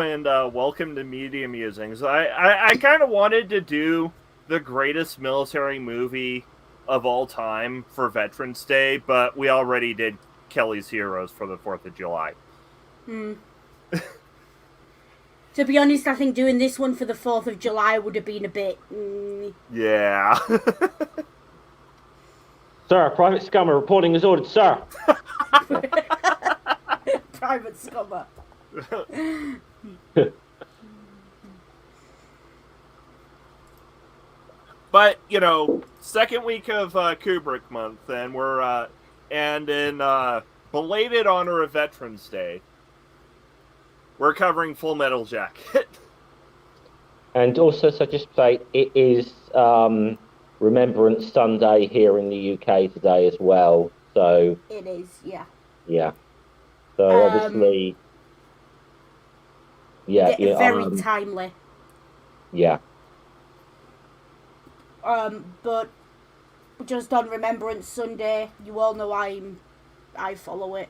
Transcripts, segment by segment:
and welcome to Media Musings. I kind of wanted to do the greatest military movie of all time for Veterans Day, but we already did Kelly's Heroes for the 4th of July. To be honest, I think doing this one for the 4th of July would have been a bit... Yeah. Sir, Private Scummer reporting as ordered, sir. Private Scummer. But, you know, second week of Kubrick month, and we're, and in belated honor of Veterans Day, we're covering Full Metal Jacket. And also, so just say, it is Remembrance Sunday here in the UK today as well. So It is, yeah. Yeah. So obviously, very timely. Yeah. But just on Remembrance Sunday, you all know I follow it.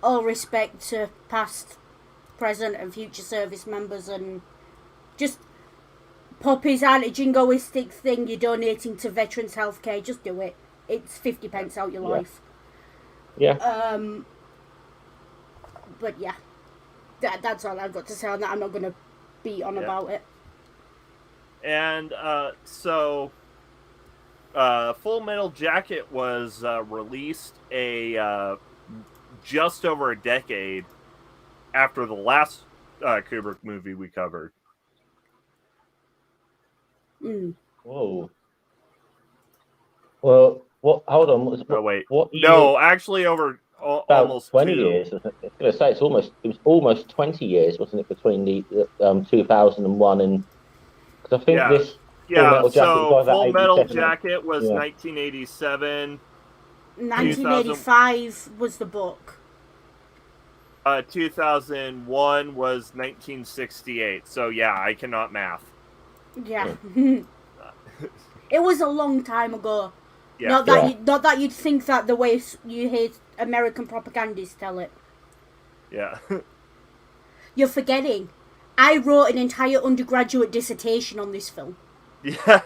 All respect to past, present, and future service members, and just Poppy's anti-jingoistic thing. You're donating to veterans' healthcare. Just do it. It's 50 pence out your life. Yeah. But yeah, that's all I've got to say on that. I'm not going to beat on about it. And so Full Metal Jacket was released just over a decade after the last Kubrick movie we covered. Whoa. Well, what? Hold on. What year? No, actually, over almost 20 2 years. I was going to say it was almost 20 years, wasn't it, between the 2001 and? Because I think this Full Metal Jacket was 1987. 1985 was the book. 2001 was 1968. So yeah, I cannot math. Yeah. It was a long time ago. Yeah. Not that you'd think that the way you hear American propagandists tell it. Yeah. You're forgetting. I wrote an entire undergraduate dissertation on this film. Yeah.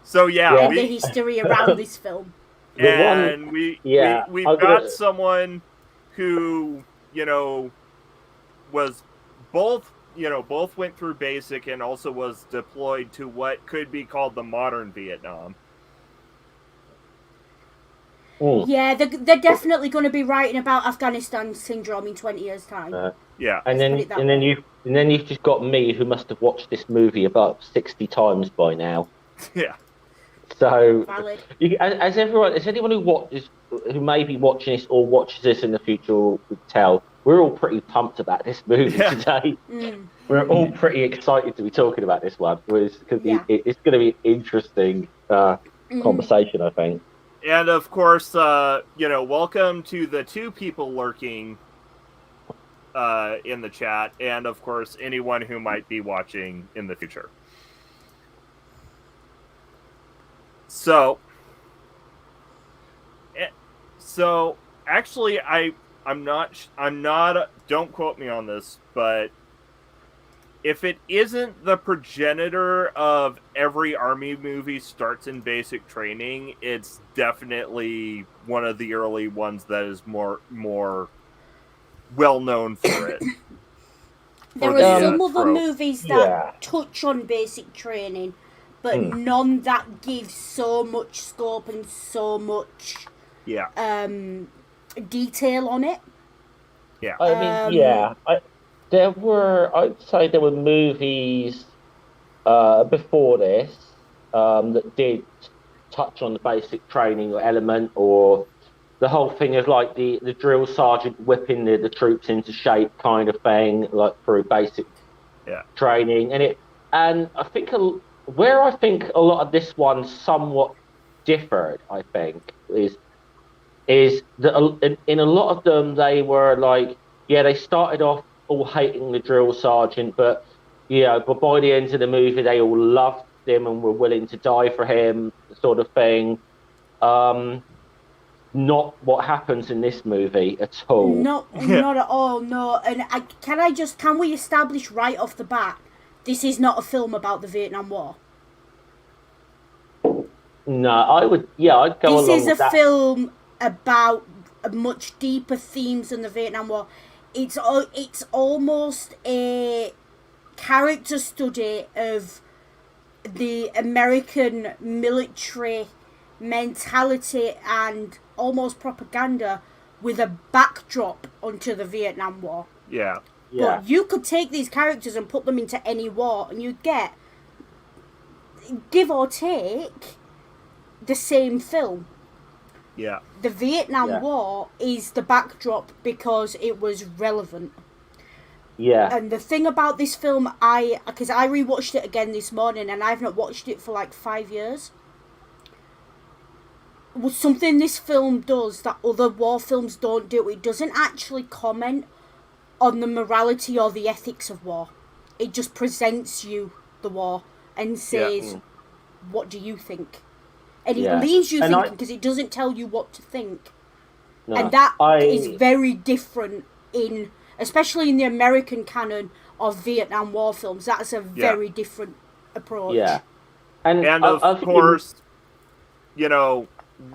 So yeah, the history around this film. And we've got someone who, was both went through basic and also was deployed to what could be called the modern Vietnam. Yeah, they're definitely going to be writing about Afghanistan syndrome in 20 years' time. Yeah, and then you've just got me, who must have watched this movie about 60 times by now. Yeah. So, as anyone who may be watching this or watches this in the future would tell, we're all pretty pumped about this movie today. We're all pretty excited to be talking about this one, because it's going to be an interesting conversation, I think. And of course, welcome to the 2 people lurking in the chat, and of course, anyone who might be watching in the future. So actually, I'm not. Don't quote me on this, but if it isn't the progenitor of every Army movie starts in basic training, it's definitely one of the early ones that is more well known for it. There are some other movies that touch on basic training, but none that give so much scope and so much detail on it. Yeah. I mean, I'd say there were movies before this that did touch on the basic training element, or the whole thing of like the drill sergeant whipping the troops into shape kind of thing, like through basic training. And I think where I think a lot of this one somewhat differed, I think, is that in a lot of them they were like, they started off all hating the drill sergeant, but by the end of the movie they all loved him and were willing to die for him, sort of thing. not what happens in this movie at all. Not at all. No, and can we establish right off the bat, this is not a film about the Vietnam War. No, I'd go along with that. This is a film about much deeper themes than the Vietnam War. It's almost a character study of the American military mentality and almost propaganda with a backdrop onto the Vietnam War. Yeah. But you could take these characters and put them into any war and you'd get, give or take, the same film. Yeah. The Vietnam War is the backdrop because it was relevant. Yeah. And the thing about this film, because I rewatched it again this morning and I've not watched it for like 5 years. Was something this film does that other war films don't do. It doesn't actually comment on the morality or the ethics of war. It just presents you the war and says, what do you think? And it leaves you thinking because it doesn't tell you what to think. No, and that is very different especially in the American canon of Vietnam War films. That's a very different approach. Yeah. And of course,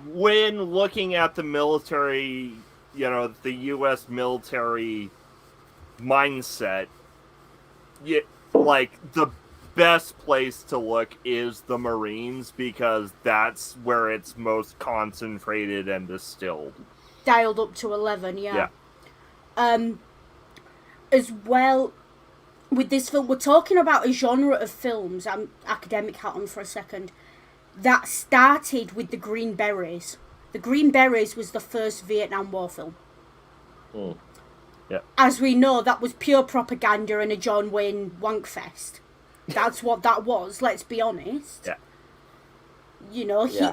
when looking at the military, the U.S. military mindset, the best place to look is the Marines because that's where it's most concentrated and distilled. Dialed up to 11, yeah. As well, with this film, we're talking about a genre of films, I'm academic hat on for a second, that started with the Green Berets. The Green Berets was the first Vietnam War film. Yeah. As we know, that was pure propaganda and a John Wayne wankfest. That's what that was, let's be honest. Yeah.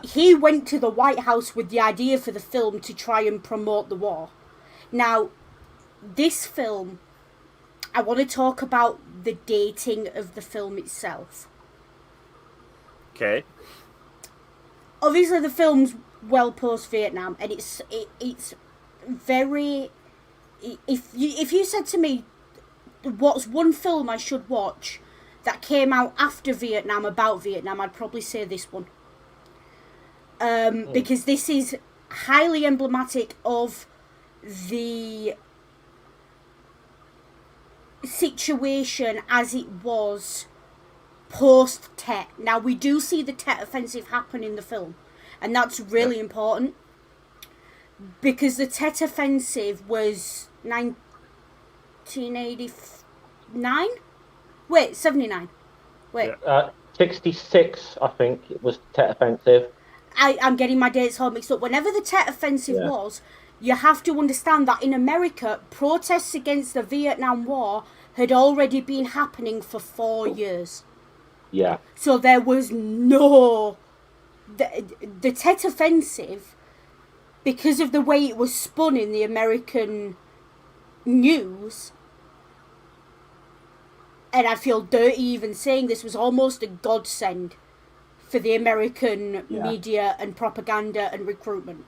He went to the White House with the idea for the film to try and promote the war. Now, this film, I want to talk about the dating of the film itself. Okay. Obviously, the film's well post-Vietnam, and it's very... If you said to me, what's one film I should watch that came out after Vietnam about Vietnam, I'd probably say this one. Because this is highly emblematic of the situation as it was post-Tet. Now, we do see the Tet Offensive happen in the film, and that's really important, because the Tet Offensive was 1989? Wait, 79. Wait. 66, I think, it was the Tet Offensive. I'm getting my dates all mixed up. Whenever the Tet Offensive was, you have to understand that in America, protests against the Vietnam War had already been happening for 4 years. Yeah. So there was no... The Tet Offensive, because of the way it was spun in the American news, and I feel dirty even saying this, was almost a godsend for the American media and propaganda and recruitment.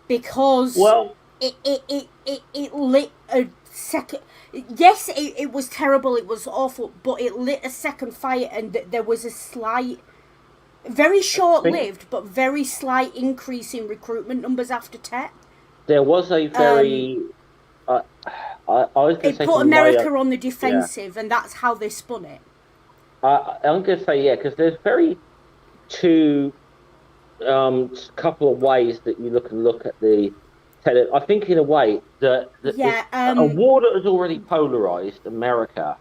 Because it lit a second... Yes, it was terrible, it was awful, but it lit a second fire, and there was a slight, very short-lived, but very slight increase in recruitment numbers after Tet. There was a very... I was it put America on the defensive, and that's how they spun it. I'm going to say, because there's two couple of ways that you look at the... I think in a way that a war that was already polarized, America,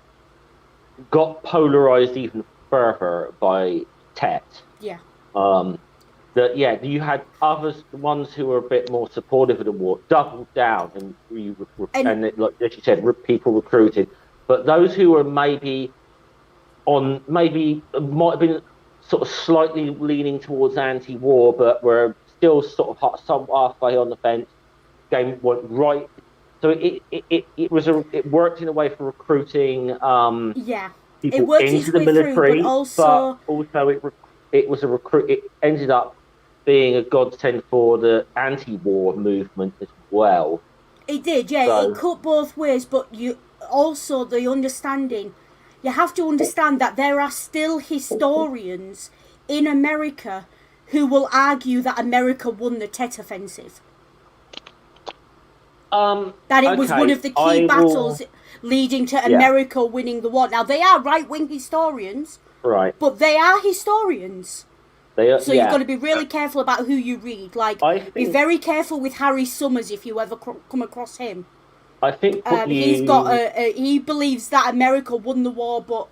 got polarized even further by Tet. Yeah. You had others, the ones who were a bit more supportive of the war, doubled down, and like as you said, people recruited. But those who were maybe might have been sort of slightly leaning towards anti-war, but were still sort of some halfway on the fence. Game went right, so it worked in a way for recruiting. People it worked into its the way military, through, but also it was a recruit. It ended up being a godsend for the anti-war movement as well. It did, yeah. So, It cut both ways, but you also the understanding. You have to understand that there are still historians in America who will argue that America won the Tet Offensive. That it was one of the key battles leading to America winning the war. Now, they are right-wing historians, right? But they are historians. So you've got to be really careful about who you read. Like, be very careful with Harry Summers if you ever come across him. I think he believes that America won the war, but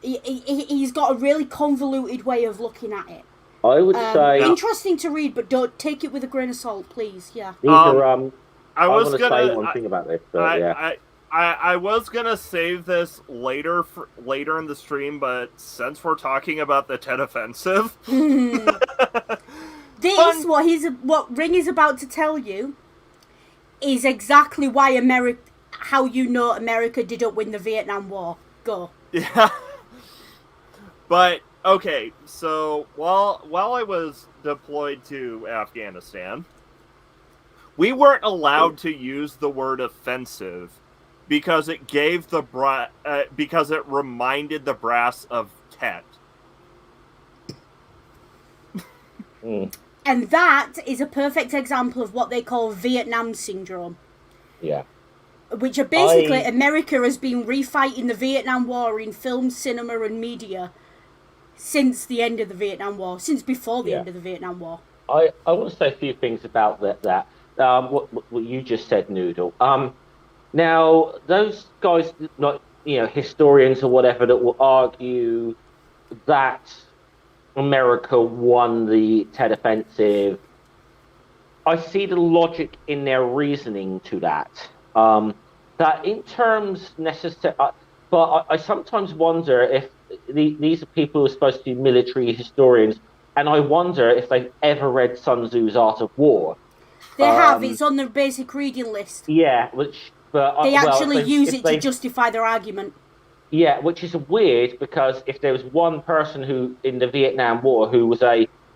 he's got a really convoluted way of looking at it. I would say interesting to read, but don't take it with a grain of salt, please. Yeah. These are I was gonna say one thing about this, but I was gonna save this later in the stream, but since we're talking about the Tet Offensive, what Ring is about to tell you is exactly why how you know America didn't win the Vietnam War. Go. Yeah. But okay, so while I was deployed to Afghanistan, we weren't allowed to use the word offensive because it gave because it reminded the brass of Tet. And that is a perfect example of what they call Vietnam syndrome. Yeah. Which are basically America has been refighting the Vietnam War in film, cinema, and media since the end of the Vietnam War, since before the end of the Vietnam War. I want to say a few things about that. What you just said, Noodle. Now, those guys, not historians or whatever, that will argue that America won the Tet Offensive, I see the logic in their reasoning to that. That in terms but I sometimes wonder if these are people who are supposed to be military historians, and I wonder if they've ever read Sun Tzu's Art of War. They have. It's on their basic reading list. Yeah, they actually use it to justify their argument. Yeah, which is weird because if there was one person who in the Vietnam War who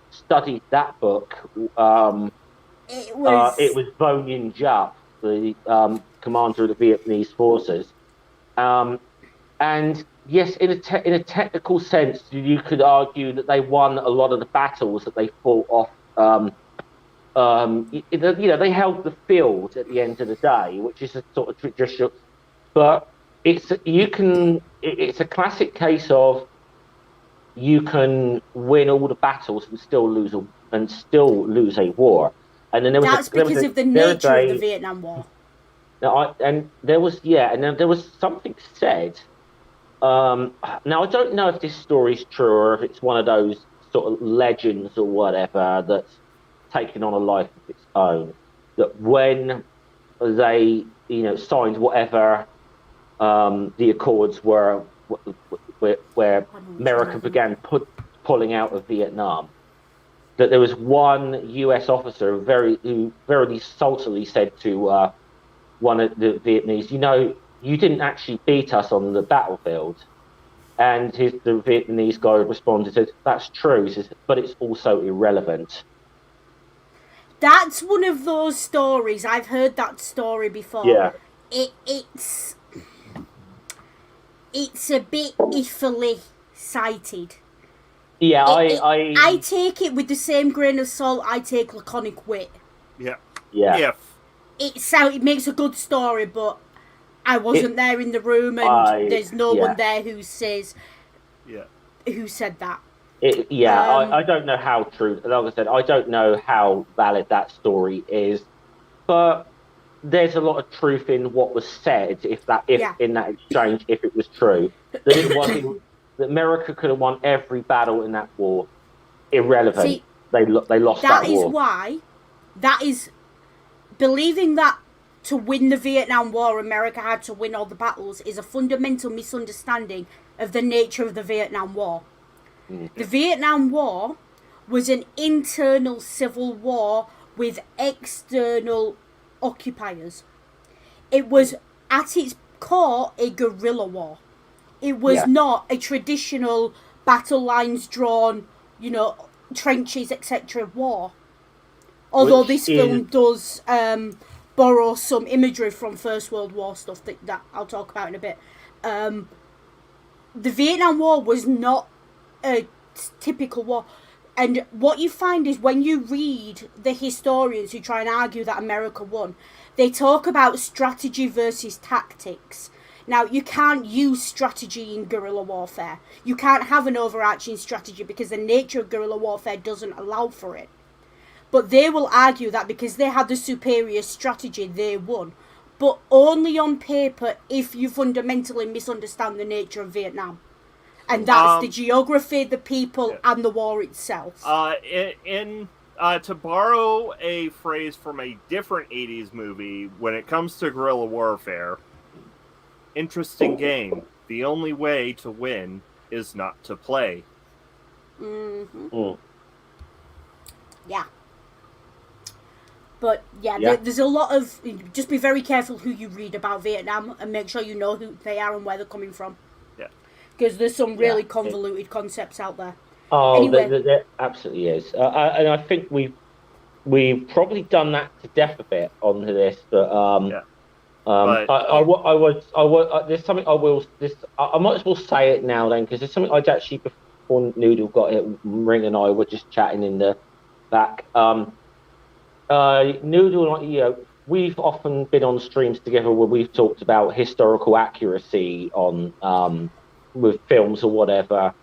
studied that book, it was Vo Nguyen Giap, the commander of the Vietnamese forces. And yes, in a technical sense, you could argue that they won a lot of the battles that they fought off. They held the field at the end of the day, which is a sort of traditional. But it's a classic case of you can win all the battles and still lose a war. And then that's because of the nature of the Vietnam War. Then there was something said. Now I don't know if this story is true or if it's one of those sort of legends or whatever that's taken on a life of its own. That when they signed whatever the accords were, where America began pulling out of Vietnam, that there was one U.S. officer who very saltily said to one of the Vietnamese, you didn't actually beat us on the battlefield. And the Vietnamese guy responded, said, that's true, he says, but it's also irrelevant. That's one of those stories. I've heard that story before. Yeah. It's a bit iffily cited. Yeah, I take it with the same grain of salt I take laconic wit. Yeah. Yeah. It makes a good story, but I wasn't there in the room, and there's no one there who says who said that. I don't know how true. Like I said, I don't know how valid that story is, but there's a lot of truth in what was said. In that exchange, if it was true, that America could have won every battle in that war. Irrelevant. See, they lost that war. That is why. That is believing that to win the Vietnam War, America had to win all the battles is a fundamental misunderstanding of the nature of the Vietnam War. The Vietnam War was an internal civil war with external occupiers. It was, at its core, a guerrilla war. It was not a traditional battle lines drawn, trenches, etc. war. Although this film does borrow some imagery from First World War stuff that I'll talk about in a bit. The Vietnam War was not a typical war. And what you find is when you read the historians who try and argue that America won, they talk about strategy versus tactics. Now, you can't use strategy in guerrilla warfare. You can't have an overarching strategy because the nature of guerrilla warfare doesn't allow for it. But they will argue that because they had the superior strategy, they won. But only on paper if you fundamentally misunderstand the nature of Vietnam. And that's the geography, the people, and the war itself. To borrow a phrase from a different 80s movie, when it comes to guerrilla warfare, interesting game. The only way to win is not to play. Mm-hmm. Yeah. But, there's a lot of... Just be very careful who you read about Vietnam and make sure you know who they are and where they're coming from. Because there's some really convoluted concepts out there. Oh, anyway. there absolutely is. And I think we've probably done that to death a bit on this, but there's something I might as well say it now then, because there's something I'd actually, before Noodle got it, Ring and I were just chatting in the back. Noodle, we've often been on streams together where we've talked about historical accuracy on with films or whatever.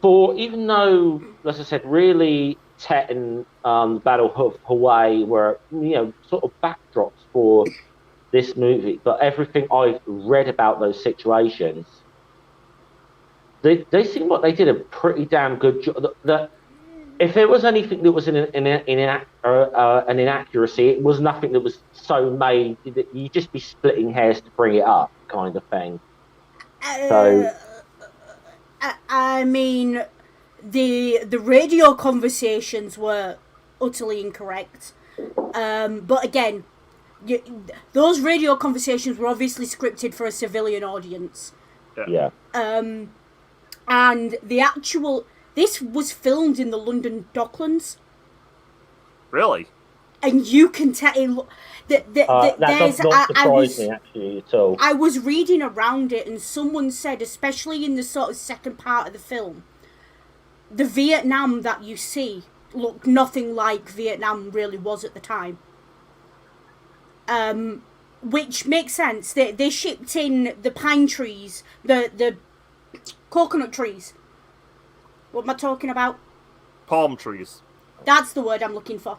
Even though, as I said, really Tet and Battle of Hawaii were sort of backdrops for this movie, but everything I've read about those situations, they seem like they did a pretty damn good job. That if there was anything that was an inaccuracy, it was nothing that was so made that you'd just be splitting hairs to bring it up, kind of thing. I mean, the radio conversations were utterly incorrect. But again, those radio conversations were obviously scripted for a civilian audience. Yeah. And this was filmed in the London Docklands. Really? And you can tell... that does not surprise me, actually, at all. I was reading around it, and someone said, especially in the sort of second part of the film, the Vietnam that you see looked nothing like Vietnam really was at the time. Which makes sense. They shipped in the pine trees, the coconut trees. What am I talking about? Palm trees. That's the word I'm looking for.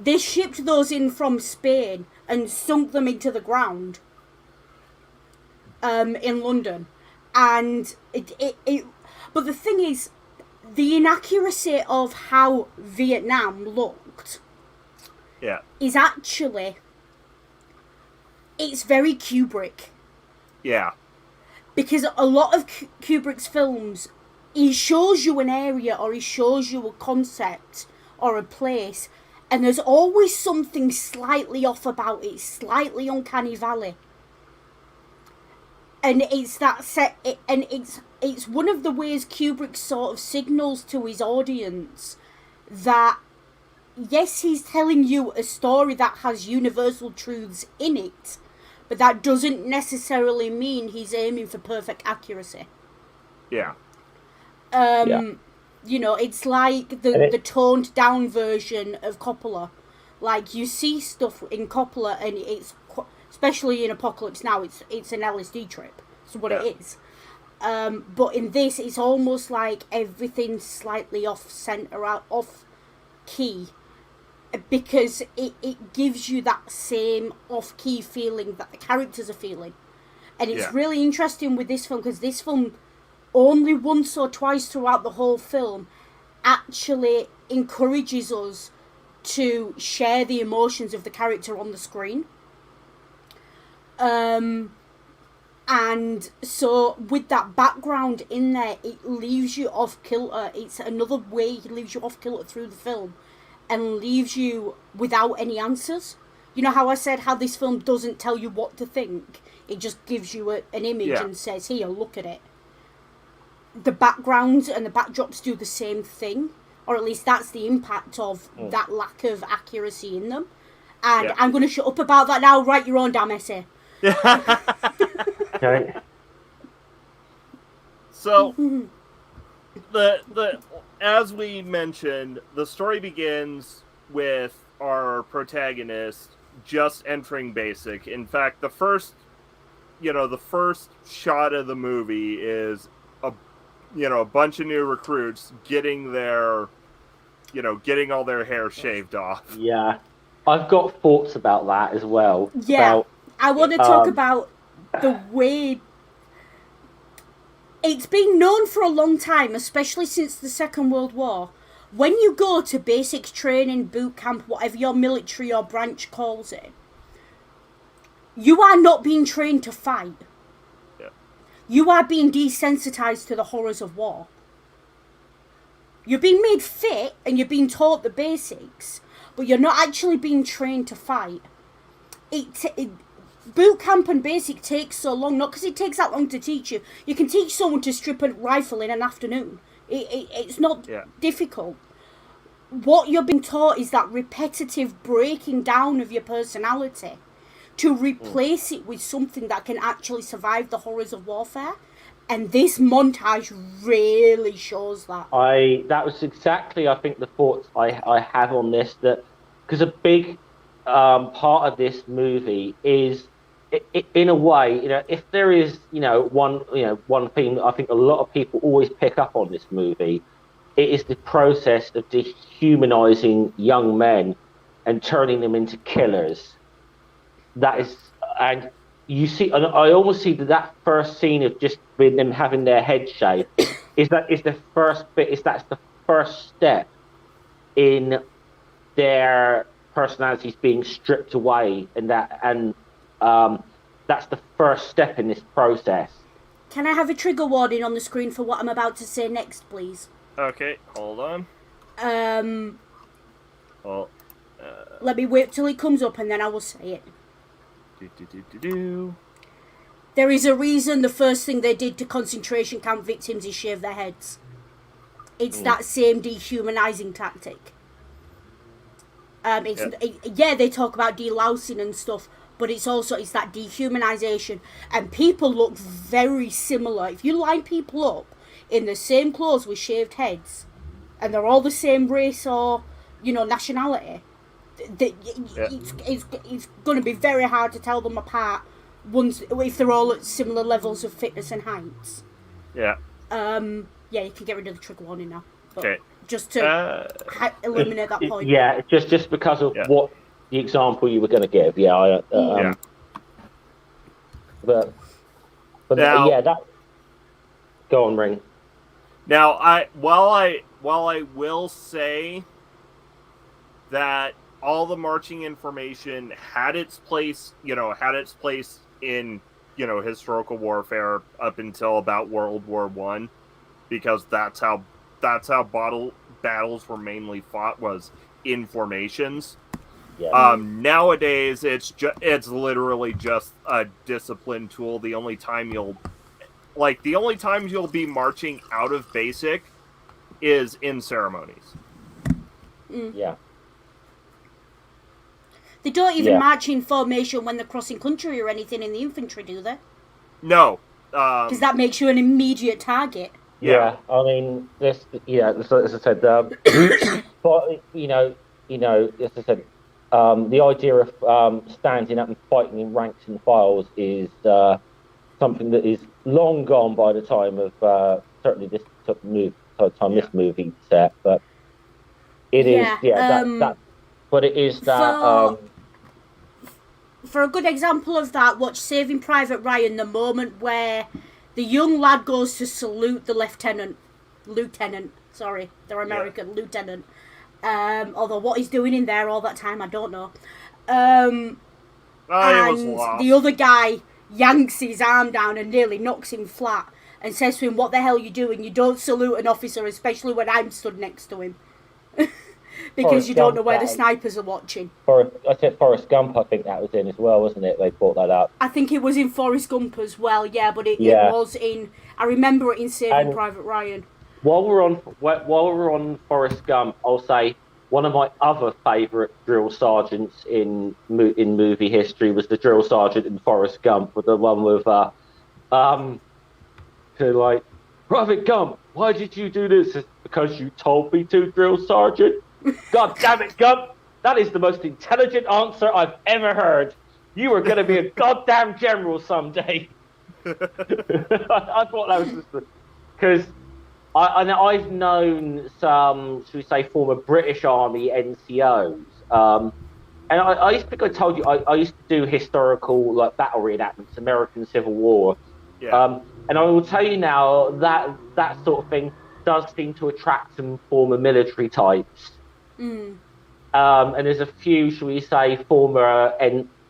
They shipped those in from Spain and sunk them into the ground in London. And but the thing is, the inaccuracy of how Vietnam looked is actually, it's very Kubrick. Yeah. Because a lot of Kubrick's films, he shows you an area or he shows you a concept or a place, and there's always something slightly off about it, slightly uncanny valley. And it's that it's one of the ways Kubrick sort of signals to his audience that, yes, he's telling you a story that has universal truths in it, but that doesn't necessarily mean he's aiming for perfect accuracy. Yeah. It's like the toned down version of Coppola. Like, you see stuff in Coppola, and it's, especially in Apocalypse Now, it's an LSD trip. That's what it is. But in this, it's almost like everything's slightly off center, off key, because it gives you that same off key feeling that the characters are feeling. And it's really interesting with this film, because this film, only once or twice throughout the whole film, actually encourages us to share the emotions of the character on the screen. And so with that background in there, it leaves you off kilter. It's another way it leaves you off kilter through the film and leaves you without any answers. You know how I said how this film doesn't tell you what to think? It just gives you an image and says, here, look at it. The backgrounds and the backdrops do the same thing, or at least that's the impact of that lack of accuracy in them. And I'm going to shut up about that now. Write your own damn essay. Okay. So, as we mentioned, the story begins with our protagonist just entering basic. In fact, the first shot of the movie is a bunch of new recruits getting all their hair shaved off. Yeah. I've got thoughts about that as well. Yeah. I want to talk about the way it's been known for a long time, especially since the Second World War. When you go to basic training, boot camp, whatever your military or branch calls it, you are not being trained to fight. Yeah. You are being desensitized to the horrors of war. You're being made fit and you're being taught the basics, but you're not actually being trained to fight. Boot camp and basic takes so long, not because it takes that long to teach you. You can teach someone to strip a rifle in an afternoon. It's not difficult. What you're being taught is that repetitive breaking down of your personality to replace it with something that can actually survive the horrors of warfare. And this montage really shows that. That was exactly, I think, the thoughts I have on this. That because a big part of this movie is, in a way, if there is, one theme that I think a lot of people always pick up on this movie, it is the process of dehumanizing young men and turning them into killers. That is, and you see, and I almost see that first scene of just with them having their head shaved is the first bit. That's the first step in their personalities being stripped away, and that's the first step in this process. Can I have a trigger warning on the screen for what I'm about to say next, please? Okay, hold on. Let me wait till it comes up and then I will say it. There is a reason the first thing they did to concentration camp victims is shave their heads. It's that same dehumanizing tactic. They talk about delousing and stuff, but it's that dehumanization, and people look very similar. If you line people up in the same clothes with shaved heads, and they're all the same race or nationality, it's going to be very hard to tell them apart if they're all at similar levels of fitness and heights. Yeah. You can get rid of the trigger warning now. Okay. Just to eliminate that point. Yeah, just because of what the example you were going to give. Yeah. But now, that. Go on, Ring. Now, while I will say that all the marching information had its place in historical warfare up until about World War I, because that's how battles were mainly fought, was in formations. Yeah. Nowadays, it's literally just a discipline tool. The only times you'll be marching out of basic is in ceremonies. Yeah. They don't even march in formation when they're crossing country or anything in the infantry, do they? No. Because that makes you an immediate target. Yeah. I mean, as I said, but as I said, the idea of standing up and fighting in ranks and files is something that is long gone by the time of certainly this movie set, but it is but it is that for a good example of that, watch Saving Private Ryan, the moment where the young lad goes to salute the lieutenant, they're American, lieutenant, although what he's doing in there all that time I don't know, and the other guy yanks his arm down and nearly knocks him flat and says to him, "What the hell are you doing? You don't salute an officer, especially when I'm stood next to him." Because you don't know where the snipers are watching. I said Forrest Gump, I think that was in as well, wasn't it? They brought that up. I think it was in Forrest Gump as well, but it was in... I remember it in Saving Private Ryan. while we're on Forrest Gump, I'll say one of my other favourite drill sergeants in movie history was the drill sergeant in Forrest Gump, with the one with um to like, Private Gump, why did you do this? It's because you told me to, drill sergeant. God damn it, Gump! That is the most intelligent answer I've ever heard. You are going to be a goddamn general someday. I thought that was just because I've known some, should we say, former British Army NCOs. And I used to think I told you I used to do historical like battle reenactments, American Civil War. Yeah. And I will tell you now that that sort of thing does seem to attract some former military types. And there's a few, shall we say, former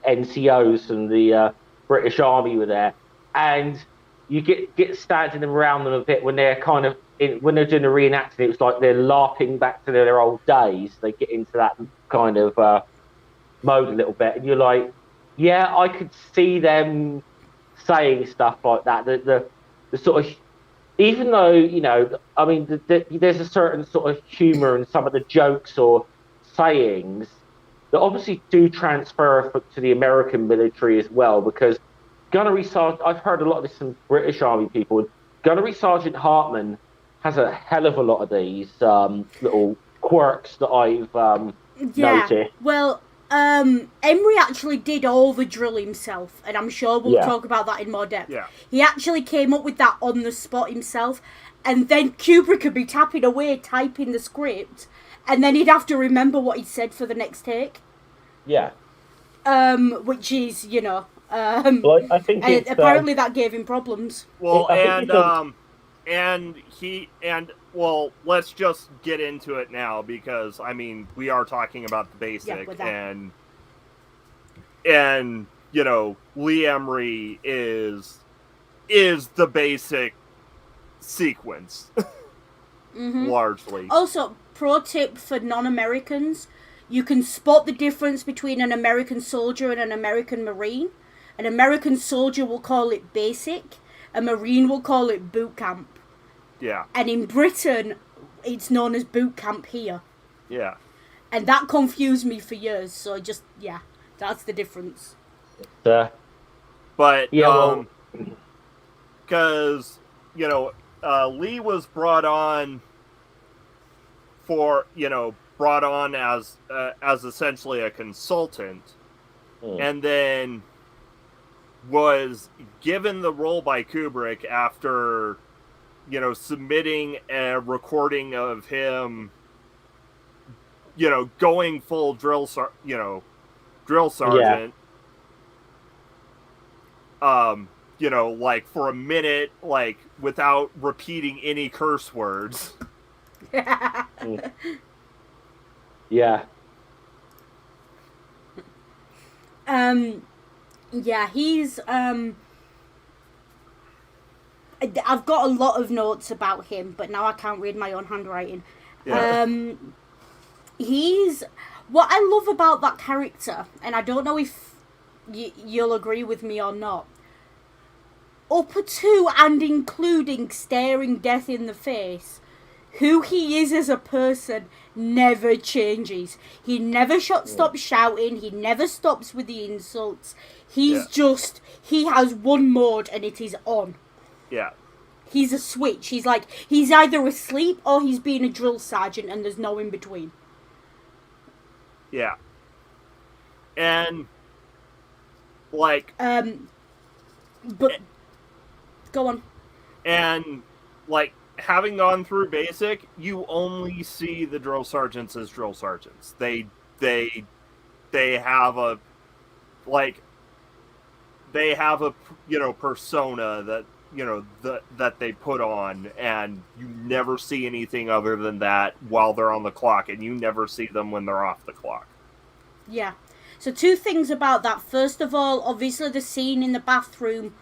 NCOs from the British Army were there, and you get standing around them a bit when they're kind of when they're doing the reenacting. It was like they're larping back to their old days. They get into that kind of mode a little bit, and you're like, yeah, I could see them saying stuff like that. The sort of, even though, you know, I mean, there's a certain sort of humor in some of the jokes or sayings that obviously do transfer to the American military as well, because Gunnery Sergeant, I've heard a lot of this from British Army people. Gunnery Sergeant Hartman has a hell of a lot of these little quirks that I've noticed. Well, Emery actually did over-drill himself, and I'm sure we'll talk about that in more depth. Yeah. He actually came up with that on the spot himself, and then Kubrick could be tapping away, typing the script, and then he'd have to remember what he said for the next take. Yeah. Which is, you know, well, I think apparently that gave him problems. Well, well, let's just get into it now, because I mean, we are talking about the basic, and you know, Lee Emery is the basic sequence. Largely. Also, pro tip for non-Americans, you can spot the difference between an American soldier and an American Marine. An American soldier will call it basic, a Marine will call it boot camp. Yeah. And in Britain, it's known as boot camp here. Yeah. And that confused me for years, so just, that's the difference. But, because, you know, Lee was brought on as essentially a consultant, and then was given the role by Kubrick after, you know, submitting a recording of him, you know, going full drill sergeant. You know, like for a minute, like without repeating any curse words. Yeah. Yeah, he's I've got a lot of notes about him, but now I can't read my own handwriting. Yeah. He's what I love about that character, and I don't know if you'll agree with me or not. Up to and including staring death in the face, who he is as a person never changes. He never stops shouting. He never stops with the insults. He's he has one mode, and it is on. Yeah. He's a switch. He's either asleep or he's being a drill sergeant, and there's no in between. Yeah. And, like... But... Go on. And, like, having gone through basic, you only see the drill sergeants as drill sergeants. They have a... Like... They have a, you know, persona that, you know, that they put on, and you never see anything other than that while they're on the clock, and you never see them when they're off the clock. Yeah. So two things about that. First of all, obviously the scene in the bathroom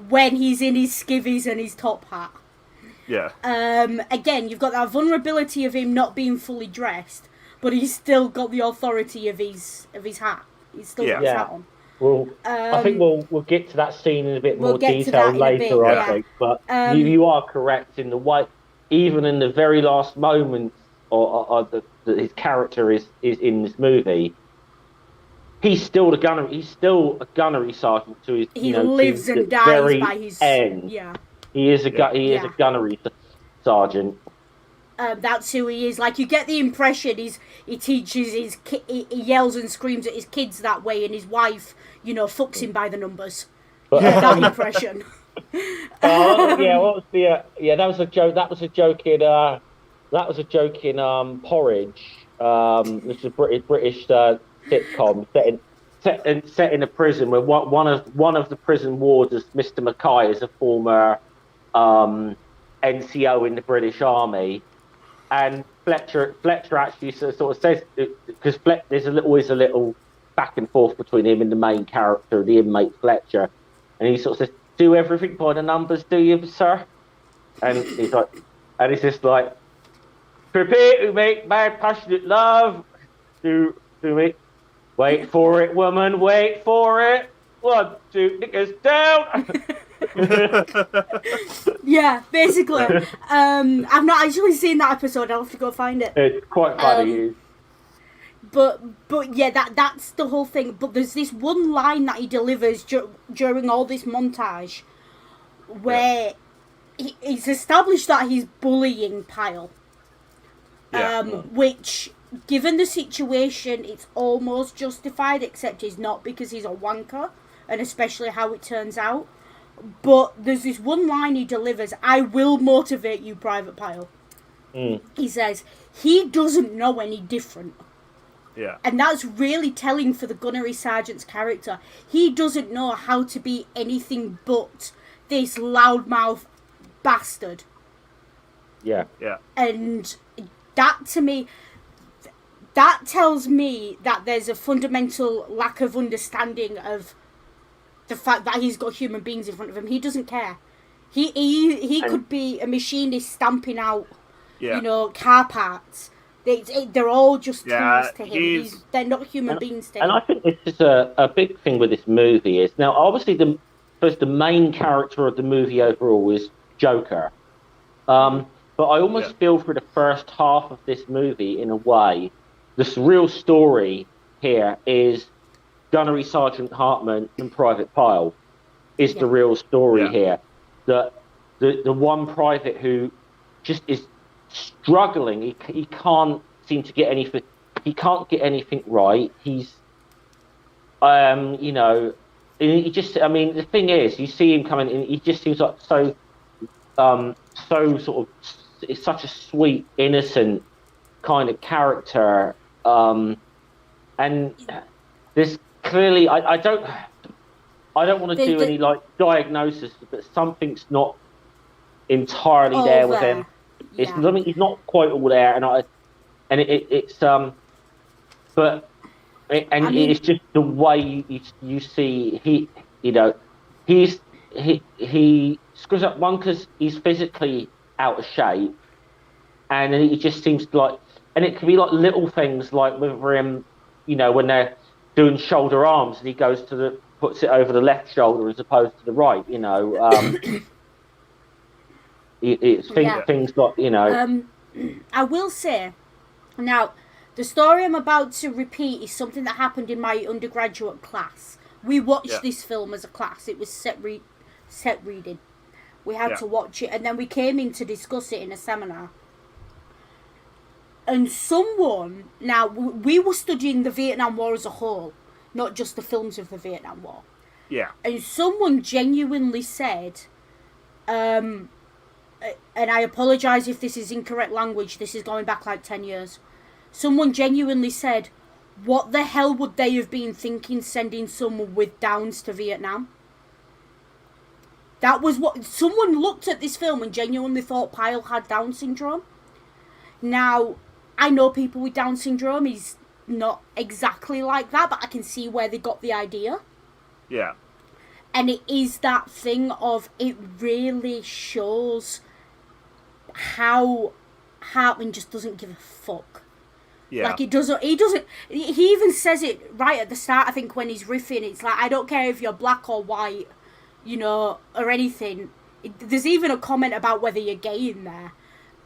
when he's in his skivvies and his top hat. Yeah. Again, you've got that vulnerability of him not being fully dressed, but he's still got the authority of his hat. He's still got his hat on. Well, I think we'll get to that scene in a bit more detail later, I think. But you are correct in the way even in the very last moments that his character is in this movie, he's still the gunner. He's still a gunnery sergeant to his, He to lives the and dies by very his end. yeah. He is a Yeah. gunnery sergeant. That's who he is. Like, you get the impression he teaches he yells and screams at his kids that way, and his wife, fucks him by the numbers. You get that impression. Yeah, what was the yeah? That was a joke. That was a joke in Porridge. This is a British sitcom set in a prison where one of the prison warders, Mr. Mackay, is a former NCO in the British Army, and Fletcher actually sort of says, because there's always a little back and forth between him and the main character, the inmate Fletcher, and he sort of says, "Do everything by the numbers, do you, sir?" And he's like, and he's just like, "Prepare to make my passionate love to me. Wait for it, woman. Wait for it. 1, 2, niggas down." Yeah, basically. I've not actually seen that episode. I'll have to go find it. It's quite funny. But yeah, that's the whole thing. But there's this one line that he delivers during all this montage where it's established that he's bullying Pyle. Which, given the situation, it's almost justified, except he's not, because he's a wanker, and especially how it turns out. But there's this one line he delivers: "I will motivate you, Private Pyle." He says he doesn't know any different. Yeah. And that's really telling for the gunnery sergeant's character. He doesn't know how to be anything but this loudmouth bastard. Yeah. Yeah. And that, to me, that tells me that there's a fundamental lack of understanding of the fact that he's got human beings in front of him. He doesn't care. He could be a machinist stamping out, car parts. They're all just tools to him. They're not human beings to him. And I think this is a big thing with this movie is, now obviously the main character of the movie overall is Joker. But I almost feel for the first half of this movie, in a way, this real story here is Gunnery Sergeant Hartman and Private Pyle is the real story here. The one private who just is struggling. He can't seem to get anything. He can't get anything right. He's, he just. I mean, the thing is, you see him coming in. He just seems like so sort of. It's such a sweet, innocent kind of character. And there's clearly, I don't want to do any diagnosis, but something's not entirely there with him. It's something, he's not quite all there, it's just the way you see he screws up, one because he's physically out of shape, and he just seems to and it can be little things like with him, when they're doing shoulder arms and he goes puts it over the left shoulder as opposed to the right, things like, I will say, now, the story I'm about to repeat is something that happened in my undergraduate class. We watched this film as a class. It was set reading. We had to watch it, and then we came in to discuss it in a seminar. And now, we were studying the Vietnam War as a whole, not just the films of the Vietnam War. Yeah. And someone genuinely said, and I apologise if this is incorrect language, this is going back 10 years. Someone genuinely said, what the hell would they have been thinking sending someone with Downs to Vietnam? That was what... Someone looked at this film and genuinely thought Pyle had Down syndrome. Now, I know people with Down syndrome. He's not exactly like that, but I can see where they got the idea. Yeah. And it is that thing of, it really shows how Hartman just doesn't give a fuck. Yeah. He even says it right at the start, I think, when he's riffing. It's I don't care if you're black or white, or anything. There's even a comment about whether you're gay in there.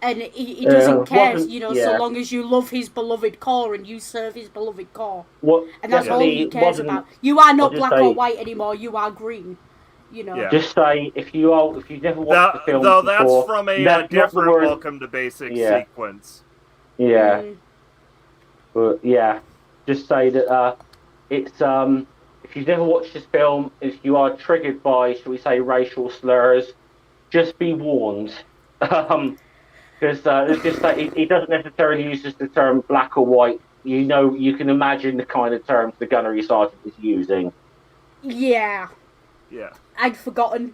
And he doesn't care, so Yeah. long as you love his beloved core and you serve his beloved core. What And that's all he cares wasn't, about. You are not just black say, or white anymore, you are green. Yeah. Just say, if you've never watched the film though that's before, from a that's not the different word. Welcome to Basic Yeah. sequence. Yeah. But yeah, just say that it's if you've never watched this film, if you are triggered by, shall we say, racial slurs, just be warned. Because it's just that he doesn't necessarily use just the term black or white. You can imagine the kind of terms the gunnery sergeant is using. Yeah. Yeah. I'd forgotten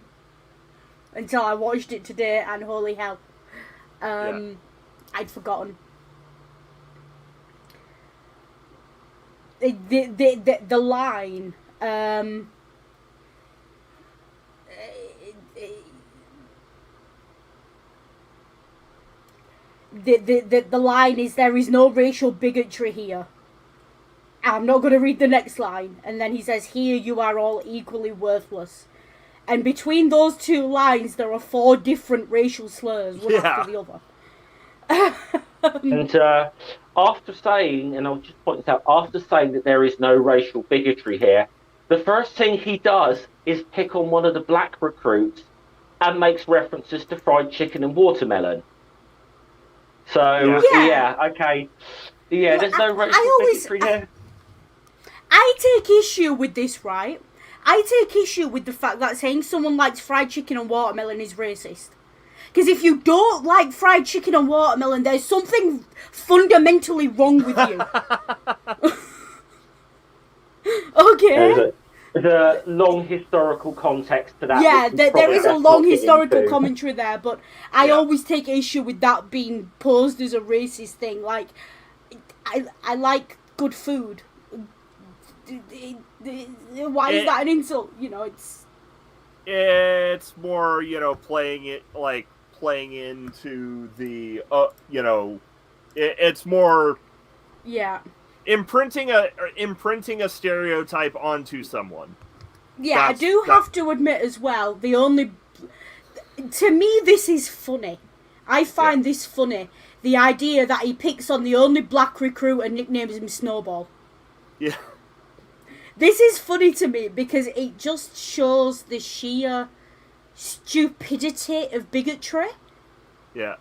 until I watched it today, and holy hell. I'd forgotten. The line, the line is, there is no racial bigotry here. I'm not going to read the next line. And then he says, here you are all equally worthless. And between those two lines, there are 4 different racial slurs, one after the other. And after saying, and I'll just point this out, after saying that there is no racial bigotry here, the first thing he does is pick on one of the black recruits and makes references to fried chicken and watermelon. So, okay. Yeah, there's no racial bigotry here. I take issue with this, right? I take issue with the fact that saying someone likes fried chicken and watermelon is racist. Because if you don't like fried chicken and watermelon, there's something fundamentally wrong with you. Okay? There's a long historical context to that. Yeah, there is a long historical commentary there, but I always take issue with that being posed as a racist thing. Like, I like good food. Why is that an insult? It's more, playing into the, it's more, imprinting a stereotype onto someone. Yeah, I do have to admit as well, to me this is funny. I find this funny. The idea that he picks on the only black recruit and nicknames him Snowball. Yeah. This is funny to me because it just shows the sheer stupidity of bigotry. Yeah.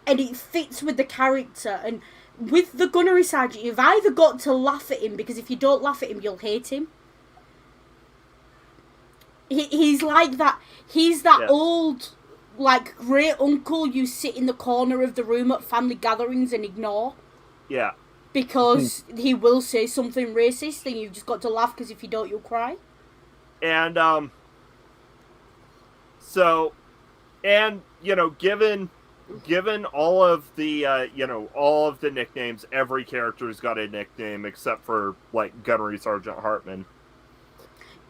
And it fits with the character. And with the gunnery sergeant, you've either got to laugh at him, because if you don't laugh at him, you'll hate him. He's like that. He's that old, great uncle you sit in the corner of the room at family gatherings and ignore. Yeah. Because he will say something racist, and you've just got to laugh, because if you don't, you'll cry. And, given all of the, all of the nicknames, every character's got a nickname except for, Gunnery Sergeant Hartman.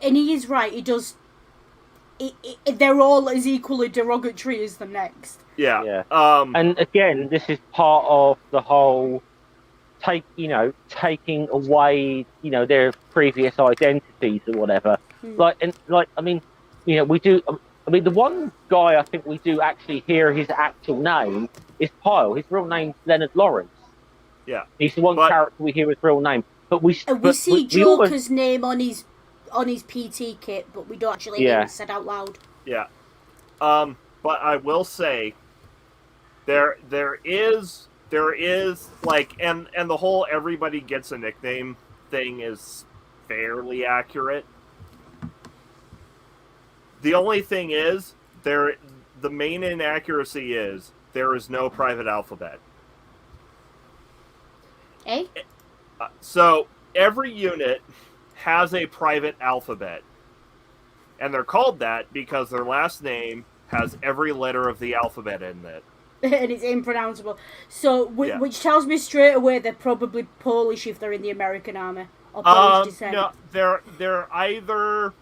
And he is right, he does. They're all as equally derogatory as the next. Yeah. And again, this is part of the whole taking away, their previous identities or whatever. We do. The one guy I think we do actually hear his actual name is Pyle. His real name's Leonard Lawrence. Yeah. He's the one character we hear his real name. But we see Joker's name on his PT kit, but we don't actually hear it said out loud. Yeah. But I will say, there is and the whole everybody gets a nickname thing is fairly accurate. The only thing is, the main inaccuracy is there is no private alphabet. Eh? So every unit has a private alphabet. And they're called that because their last name has every letter of the alphabet in it. And it's impronounceable. So, which tells me straight away they're probably Polish if they're in the American army. Or Polish descent. No, they're either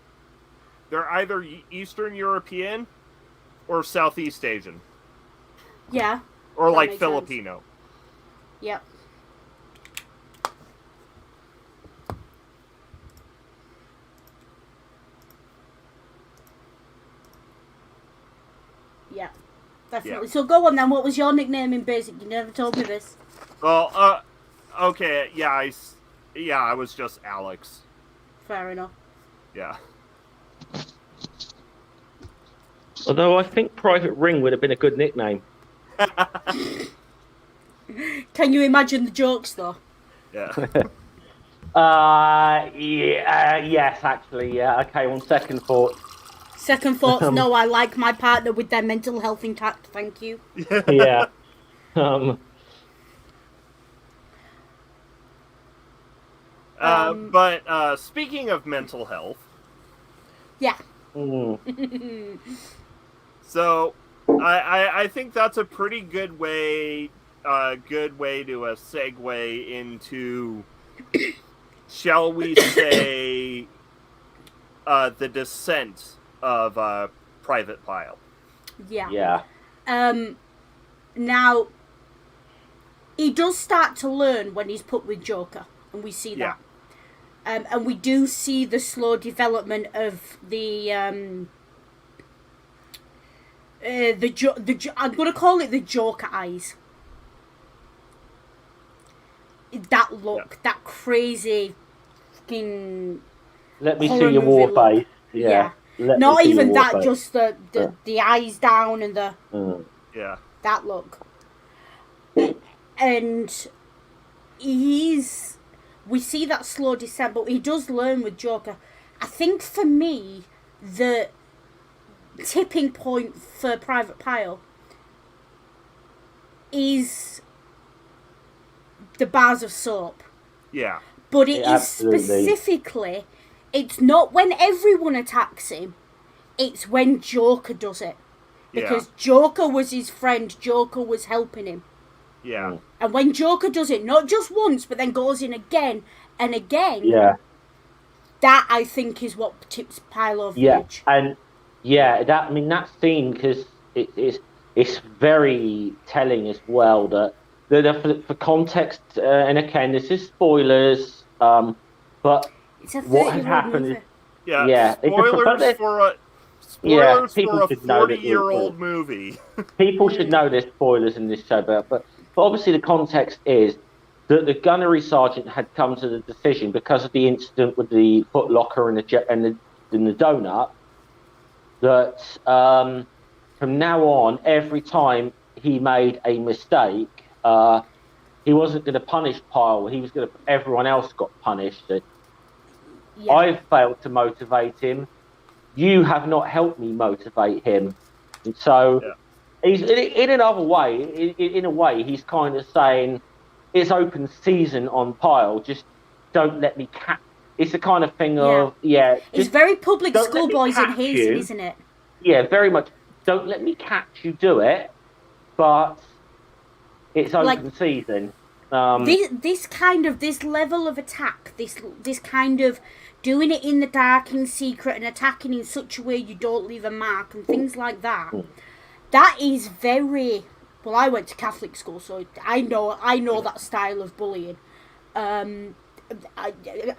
Eastern European or Southeast Asian. Yeah. Or Filipino. Sense. Yep. Yeah. Definitely. Yeah. So go on then. What was your nickname in basic? You never told me this. Well, okay, yeah, I was just Alex. Fair enough. Yeah. Although I think Private Ring would have been a good nickname. Can you imagine the jokes though? Yeah. Yes, actually, yeah. Okay, on second thought. Second thoughts, no, I like my partner with their mental health intact, thank you. Yeah. But speaking of mental health. Yeah. So, I think that's a pretty good way to segue into, shall we say, the descent of Private Pile. Yeah. Now, he does start to learn when he's put with Joker, and we see that. And we do see the slow development of the I'm gonna call it the Joker eyes. That look, that crazy fucking. Let me see your war face. Yeah. Not even that, face. Just the eyes down and the. That look. And we see that slow descent, but he does learn with Joker. I think for me, the tipping point for Private Pile is the bars of soap. Yeah. But it is specifically, it's not when everyone attacks him, it's when Joker does it. Because Joker was his friend, Joker was helping him. Yeah. And when Joker does it, not just once, but then goes in again and again. Yeah. That, I think, is what tips Pile over the edge. And that scene, because it's very telling as well that for context, and again, this is spoilers, but it's a what has happened movie. Spoilers for a 40-year-old movie. People should know there's spoilers in this show, but obviously the context is that the gunnery sergeant had come to the decision, because of the incident with the Foot Locker and the donut, that from now on, every time he made a mistake, he wasn't going to punish Pyle. He was going to. Everyone else got punished. I've failed to motivate him. You have not helped me motivate him. And so he's in another way. In a way, he's kind of saying, it's open season on Pyle. Just don't let me catch. It's the kind of thing of it's very public schoolboys in hazing, isn't it? Yeah, very much. Don't let me catch you do it, but it's open season. This level of attack, this kind of doing it in the dark, in secret, and attacking in such a way you don't leave a mark and things like that. That is very. Well, I went to Catholic school, so I know that style of bullying.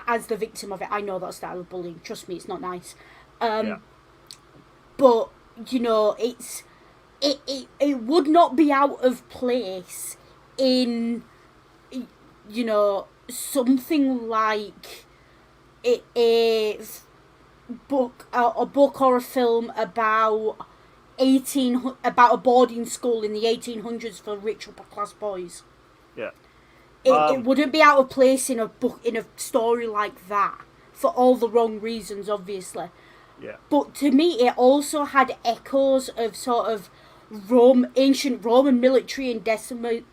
As the victim of it, I know that style of bullying. Trust me, it's not nice. But you know, it would not be out of place in, you know, something like a book or a film about a boarding school in the 1800s for rich upper class boys. Yeah. It wouldn't be out of place in a story like that, for all the wrong reasons, obviously. Yeah. But to me, it also had echoes of sort of ancient Roman military and decimation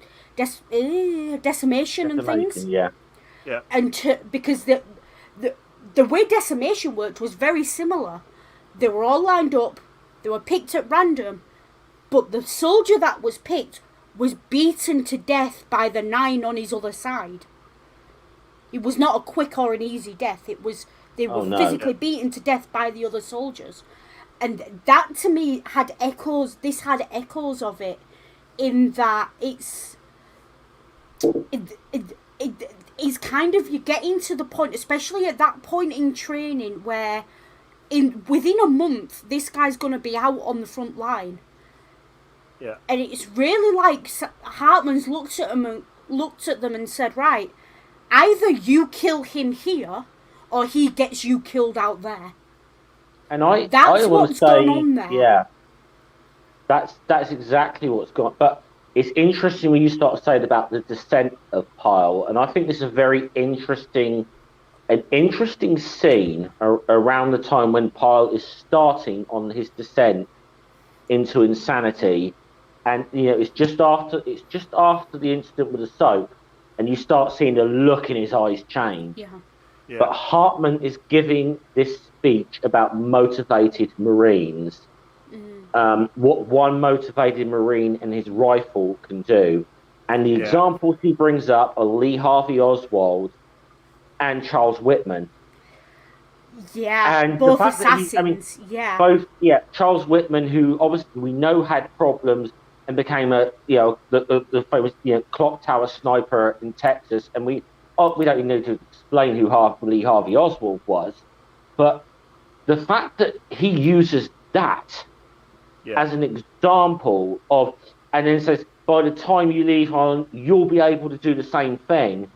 and things. Yeah. Yeah. And because the way decimation worked was very similar. They were all lined up. They were picked at random, but the soldier that was picked was beaten to death by the 9 on his other side. It was not a quick or an easy death. They were physically beaten to death by the other soldiers. And that, to me, had echoes. This had echoes of it, in that it's kind of, you're getting to the point, especially at that point in training, where within a month, this guy's going to be out on the front line. Yeah. And it's really like Hartman's looked at them and said, right, either you kill him here, or he gets you killed out there. And I That's want to what's gone say, on there. yeah, that's exactly what's gone. But it's interesting when you start saying about the descent of Pyle, and I think this is a very interesting scene around the time when Pyle is starting on his descent into insanity, and it's just after the incident with the soap, and you start seeing the look in his eyes change. Yeah. Yeah. But Hartman is giving this speech about motivated Marines, what one motivated Marine and his rifle can do, and the examples he brings up are Lee Harvey Oswald and Charles Whitman. Yeah, And both the fact assassins. Charles Whitman, who obviously we know had problems and became the famous clock tower sniper in Texas, and we don't even need to explain who Lee Harvey Oswald was, but the fact that he uses that as an example of, and then says, by the time you leave Holland, you'll be able to do the same thing.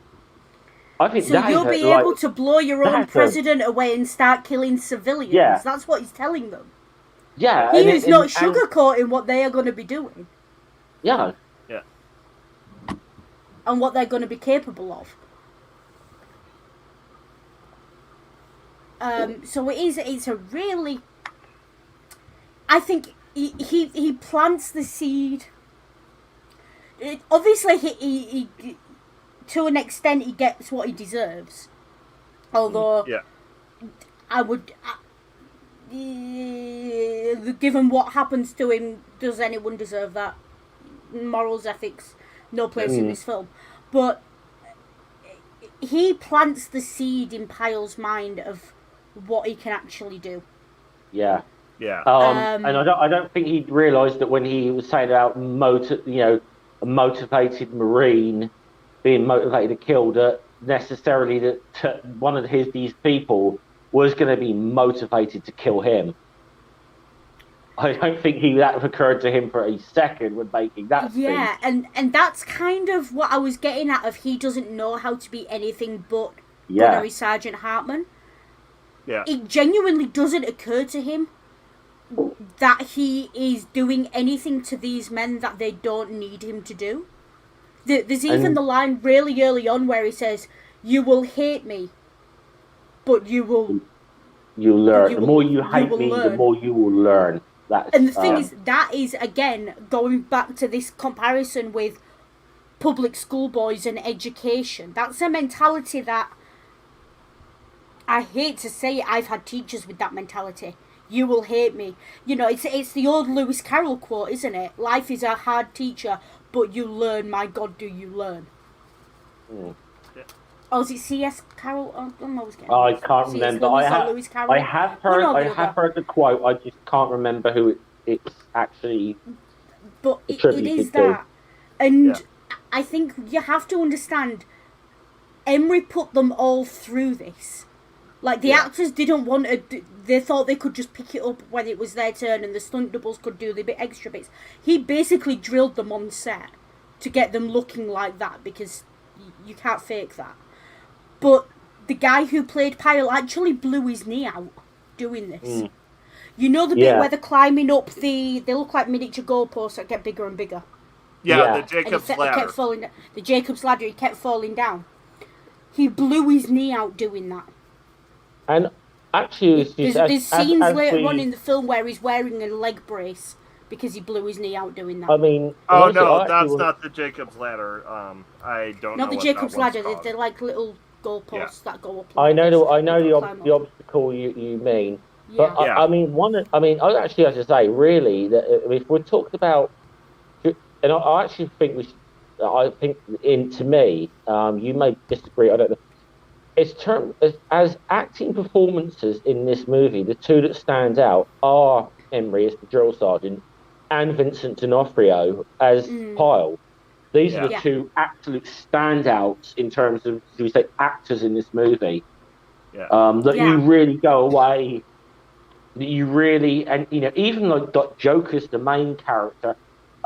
I think so you'll be able to blow your own president away and start killing civilians. Yeah. That's what he's telling them. Yeah. He is not sugarcoating what they are going to be doing. Yeah. Yeah. And what they're going to be capable of. So it's a really... I think he plants the seed. Obviously, he to an extent, he gets what he deserves. Although, I would... given what happens to him, does anyone deserve that? Morals, ethics, no place in this film. But he plants the seed in Pyle's mind of what he can actually do. Yeah. Yeah. And I don't think he realised that when he was saying about a motivated Marine being motivated to kill, that necessarily that one of these people was going to be motivated to kill him. I don't think that occurred to him for a second when making that speech. Yeah, and that's kind of what I was getting at, of he doesn't know how to be anything but Gunnery Sergeant Hartman. Yeah. It genuinely doesn't occur to him that he is doing anything to these men that they don't need him to do. There's even the line really early on where he says, "You will hate me, but you will... You'll learn. The more you hate me, the more you will learn." And the thing is, that is, again, going back to this comparison with public school boys and education. That's a mentality that, I hate to say it, I've had teachers with that mentality. You will hate me. It's the old Lewis Carroll quote, isn't it? Life is a hard teacher, but you learn, my God, do you learn. Oh, is it C.S. Carroll? I can't remember. I have heard the quote. I just can't remember who it's actually. But it is that, and I think you have to understand. Emery put them all through this. Like, the actors didn't want to... They thought they could just pick it up when it was their turn, and the stunt doubles could do the bit extra bits. He basically drilled them on set to get them looking like that, because you can't fake that. But the guy who played Pyle actually blew his knee out doing this. You know the bit where they're climbing up they look like miniature goalposts that get bigger and bigger? Yeah. The Jacob's ladder. Kept falling, the Jacob's ladder, he kept falling down. He blew his knee out doing that. And actually, there's scenes later on in the film where he's wearing a leg brace because he blew his knee out doing that. I mean, that's not the Jacob's ladder. I don't know. Not the Jacob's ladder. They're like little goalposts that go up. I know the obstacle you mean. But I actually have to say, really, that if we're talking about, and I actually think to me, you may disagree. I don't know. As acting performances in this movie, the two that stand out are Emery as the drill sergeant and Vincent D'Onofrio as Pyle. These are the two absolute standouts in terms of, should we say, actors in this movie. You really go away. That you really, and even like Joker's the main character.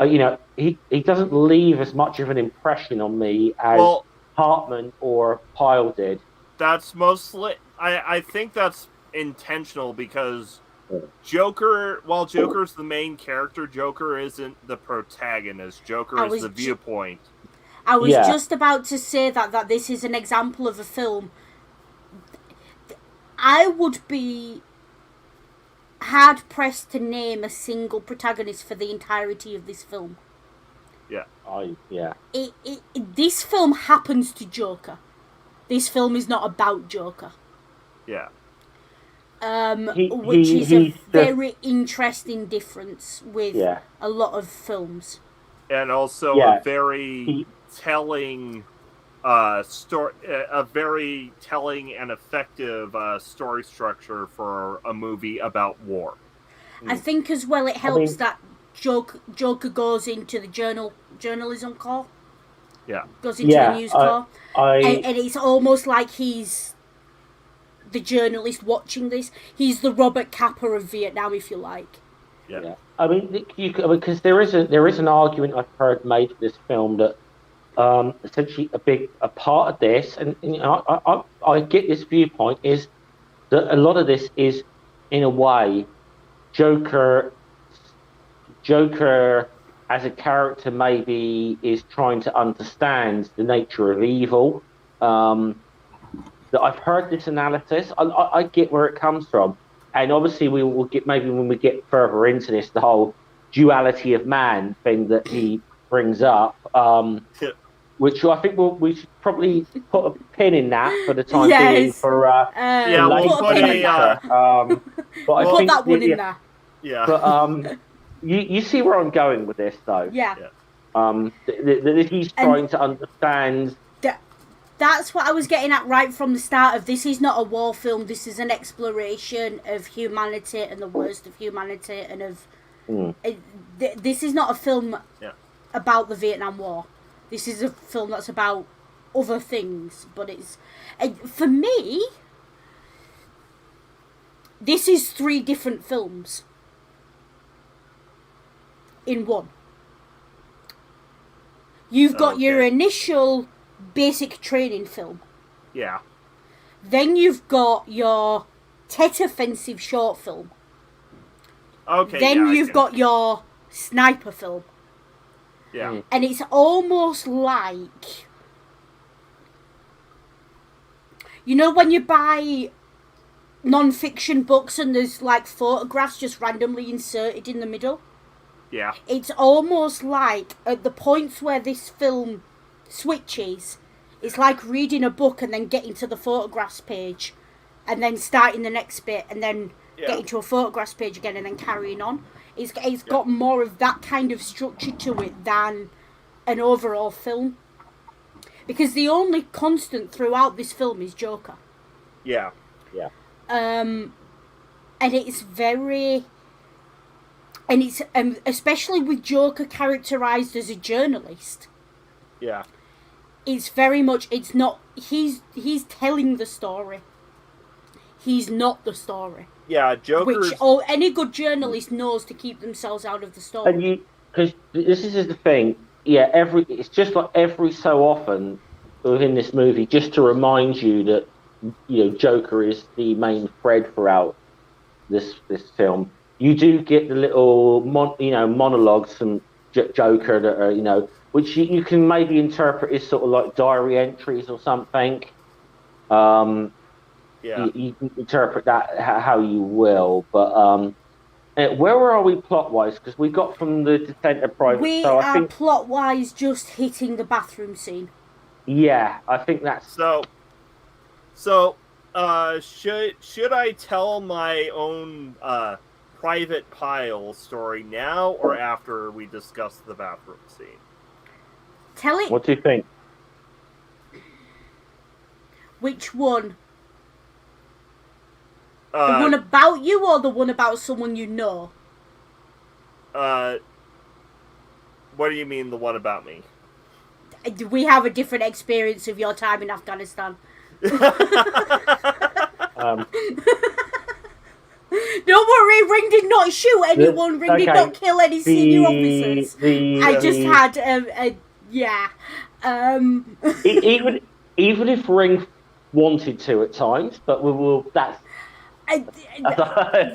he doesn't leave as much of an impression on me as Hartman or Pyle did. That's mostly, I think that's intentional because Joker, while Joker's the main character, Joker isn't the protagonist. Joker is the viewpoint. I was just about to say that this is an example of a film. I would be hard pressed to name a single protagonist for the entirety of this film. Yeah. This film happens to Joker. This film is not about Joker. Yeah. Which is a very interesting difference with a lot of films. And also a very telling story, a very telling and effective story structure for a movie about war. I think as well it helps that Joker goes into the journalism corps. Yeah. Goes into the news corps. And it's almost like he's the journalist watching this. He's the Robert Capa of Vietnam, if you like. Yeah. I mean, because there is an argument I've heard made for this film that essentially a part of this, and I get this viewpoint, is that a lot of this is, in a way, Joker as a character maybe is trying to understand the nature of evil. That I've heard this analysis. I get where it comes from, and obviously we will get, maybe when we get further into this, the whole duality of man thing that he brings up, which I think we should probably put a pin in that for the time being. For we'll put but I think that one in there. Yeah. But you see where I'm going with this, though. Yeah. That he's trying to understand. That's what I was getting at right from the start of this. Is not a war film. This is an exploration of humanity and the worst of humanity, and of. This is not a film about the Vietnam War. This is a film that's about other things. But it's, for me, this is 3 different films in one. You've got your initial basic training film. Yeah. Then you've got your Tet Offensive short film. Okay. Then you've got your sniper film. Yeah. And it's almost like, you know, when you buy non-fiction books and there's like photographs just randomly inserted in the middle? Yeah. It's almost like at the points where this film switches, it's like reading a book and then getting to the photographs page and then starting the next bit and then getting to a photographs page again and then carrying on. It's got more of that kind of structure to it than an overall film. Because the only constant throughout this film is Joker. Yeah. Yeah. And it's very... And it's especially with Joker characterized as a journalist. Yeah. It's very much, it's not, he's telling the story. He's not the story. Yeah, Joker's... Which any good journalist knows to keep themselves out of the story. And because this is the thing, it's just like every so often within this movie, just to remind you that, Joker is the main thread throughout this film. You do get the little, monologues from Joker that are, which you can maybe interpret as sort of like diary entries or something. You can interpret that how you will, but where are we plot-wise? Because we got from the Descent of Private. We are plot-wise just hitting the bathroom scene. Yeah, I think that's so. Should I tell my own Private Pyle story now or after we discuss the bathroom scene? Tell it. What do you think? Which one? The one about you or the one about someone you know? What do you mean, the one about me? We have a different experience of your time in Afghanistan. Don't worry, Ring did not shoot anyone. Ring did not kill any senior officers. I just had yeah. Even if Ring wanted to at times, but we will.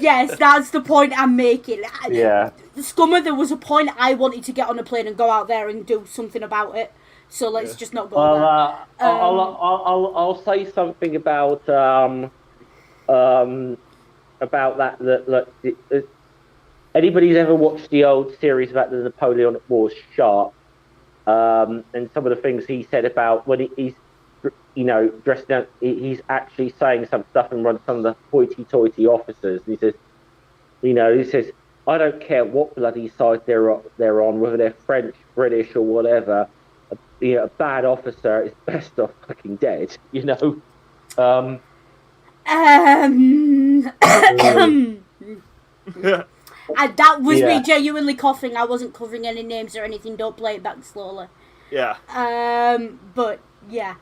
Yes, that's the point I'm making. Yeah. Scummer, there was a point I wanted to get on a plane and go out there and do something about it. So let's just not go there. I'll say something about that. Look, anybody's ever watched the old series about the Napoleonic Wars, Sharp, and some of the things he said about when he's dressed down, he's actually saying some stuff in front of some of the hoity-toity officers. And he says, I don't care what bloody side they're on, whether they're French, British, or whatever. A bad officer is best off fucking dead. That was me genuinely coughing. I wasn't covering any names or anything. Don't play it back slowly. Yeah. But yeah.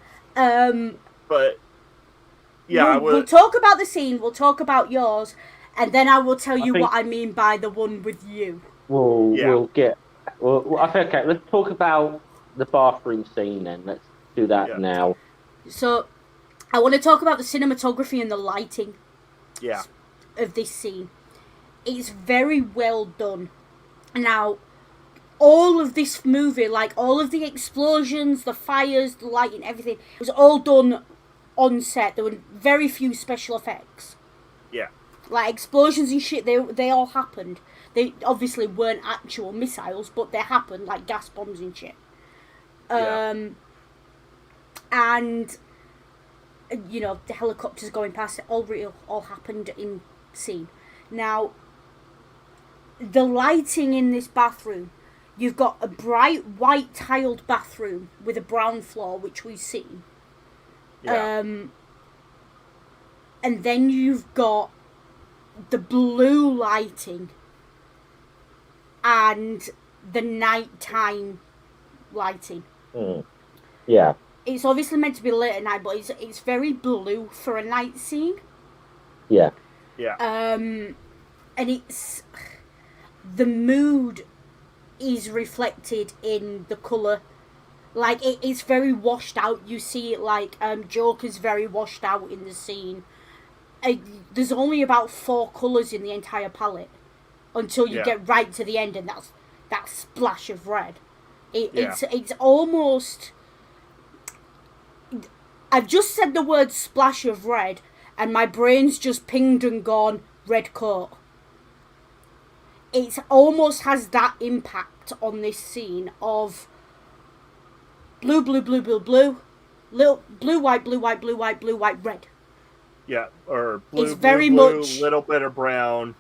We'll talk about the scene. We'll talk about yours, and then I will tell you what I mean by the one with you. I think okay. Let's talk about the bathroom scene then. Let's do that now. So, I want to talk about the cinematography and the lighting. Yeah. Of this scene. It's very well done. Now, all of this movie, like all of the explosions, the fires, the lighting, everything, was all done on set. There were very few special effects. Yeah. Like explosions and shit, they all happened. They obviously weren't actual missiles, but they happened, like gas bombs and shit. And the helicopters going past, it all real, all happened in scene. Now, the lighting in this bathroom, you've got a bright white tiled bathroom with a brown floor, which we've seen. Yeah. And then you've got the blue lighting and the nighttime lighting. Yeah. It's obviously meant to be late at night, but it's very blue for a night scene. Yeah. Yeah. And it's the mood is reflected in the colour. Like it's very washed out. You see it like Joker's very washed out in the scene. There's only about 4 colours in the entire palette until you get right to the end, and that's that splash of red. It's almost. I've just said the word splash of red, and my brain's just pinged and gone red coat. It almost has that impact on this scene of blue, blue, blue, blue, blue, blue, white, blue, white, blue, white, blue, white, red. Yeah, or blue, it's blue, very blue, much little bit of brown.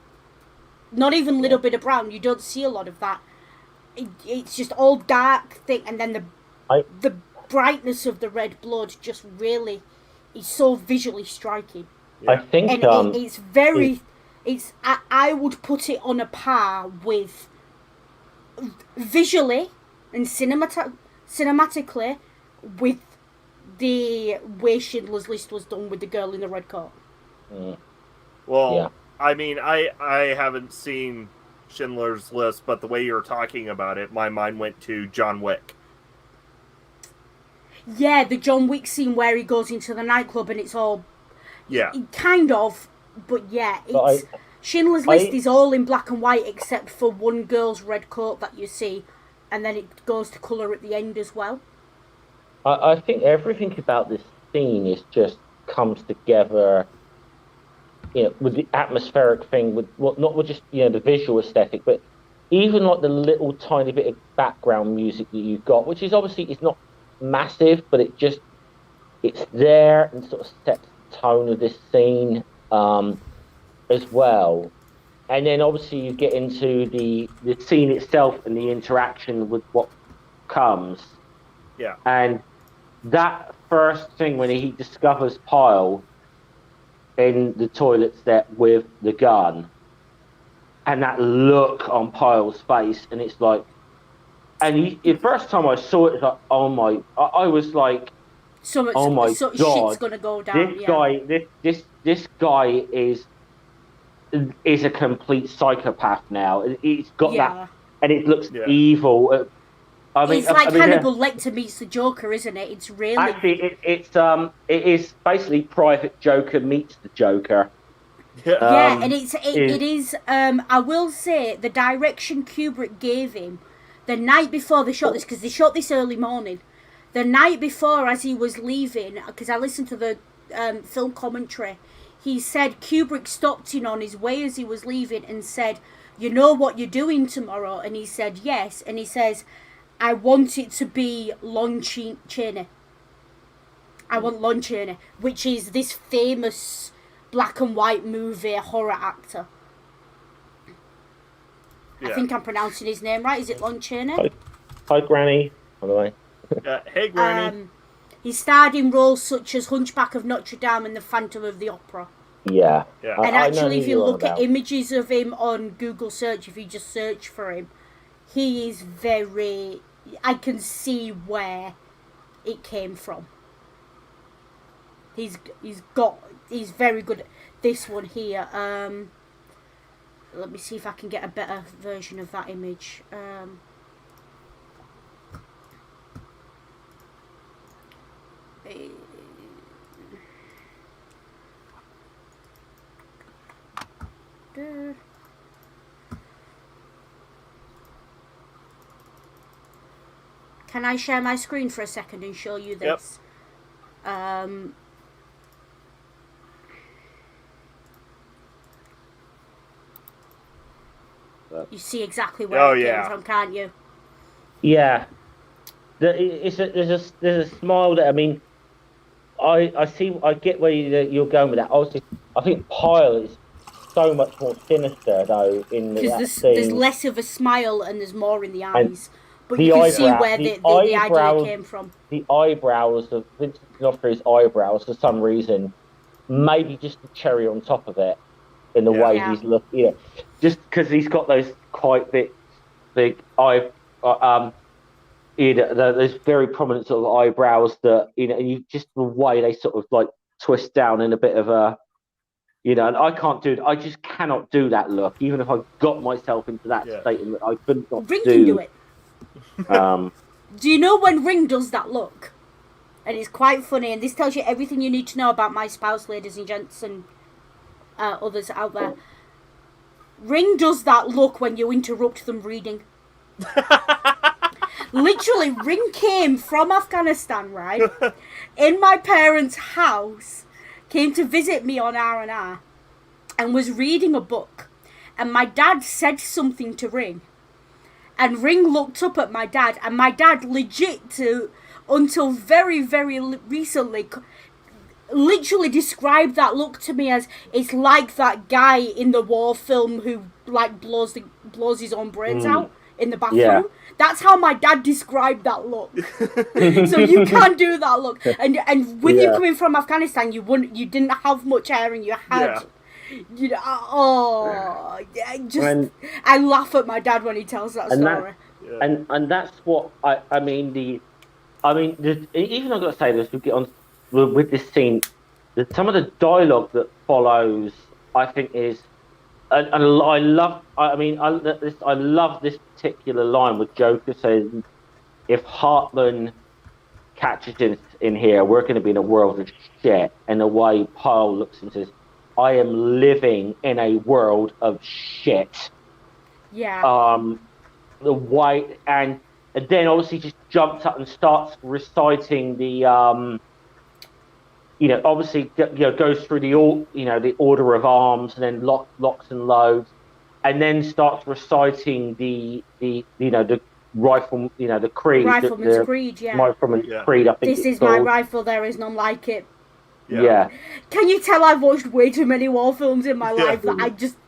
Not even little bit of brown. You don't see a lot of that. It's just all dark thing, and then the brightness of the red blood just really is so visually striking. Yeah. I think it's very. I would put it on a par with visually and cinematically with the way Schindler's List was done with the girl in the red coat. Well, I mean, I haven't seen Schindler's List, but the way you were talking about it, my mind went to John Wick. Yeah, the John Wick scene where he goes into the nightclub and it's all... Yeah. Kind of, but yeah. Schindler's List is all in black and white except for one girl's red coat that you see, and then it goes to colour at the end as well. I think everything about this scene comes together, with the atmospheric thing, not with just the visual aesthetic, but even like the little tiny bit of background music that you've got, which is obviously it's not massive, but it's there and sort of sets the tone of this scene as well. And then obviously you get into the scene itself and the interaction with what comes. Yeah. And that first thing when he discovers Pyle in the toilet set with the gun, and that look on Pyle's face, and it's like, and the first time I saw it, it's like, oh my, I was like, oh my god, shit's gonna go down. This guy is is a complete psychopath now. It's got that, and it looks Yeah. evil. I mean, it's like Hannibal Lecter meets the Joker, isn't it? It's really actually it is basically Private Joker meets the Joker. Yeah, and it is. I will say the direction Kubrick gave him the night before they shot this, because they shot this early morning. The night before, as he was leaving, because I listened to the film commentary, he said Kubrick stopped him on his way as he was leaving and said, "You know what you're doing tomorrow?" And he said, "Yes." And he says, "I want it to be Lon Chaney. I want Lon Chaney," which is this famous black and white movie horror actor. I think I'm pronouncing his name right. Is it Lon Chaney? Hi, Granny. By the way. Hey, Granny. He starred in roles such as Hunchback of Notre Dame and The Phantom of the Opera. Yeah. And actually, if you look at images of him on Google search, if you just search for him, he is very... I can see where it came from. He's very good at this one here. Let me see if I can get a better version of that image. Can I share my screen for a second and show you this? Yep. You see exactly where it came from, can't you? Yeah. There's a smile that, I mean, I get where you're going with that. Obviously, I think Pyle is so much more sinister though in that scene. There's less of a smile and there's more in the eyes. But you can see where the idea came from. The eyebrows of Vincent D'Onofrio's eyebrows, for some reason, maybe just the cherry on top of it, in the way he's looking. Just because he's got those quite big there's very prominent sort of eyebrows that and you just the way they sort of like twist down in a bit of a. And I can't do it. I just cannot do that look. Even if I got myself into that state, I couldn't not Ring can do it. Do you know when Ring does that look? And it's quite funny, and this tells you everything you need to know about my spouse, ladies and gents, and others out there. Ring does that look when you interrupt them reading. Literally, Ring came from Afghanistan, right? In my parents' house. Came to visit me on R&R and was reading a book, and my dad said something to Ring, and Ring looked up at my dad, and my dad until very, very recently literally described that look to me as, it's like that guy in the war film who like blows his own brains out in the bathroom. Yeah. That's how my dad described that look. So you can't do that look. And with you coming from Afghanistan, you didn't have much hair, and you had, I laugh at my dad when he tells that story. And that's what I mean. Even I've got to say this. We get on with this scene. Some of the dialogue that follows, I think, is. And I love this particular line with Joker saying, "If Hartman catches in here, we're going to be in a world of shit." And the way Pyle looks and says, "I am living in a world of shit." Yeah. The way and then obviously just jumps up and starts reciting the obviously, goes through the order of arms, and then locks and loads, and then starts reciting the rifle, the creed. Rifleman's Creed, yeah. Rifleman's Creed, I think. This is my rifle, there is none like it. Yeah. Can you tell I've watched way too many war films in my life that I just...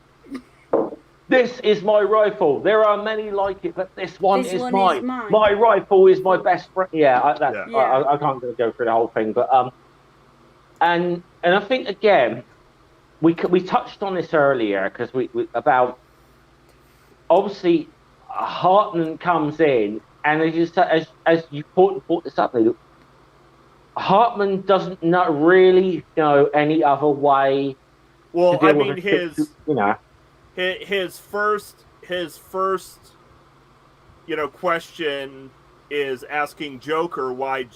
This is my rifle. There are many like it, but this one is mine. My rifle is my best friend. I can't go through the whole thing, but and I think again, we touched on this earlier because we about obviously Hartman comes in, and as you brought this up, Hartman doesn't really know any other way Well, I mean, his first question is asking Joker why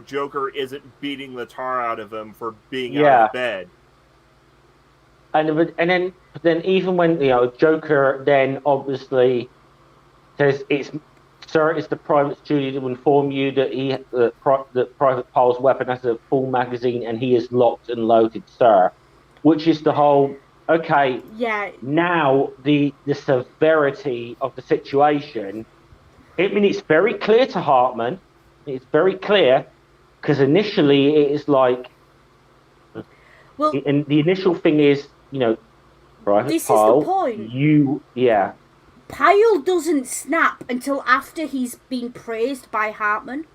Joker isn't beating the tar out of him for being out of bed. And then even when Joker then obviously says Sir, it's the private's duty to inform you that that Private Paul's weapon has a full magazine and he is locked and loaded, sir. Which is the whole okay. Yeah. Now the severity of the situation. I mean, it's very clear to Hartman. It's very clear because initially it is like, well, and the initial thing is, Private this Pyle, is the point. Pyle doesn't snap until after he's been praised by Hartman.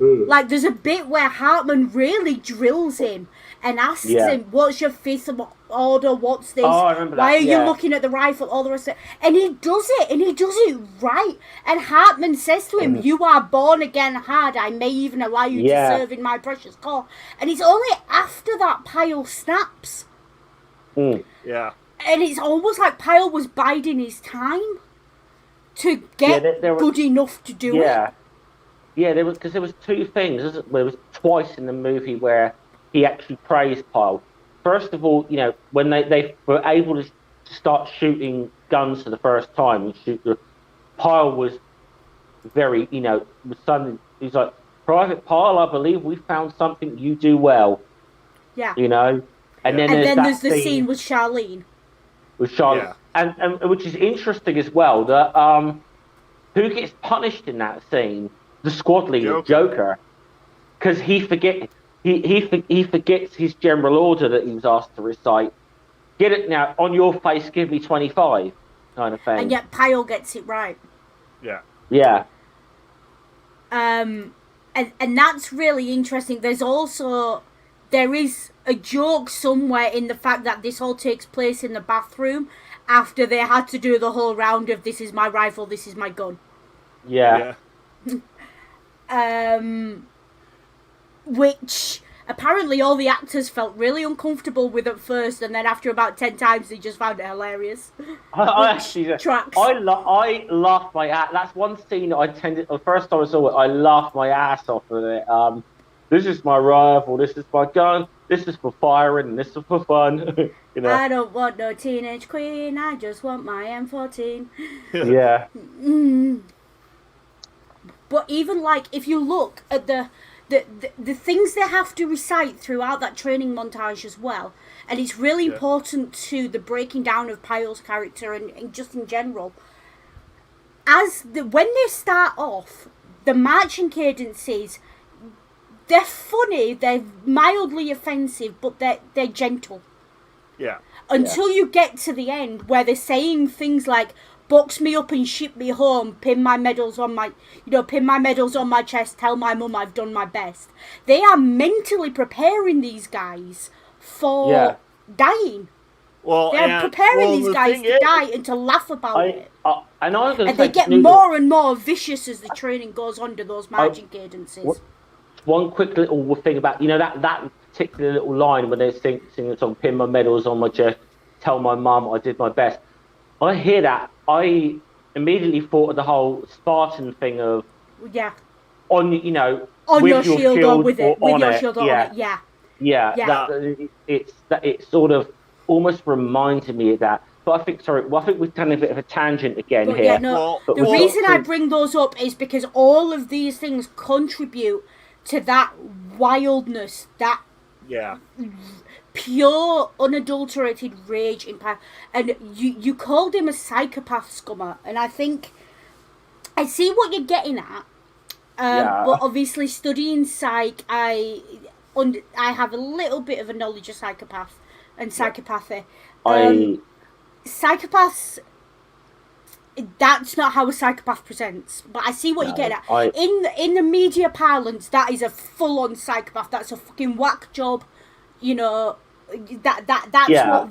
Like, there's a bit where Hartman really drills him and asks him, what's your fifth order, what's this, why are you looking at the rifle, all the rest of it. And he does it, and he does it right. And Hartman says to him, you are born again hard, I may even allow you to serve in my precious cause. And it's only after that Pyle snaps. Yeah. And it's almost like Pyle was biding his time to get good enough to do it. Yeah, there was two things. There was twice in the movie where he actually praised Pyle. First of all, when they were able to start shooting guns for the first time, Pyle was very, was suddenly, he's like, Private Pyle, I believe we found something you do well. Yeah. And then there's the scene with Charlene. And which is interesting as well, that who gets punished in that scene? The squad leader, Joker, because he forgets his general order that he was asked to recite. Get it now on your face. Give me 25, kind of thing. And yet Pyle gets it right. Yeah. Yeah. And that's really interesting. There is a joke somewhere in the fact that this all takes place in the bathroom after they had to do the whole round of this is my rifle, this is my gun. Yeah. Which apparently all the actors felt really uncomfortable with at first, and then after about 10 times they just found it hilarious. I laughed my ass. That's one scene the first time I saw it, I laughed my ass off of it. This is my rifle, this is my gun, this is for firing, and this is for fun. I don't want no teenage queen, I just want my M14. Yeah. But even if you look at the things they have to recite throughout that training montage as well, and it's really important to the breaking down of Pyle's character and just in general. When they start off, the marching cadences, they're funny, they're mildly offensive, but they're gentle. Yeah. Until you get to the end where they're saying things like, box me up and ship me home, pin my medals on my chest, tell my mum I've done my best. They are mentally preparing these guys for dying. Well, they're preparing these guys to die and to laugh about it. And they get more and more vicious as the training goes on to those marching cadences. One quick little thing about, that particular little line when they're singing the song, pin my medals on my chest, tell my mum I did my best. I hear that, I immediately thought of the whole Spartan thing of on your shield or with your shield on it. It sort of almost reminded me of that. But I think we've done a bit of a tangent again here. The reason I bring those up is because all of these things contribute to that wildness, that pure, unadulterated rage in Pyle. And you called him a psychopath, Scummer, and I think I see what you're getting at. But obviously, studying psych, I have a little bit of a knowledge of psychopath and psychopathy. Psychopaths, that's not how a psychopath presents. But I see what you're getting at. In the media parlance, that is a full-on psychopath. That's a fucking whack job. That's what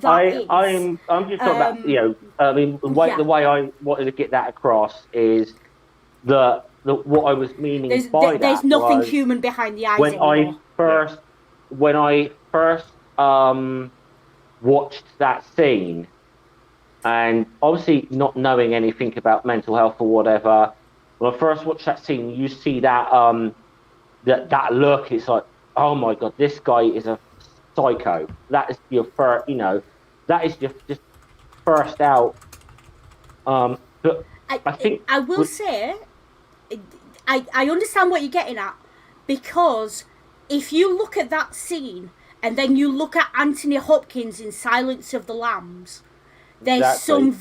that is. I'm just talking about, the way I wanted to get that across is what I was meaning there's nothing human behind the eyes when anymore. When I first watched that scene, and obviously not knowing anything about mental health or whatever, when I first watched that scene, you see that that look. It's like, oh my god, this guy is a psycho. That is your first, that is just first out. But I think I will say, I understand what you're getting at, because if you look at that scene and then you look at Anthony Hopkins in Silence of the Lambs, there's some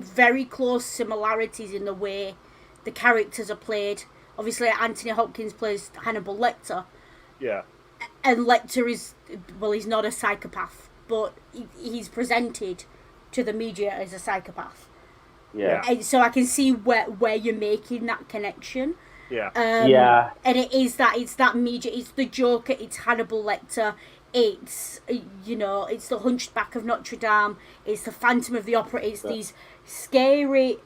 very close similarities in the way the characters are played. Obviously, Anthony Hopkins plays Hannibal Lecter. Yeah. And Lecter is, well, he's not a psychopath, but he's presented to the media as a psychopath. Yeah. And so I can see where you're making that connection. Yeah. And it's that media, it's the Joker, it's Hannibal Lecter, it's, it's the Hunchback of Notre Dame, it's the Phantom of the Opera, it's these scary,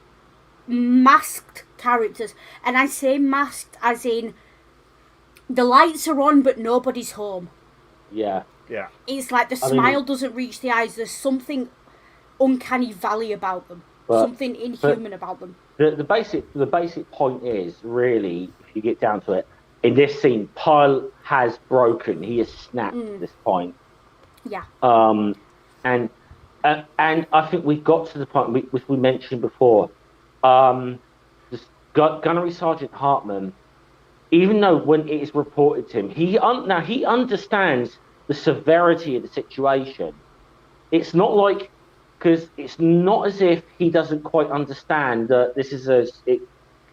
masked characters. And I say masked as in the lights are on but nobody's home. Yeah. Yeah. It's like the smile doesn't reach the eyes. There's something uncanny valley about them. Something inhuman about them. The basic point is, really, if you get down to it, in this scene, Pyle has broken. He has snapped at this point. Yeah. And I think we got to the point which we mentioned before. This Gunnery Sergeant Hartman, even though when it is reported to him, he understands the severity of the situation. It's not like, because it's not as if he doesn't quite understand that this is a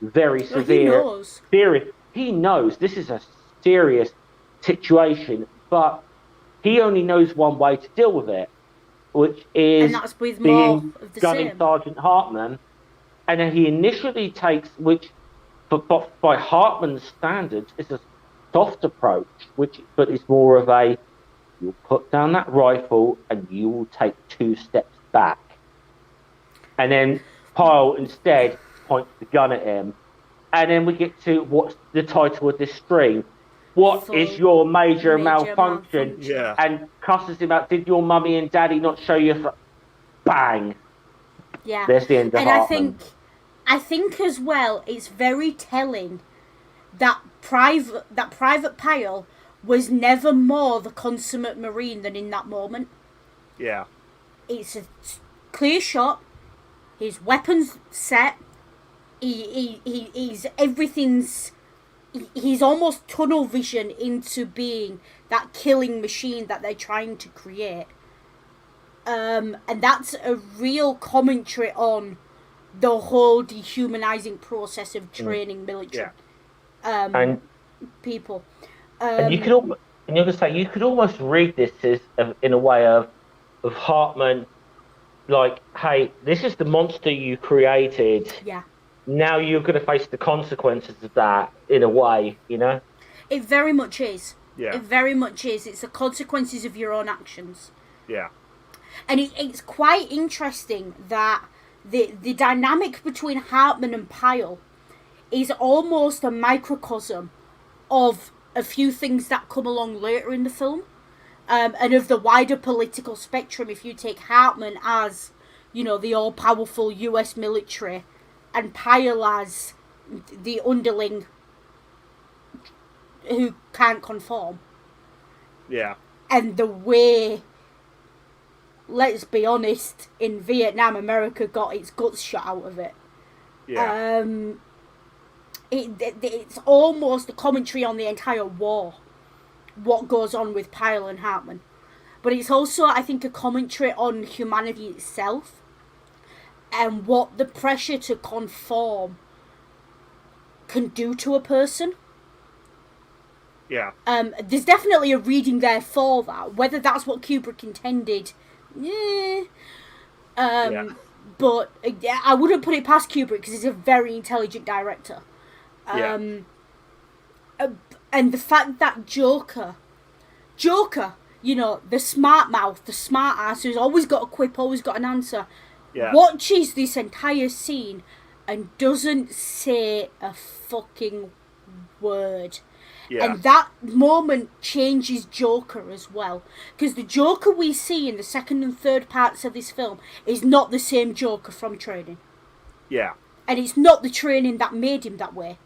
very severe, serious. He knows this is a serious situation, but he only knows one way to deal with it, which is and that's with being more of the Gunnery same. Sergeant Hartman. And then he initially takes, which by Hartman's standards is a soft approach, but it's more of a, you'll put down that rifle and you will take 2 steps back. And then Pyle instead points the gun at him. And then we get to what's the title of this stream. What is your major malfunction? Yeah. And cusses him out, did your mummy and daddy not show you? Bang. Yeah. There's the end of Hartman. And I think as well, it's very telling that Private Pyle was never more the consummate Marine than in that moment. Yeah. It's a clear shot. His weapons set. He's everything's. He's almost tunnel vision into being that killing machine that they're trying to create. And that's a real commentary on the whole dehumanizing process of training military and people. And you could almost read this as in a way of Hartman, like, hey, this is the monster you created. Yeah. Now you're going to face the consequences of that, in a way, It very much is. Yeah. It very much is. It's the consequences of your own actions. Yeah. And it's quite interesting that the dynamic between Hartman and Pyle is almost a microcosm of a few things that come along later in the film, and of the wider political spectrum. If you take Hartman as, the all-powerful US military, and Pyle as the underling who can't conform. Yeah. And the way, let's be honest, in Vietnam, America got its guts shot out of it. Yeah. It's almost a commentary on the entire war, what goes on with Pyle and Hartman. But it's also, I think, a commentary on humanity itself, and what the pressure to conform can do to a person. Yeah. There's definitely a reading there for that. Whether that's what Kubrick intended, but I wouldn't put it past Kubrick, because he's a very intelligent director. And the fact that Joker, the smart mouth, the smart ass who's always got a quip, always got an answer, watches this entire scene and doesn't say a fucking word. Yeah. And that moment changes Joker as well. Because the Joker we see in the second and third parts of this film is not the same Joker from training. Yeah. And it's not the training that made him that way.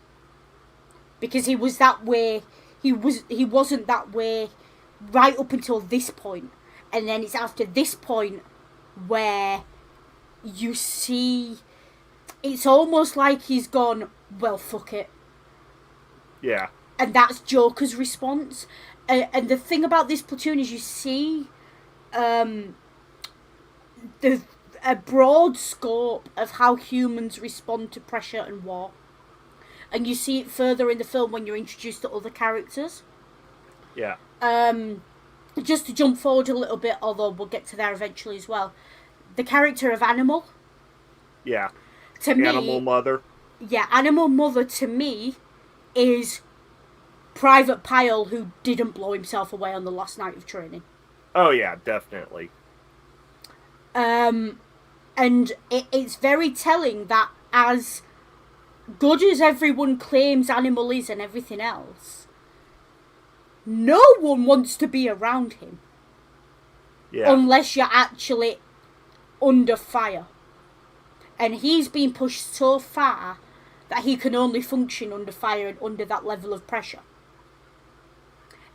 Because he was that way, he wasn't that way right up until this point. And then it's after this point where you see, it's almost like he's gone, well, fuck it. Yeah. And that's Joker's response. And the thing about this platoon is you see a broad scope of how humans respond to pressure and war. And you see it further in the film when you're introduced to other characters. Yeah. Just to jump forward a little bit, although we'll get to there eventually as well. The character of Animal. Yeah. To me, Animal Mother. Yeah, Animal Mother to me is Private Pyle who didn't blow himself away on the last night of training. Oh yeah, definitely. And it's very telling that as good as everyone claims Animal is and everything else, no one wants to be around him. Yeah. Unless you're actually under fire. And he's been pushed so far that he can only function under fire and under that level of pressure.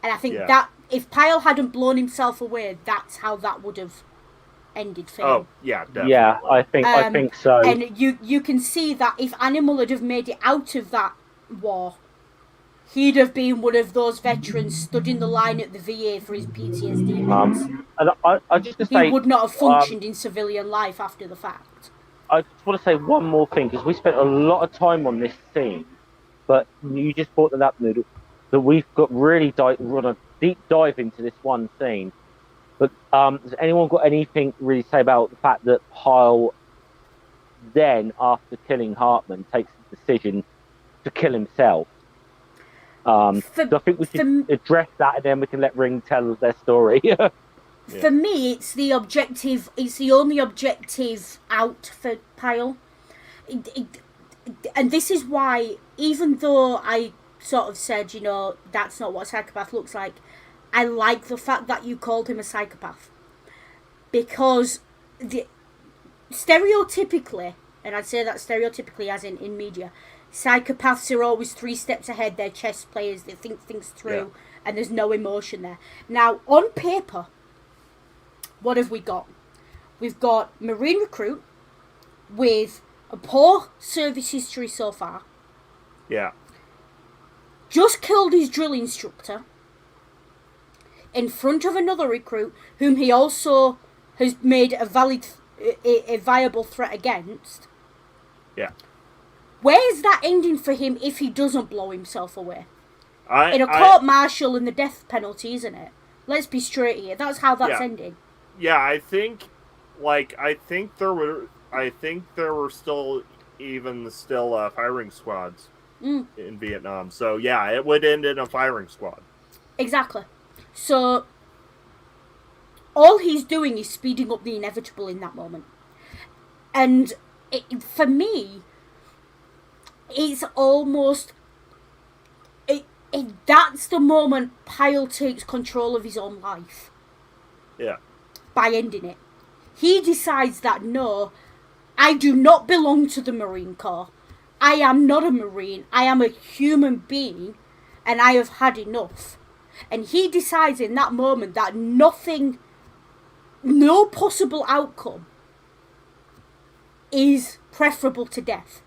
And I think that if Pyle hadn't blown himself away, that's how that would have ended for him. Oh, yeah, definitely. Yeah, I think so. And you can see that if Animal had have made it out of that war, he'd have been one of those veterans stood in the line at the VA for his PTSD meds. And I just to say, he would not have functioned in civilian life after the fact. I just want to say one more thing, because we spent a lot of time on this scene, but you just brought that up, Noodle, that we've got really run a deep dive into this one scene. But has anyone got anything to really say about the fact that Pyle then, after killing Hartman, takes the decision to kill himself? So I think we should address that, and then we can let Ring tell their story. For me, it's the objective. It's the only objective out for Pyle, and this is why, even though I sort of said, that's not what a psychopath looks like, I like the fact that you called him a psychopath, because stereotypically, and I'd say that stereotypically as in media, psychopaths are always 3 steps ahead. They're chess players. They think things through, and there's no emotion there. Now, on paper, what have we got? We've got Marine recruit with a poor service history so far. Yeah. Just killed his drill instructor in front of another recruit whom he also has made a viable threat against. Yeah. Where's that ending for him if he doesn't blow himself away? In a court-martial and the death penalty, isn't it? Let's be straight here. That's how that's ending. Yeah, I think there were still firing squads in Vietnam. So yeah, it would end in a firing squad. Exactly. So all he's doing is speeding up the inevitable in that moment. And for me, it's almost that's the moment Pyle takes control of his own life. Yeah. By ending it. He decides that, no, I do not belong to the Marine Corps. I am not a Marine. I am a human being, and I have had enough. And he decides in that moment that no possible outcome is preferable to death.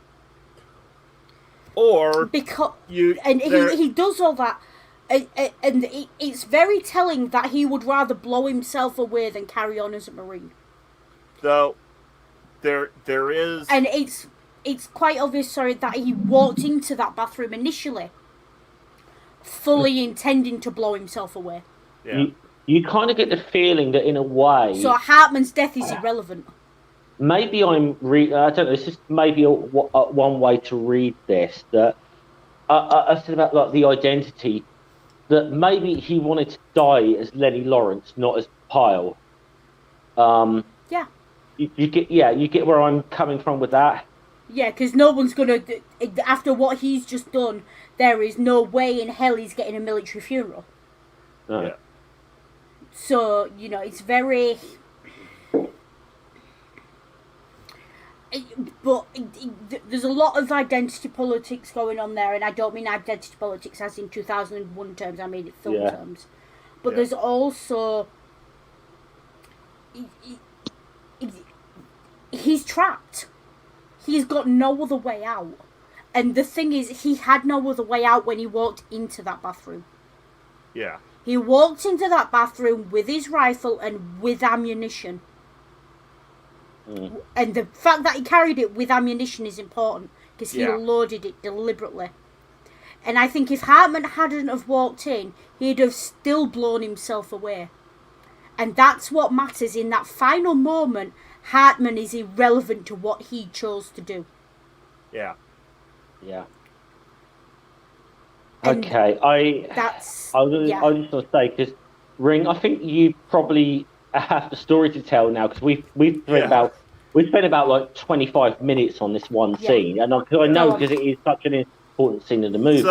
Or because he does all that. And it's very telling that he would rather blow himself away than carry on as a Marine. Though, there is... And it's quite obvious, that he walked into that bathroom initially fully intending to blow himself away. Yeah. You kind of get the feeling that in a way... So Hartman's death is irrelevant. Maybe I don't know, it's just maybe one way to read this, that I said about like the identity, that maybe he wanted to die as Lenny Lawrence, not as Pyle. Yeah. You get where I'm coming from with that. Yeah, because no one's gonna, after what he's just done, there is no way in hell he's getting a military funeral. No. Yeah. So, it's very... But there's a lot of identity politics going on there, and I don't mean identity politics as in 2001 terms, I mean in film terms. But there's also... He's trapped. He's got no other way out. And the thing is, he had no other way out when he walked into that bathroom. Yeah. He walked into that bathroom with his rifle and with ammunition. And the fact that he carried it with ammunition is important, because he loaded it deliberately. And I think if Hartman hadn't have walked in, he'd have still blown himself away. And that's what matters. In that final moment, Hartman is irrelevant to what he chose to do. Yeah. Yeah. And okay, I was just going to say, because Ring, I think you probably have the story to tell now, because we've spent about like 25 minutes on this one scene, and I know because it is such an important scene in the movie.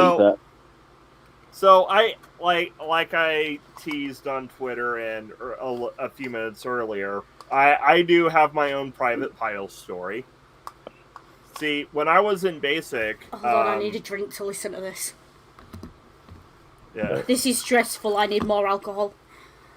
So I like I teased on Twitter and a few minutes earlier. I do have my own private pile story. See, when I was in basic... Hold on, I need a drink to listen to this. Yeah. This is stressful, I need more alcohol.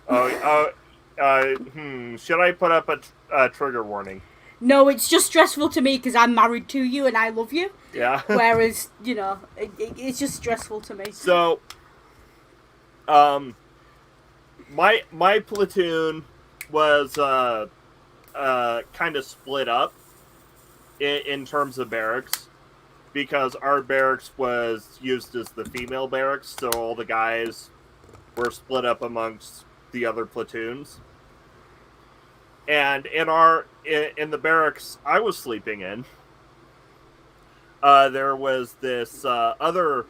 Should I put up a trigger warning? No, it's just stressful to me because I'm married to you and I love you. Yeah. Whereas, it's just stressful to me. So, my platoon was kind of split up in terms of barracks, because our barracks was used as the female barracks, so all the guys were split up amongst the other platoons. And in the barracks I was sleeping in, there was this other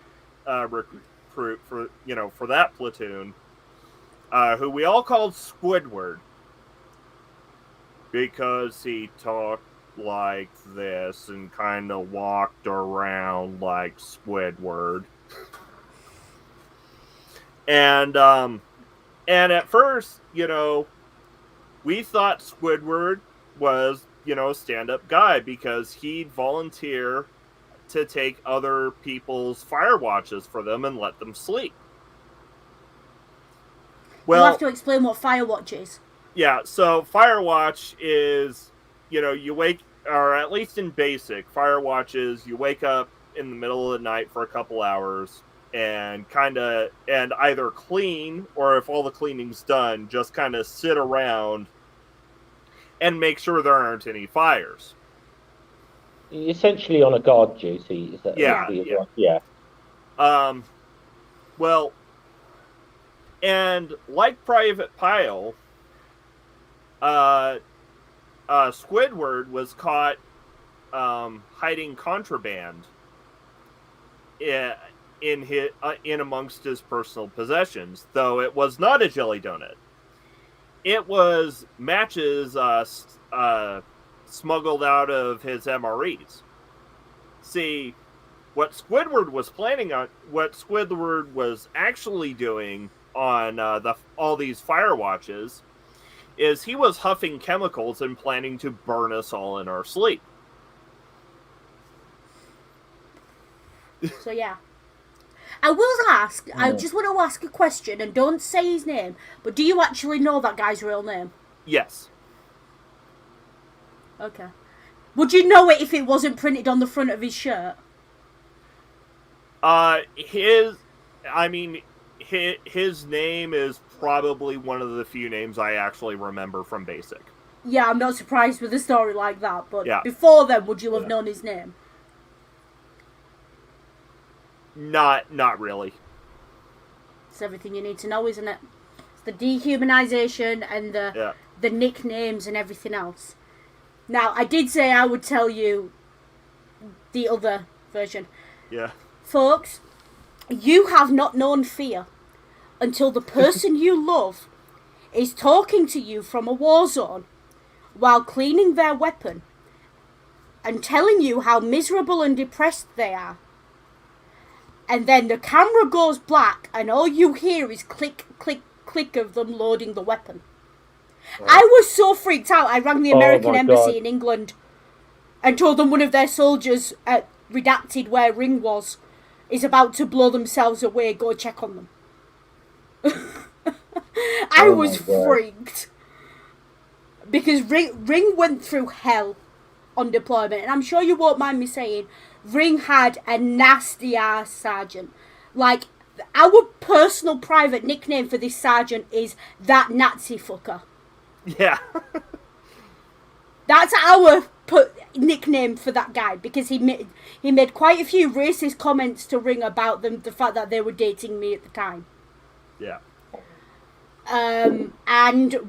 recruit for that platoon, who we all called Squidward, because he talked like this and kind of walked around like Squidward. And at first, we thought Squidward was, a stand-up guy, because he'd volunteer to take other people's fire watches for them and let them sleep. Well, you'll have to explain what Firewatch is. Yeah, so Firewatch is, you wake, or at least in basic, Firewatch is you wake up in the middle of the night for a couple hours and either clean, or if all the cleaning's done, just kind of sit around and make sure there aren't any fires. Essentially on a guard duty, is that? Yeah. Well, and like Private Pile, Squidward was caught hiding contraband in amongst his personal possessions, though it was not a jelly donut. It was matches smuggled out of his MREs. See, what Squidward was actually doing on all these fire watches is he was huffing chemicals and planning to burn us all in our sleep. So yeah. I will ask, I just want to ask a question, and don't say his name, but do you actually know that guy's real name? Yes. Okay. Would you know it if it wasn't printed on the front of his shirt? His name is probably one of the few names I actually remember from Basic. Yeah, I'm not surprised with a story like that, but before then, would you have known his name? Not really. It's everything you need to know, isn't it? It's the dehumanization and the nicknames and everything else. Now, I did say I would tell you the other version. Yeah. Folks, you have not known fear until the person you love is talking to you from a war zone while cleaning their weapon and telling you how miserable and depressed they are. And then the camera goes black and all you hear is click, click, click of them loading the weapon. I was so freaked out, I rang the American Embassy in England and told them one of their soldiers, redacted where Ring was, is about to blow themselves away, go check on them. I was freaked. Because Ring went through hell on deployment, and I'm sure you won't mind me saying, Ring had a nasty ass sergeant. Like, our personal private nickname for this sergeant is that Nazi fucker. Yeah. That's our nickname for that guy, because he made quite a few racist comments to Ring about the fact that they were dating me at the time. Yeah. And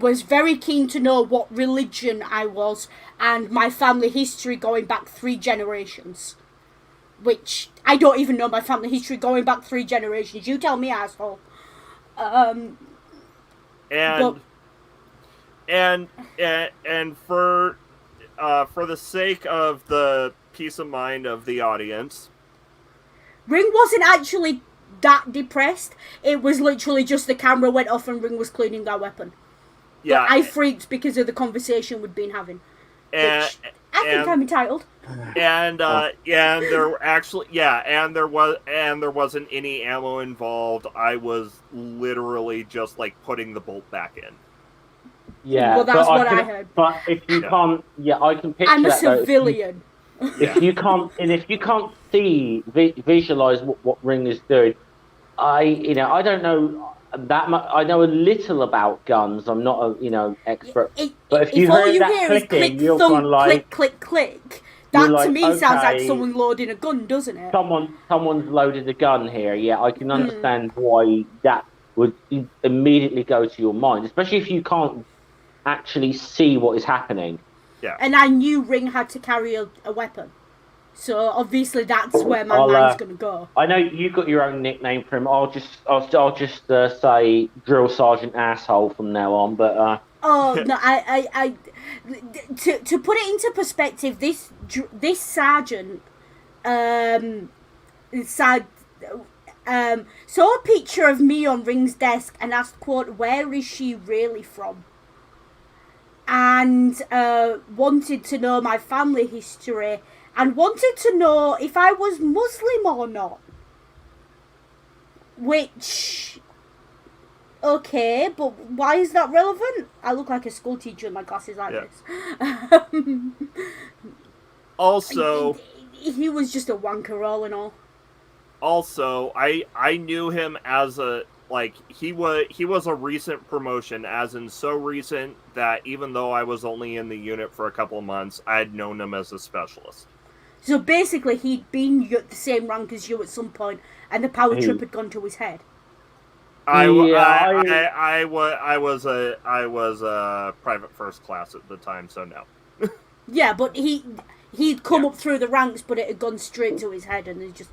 was very keen to know what religion I was and my family history going back 3 generations. Which, I don't even know my family history going back 3 generations. You tell me, asshole. And for the sake of the peace of mind of the audience, Ring wasn't actually that depressed. It was literally just the camera went off and Ring was cleaning our weapon. Yeah, but I freaked because of the conversation we'd been having. I think I'm entitled. And there wasn't any ammo involved. I was literally just like putting the bolt back in. Yeah, well, that's what I heard. But if you can't, I can picture I'm a that, civilian. If you can't see, visualize what Ring is doing, I don't know that much. I know a little about guns. I'm not a expert. But if you heard that clicking, you're kind of like click, click. That to me sounds like someone loading a gun, doesn't it? Someone's loaded a gun here. Yeah, I can understand why that would immediately go to your mind, especially if you can't actually see what is happening. Yeah. And I knew Ring had to carry a weapon. So obviously that's where my mind's gonna go. I know you got your own nickname for him. I'll just say Drill Sergeant Asshole from now on. But oh no, I to put it into perspective, this sergeant saw a picture of me on Ring's desk and asked, quote, "Where is she really from?" And wanted to know my family history. And wanted to know if I was Muslim or not. Which, okay, but why is that relevant? I look like a school teacher with my glasses like this. Also, he was just a wanker all in all. Also, I knew him as he was a recent promotion, as in so recent that even though I was only in the unit for a couple of months, I had known him as a specialist. So basically, he'd been at the same rank as you at some point, and the power trip had gone to his head. I was a private first class at the time, so no. Yeah, but he'd come up through the ranks, but it had gone straight to his head, and he just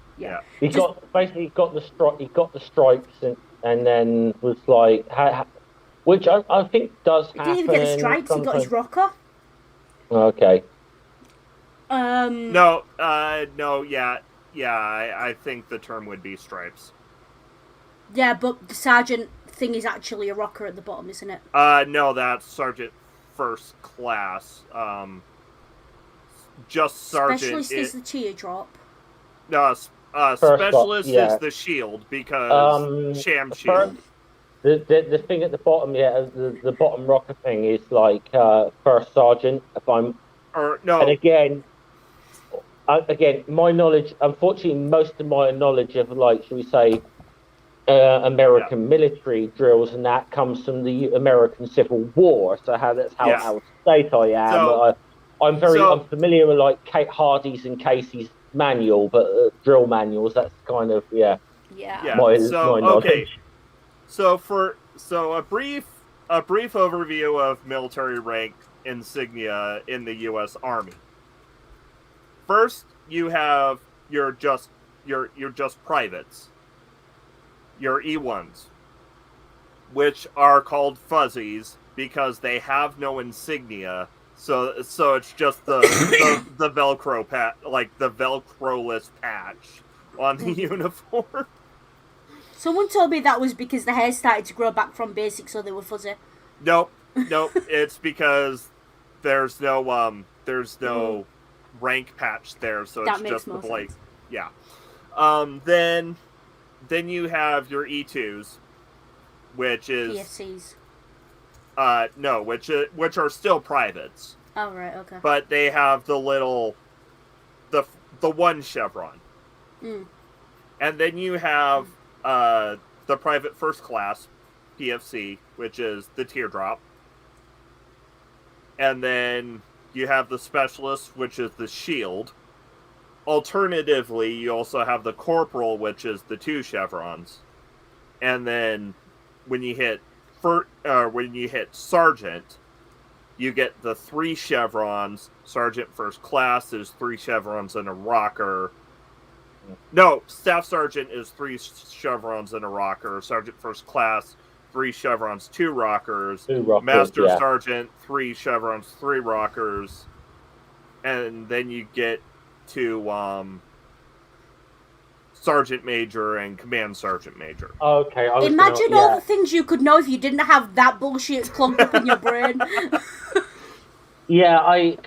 He got the stripes, and then was like, which I think does happen. He didn't even get the stripes. He got his rocker. Okay. No, I think the term would be stripes. Yeah, but the sergeant thing is actually a rocker at the bottom, isn't it? No, that's sergeant first class. Just sergeant. Specialist is the teardrop. No, specialist is the shield, because sham shield. The thing at the bottom, the bottom rocker thing is like first sergeant. And again, my knowledge, unfortunately, most of my knowledge of, like, shall we say, American military drills and that comes from the American Civil War. So that's how out of state I am. So, I'm familiar with like Kate Hardy's and Casey's manual, but drill manuals. That's kind of my knowledge. Okay. So a brief overview of military rank insignia in the U.S. Army. First, you have your just privates, your E1s, which are called fuzzies because they have no insignia, So it's just the Velcro patch, like the Velcro-less patch on the uniform. Someone told me that was because the hair started to grow back from basic, so they were fuzzy. Nope. It's because there's no rank patch there, so That it's just the sense. Yeah. Then you have your E2s, which is PFCs. No, which are still privates. Oh right, okay. But they have the one chevron. And then you have the private first class PFC, which is the teardrop. And then you have the specialist, which is the shield. Alternatively, you also have the corporal, which is the 2 chevrons. And then when you hit sergeant, you get the 3 chevrons. Sergeant first class is 3 chevrons and a rocker. No, staff sergeant is 3 chevrons and a rocker. Sergeant first class, 3 chevrons, 2 rockers. 2 rockers, Master sergeant, 3 chevrons, 3 rockers. And then you get to sergeant major and command sergeant major. Okay. Imagine all the things you could know if you didn't have that bullshit clogged up in your brain. I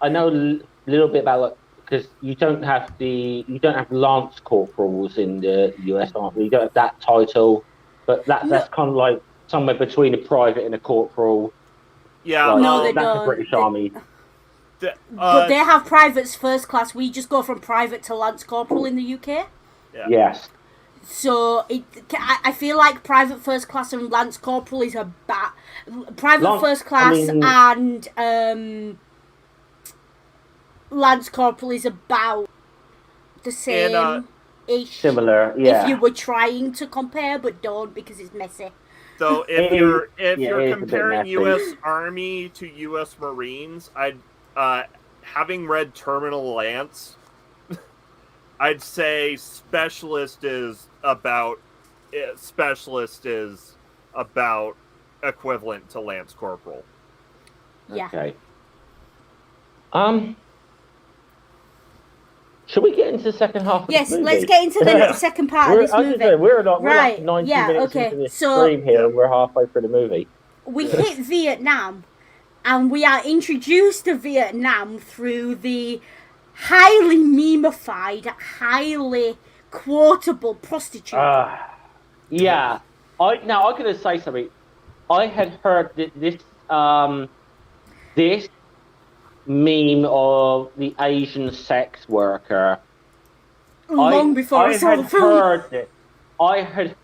know a little bit about, because you don't have lance corporals in the US Army. You don't have that title, but that's kind of like somewhere between a private and a corporal. Yeah, no, they that's don't. the British Army. But they have privates first class. We just go from private to lance corporal in the UK. Yeah. Yes. So I feel like private first class and lance corporal is first class and lance corporal is about the same ish. Similar, yeah. If you were trying to compare, but don't because it's messy. So if you're comparing U.S. Army to U.S. Marines, having read Terminal Lance, I'd say specialist is about equivalent to lance corporal. Yeah. Okay. Should we get into the second half of this movie? Yes, let's get into the second part of this movie. We're like 90 minutes into this stream here, and we're halfway through the movie. We hit Vietnam, and we are introduced to Vietnam through the highly memeified, highly quotable prostitute. Yeah. I'm going to say something. I had heard this meme of the Asian sex worker long before I saw the film. I had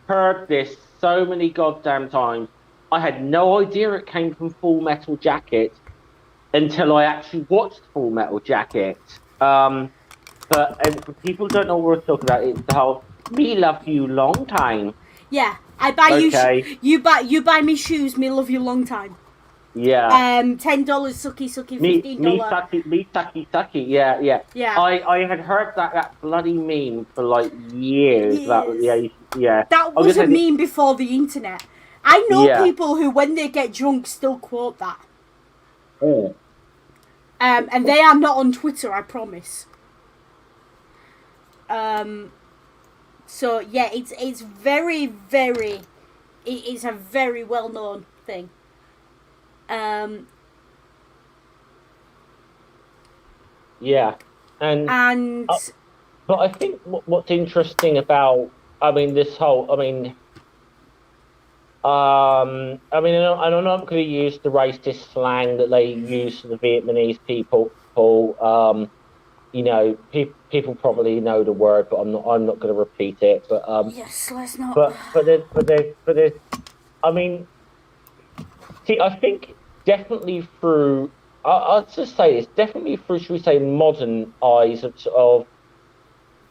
heard this so many goddamn times. I had no idea it came from Full Metal Jacket until I actually watched Full Metal Jacket. But people don't know what we're talking about. It's the whole "me love you long time." Yeah, I buy you buy me shoes. Me love you long time. Yeah. $10 sucky $15. Me sucky. Yeah. I had heard that bloody meme for like years. Yes. Yeah. That was a meme before the internet. I know people who, when they get drunk, still quote that. Oh. And they are not on Twitter, I promise. So yeah, it's very, very, it's a very well known thing. Yeah, and but I think what's interesting about, this whole, I'm not going to use the racist slang that they use for the Vietnamese people. People probably know the word, but I'm not going to repeat it. But yes, let's not. But there's, see, I think definitely through, I'll just say this, definitely through, should we say, modern eyes of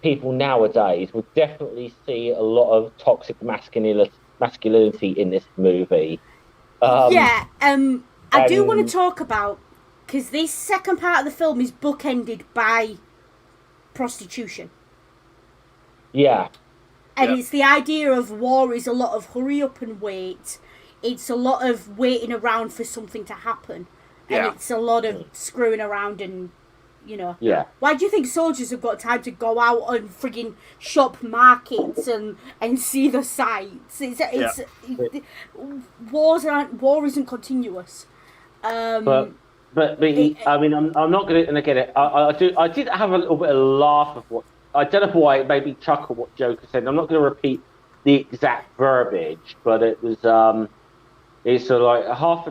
people nowadays, would definitely see a lot of toxic masculinity in this movie. I do want to talk about, because this second part of the film is bookended by prostitution. Yeah. And it's the idea of war is a lot of hurry up and wait. it's a lot of waiting around for something to happen, and it's a lot of screwing around and, you know. Yeah. Why do you think soldiers have got time to go out and frigging shop markets and see the sights? War isn't continuous. But I mean, I'm not going to get it. I did have a little bit of a laugh of what, I don't know why it made me chuckle what Joker said. I'm not going to repeat the exact verbiage, but it was it's sort of like half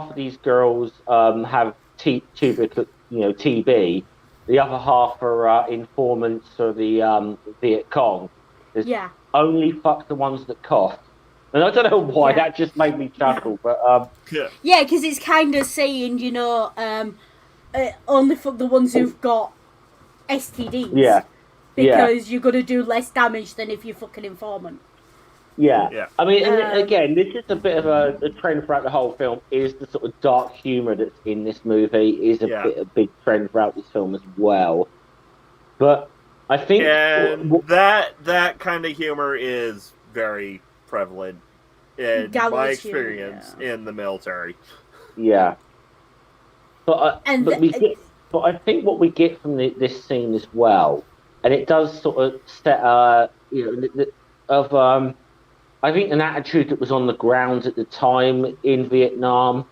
of these girls have TB, the other half are informants for the Viet Cong. There's only fuck the ones that cough. And I don't know why, that just made me chuckle, but yeah, because it's kind of saying, you know, only fuck the ones who've got STDs. Yeah. Because you're going to do less damage than if you're fucking informant. Yeah. I mean, and again, this is a bit of a trend throughout the whole film, is the sort of dark humour that's in this movie is a big trend throughout this film as well. But I think... And that kind of humour is very prevalent in my experience in the military. Yeah. But I think what we get from this scene as well, and it does sort of set I think an attitude that was on the ground at the time in Vietnam,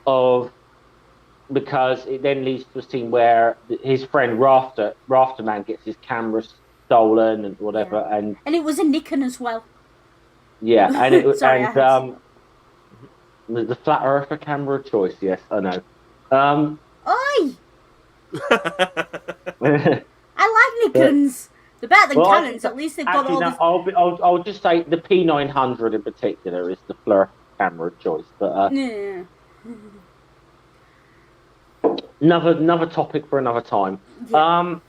because it then leads to a scene where his friend Rafterman gets his camera stolen and whatever, and it was a Nikon as well. Yeah, and it was the flat earther camera choice. Yes, I know. Oi! I like Nikons. They're better than Canons. At least they've got all this... I'll just say the P900 in particular is the flat camera choice. But another topic for another time. But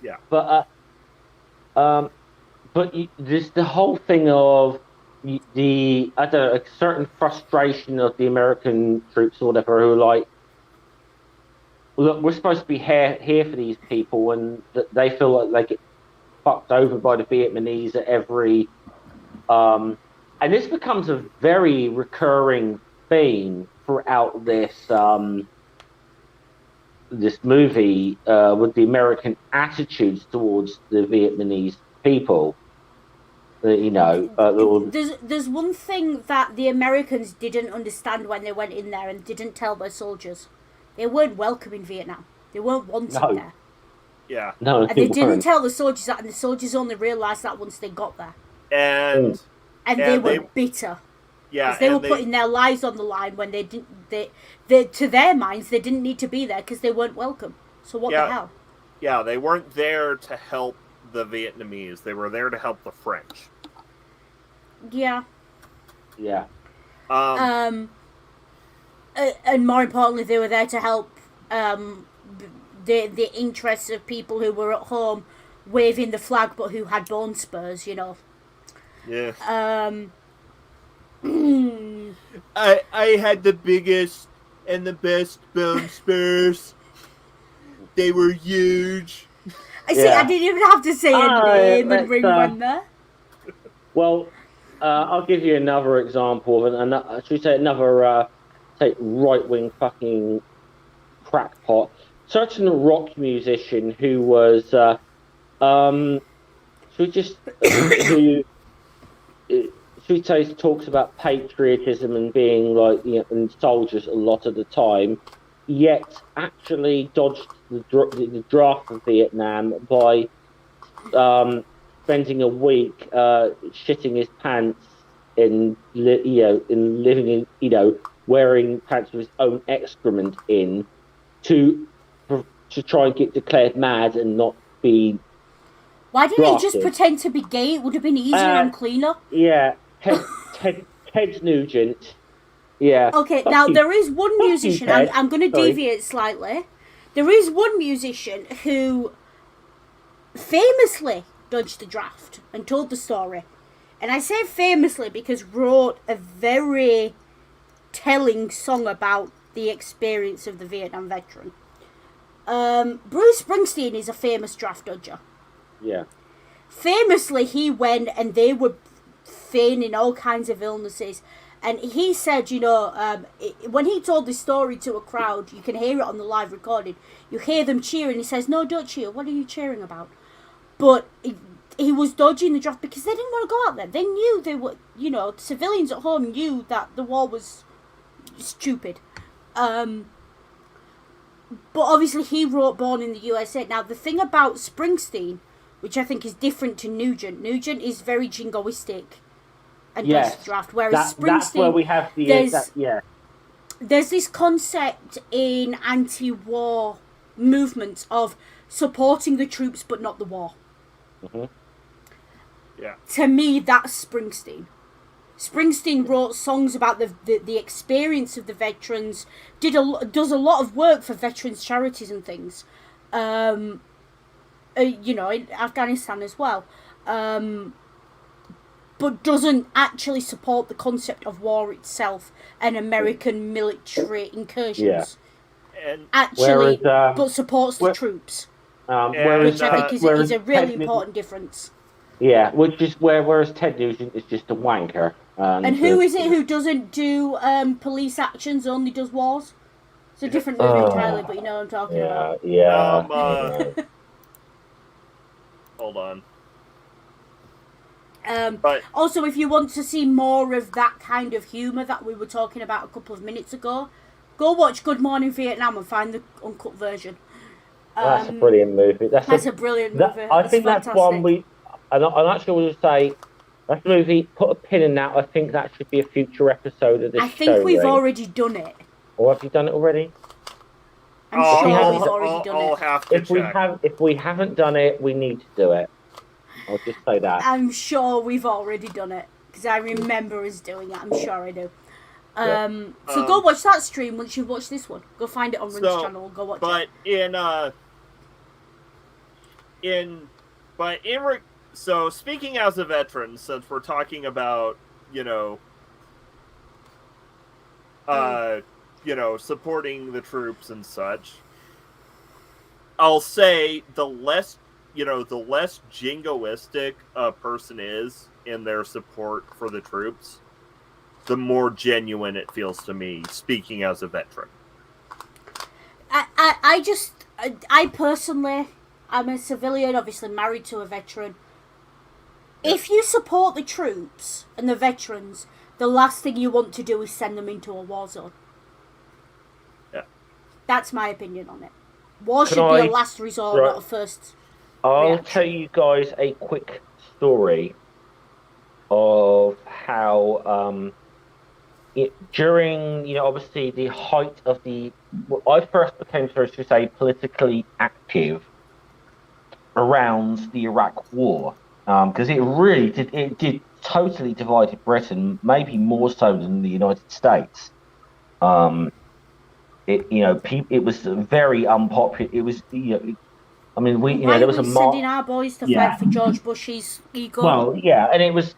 there's the whole thing of a certain frustration of the American troops or whatever, who are like, look, we're supposed to be here for these people, and they feel like they get fucked over by the Vietnamese at every and this becomes a very recurring theme throughout this this movie with the American attitudes towards the Vietnamese people. There's one thing that the Americans didn't understand when they went in there and didn't tell their soldiers. They weren't welcome in Vietnam. They weren't wanted there. Yeah. No, and they didn't tell the soldiers that, and the soldiers only realised that once they got there. And they were bitter. Yeah. Because they were putting their lives on the line when they didn't. They to their minds, they didn't need to be there because they weren't welcome. So what the hell? Yeah, they weren't there to help the Vietnamese. They were there to help the French. Yeah. Yeah. And more importantly, they were there to help the interests of people who were at home waving the flag but who had bone spurs, you know. Yeah. I had the biggest and the best bone spurs. They were huge. I see. I didn't even have to say a name and bring one there. Well, I'll give you another example of another right-wing fucking crackpot. Certain rock musician who was talks about patriotism and being like, and soldiers a lot of the time, yet actually dodged the draft of Vietnam by spending a week shitting his pants in living in wearing pants with his own excrement in to try and get declared mad and not be. Why didn't he just pretend to be gay? It would have been easier and cleaner. Yeah, Ted Nugent. Yeah. Okay, now there is one musician. I'm going to deviate slightly. There is one musician who famously dodged the draft and told the story. And I say famously because wrote a very telling song about the experience of the Vietnam veteran. Bruce Springsteen is a famous draft dodger. Yeah. Famously, he went and they were feigning all kinds of illnesses And he said, when he told this story to a crowd, you can hear it on the live recording. You hear them cheering. He says, "No, don't cheer. What are you cheering about?" But he was dodging the draft because they didn't want to go out there. They knew they were, civilians at home knew that the war was stupid. But obviously he wrote Born in the USA. Now, the thing about Springsteen, which I think is different to Nugent is very jingoistic and does the draft, whereas Springsteen, that's where we have the there's this concept in anti-war movements of supporting the troops but not the war. Mm-hmm. Yeah. To me, that's Springsteen. Springsteen wrote songs about the experience of the veterans, does a lot of work for veterans charities and things, in Afghanistan as well, but doesn't actually support the concept of war itself and American military incursions. And actually, but supports the troops, which I think is a really important difference. Yeah, whereas Ted Nugent is just a wanker. And who is it who doesn't do police actions, only does wars? It's a different movie entirely, but you know what I'm talking about. Yeah. Hold on. But also, if you want to see more of that kind of humour that we were talking about a couple of minutes ago, go watch Good Morning Vietnam and find the uncut version. That's a brilliant movie. That's a brilliant movie. I think that's one I'm actually going to say, that movie, put a pin in that. I think that should be a future episode of this show. I think we've already done it. Or have you done it already? I'm sure we've already done it. Have to check. If we haven't done it, we need to do it. I'll just say that. I'm sure we've already done it, because I remember us doing it. I'm sure I do. So go watch that stream once you've watched this one. Go find it on Run's channel. Go watch it. So speaking as a veteran, since we're talking about, supporting the troops and such, I'll say the less jingoistic a person is in their support for the troops, the more genuine it feels to me, speaking as a veteran. I personally, I'm a civilian, obviously married to a veteran. If you support the troops and the veterans, the last thing you want to do is send them into a war zone. Yeah. That's my opinion on it. War should be a last resort, not a first I'll tell you guys a quick story of how during, obviously the height of I first became, so to say, politically active around the Iraq War. Because it really did totally divided Britain, maybe more so than the United States. It was very unpopular. It was, there was sending our boys to fight for George Bush's ego. Well, yeah, and it was,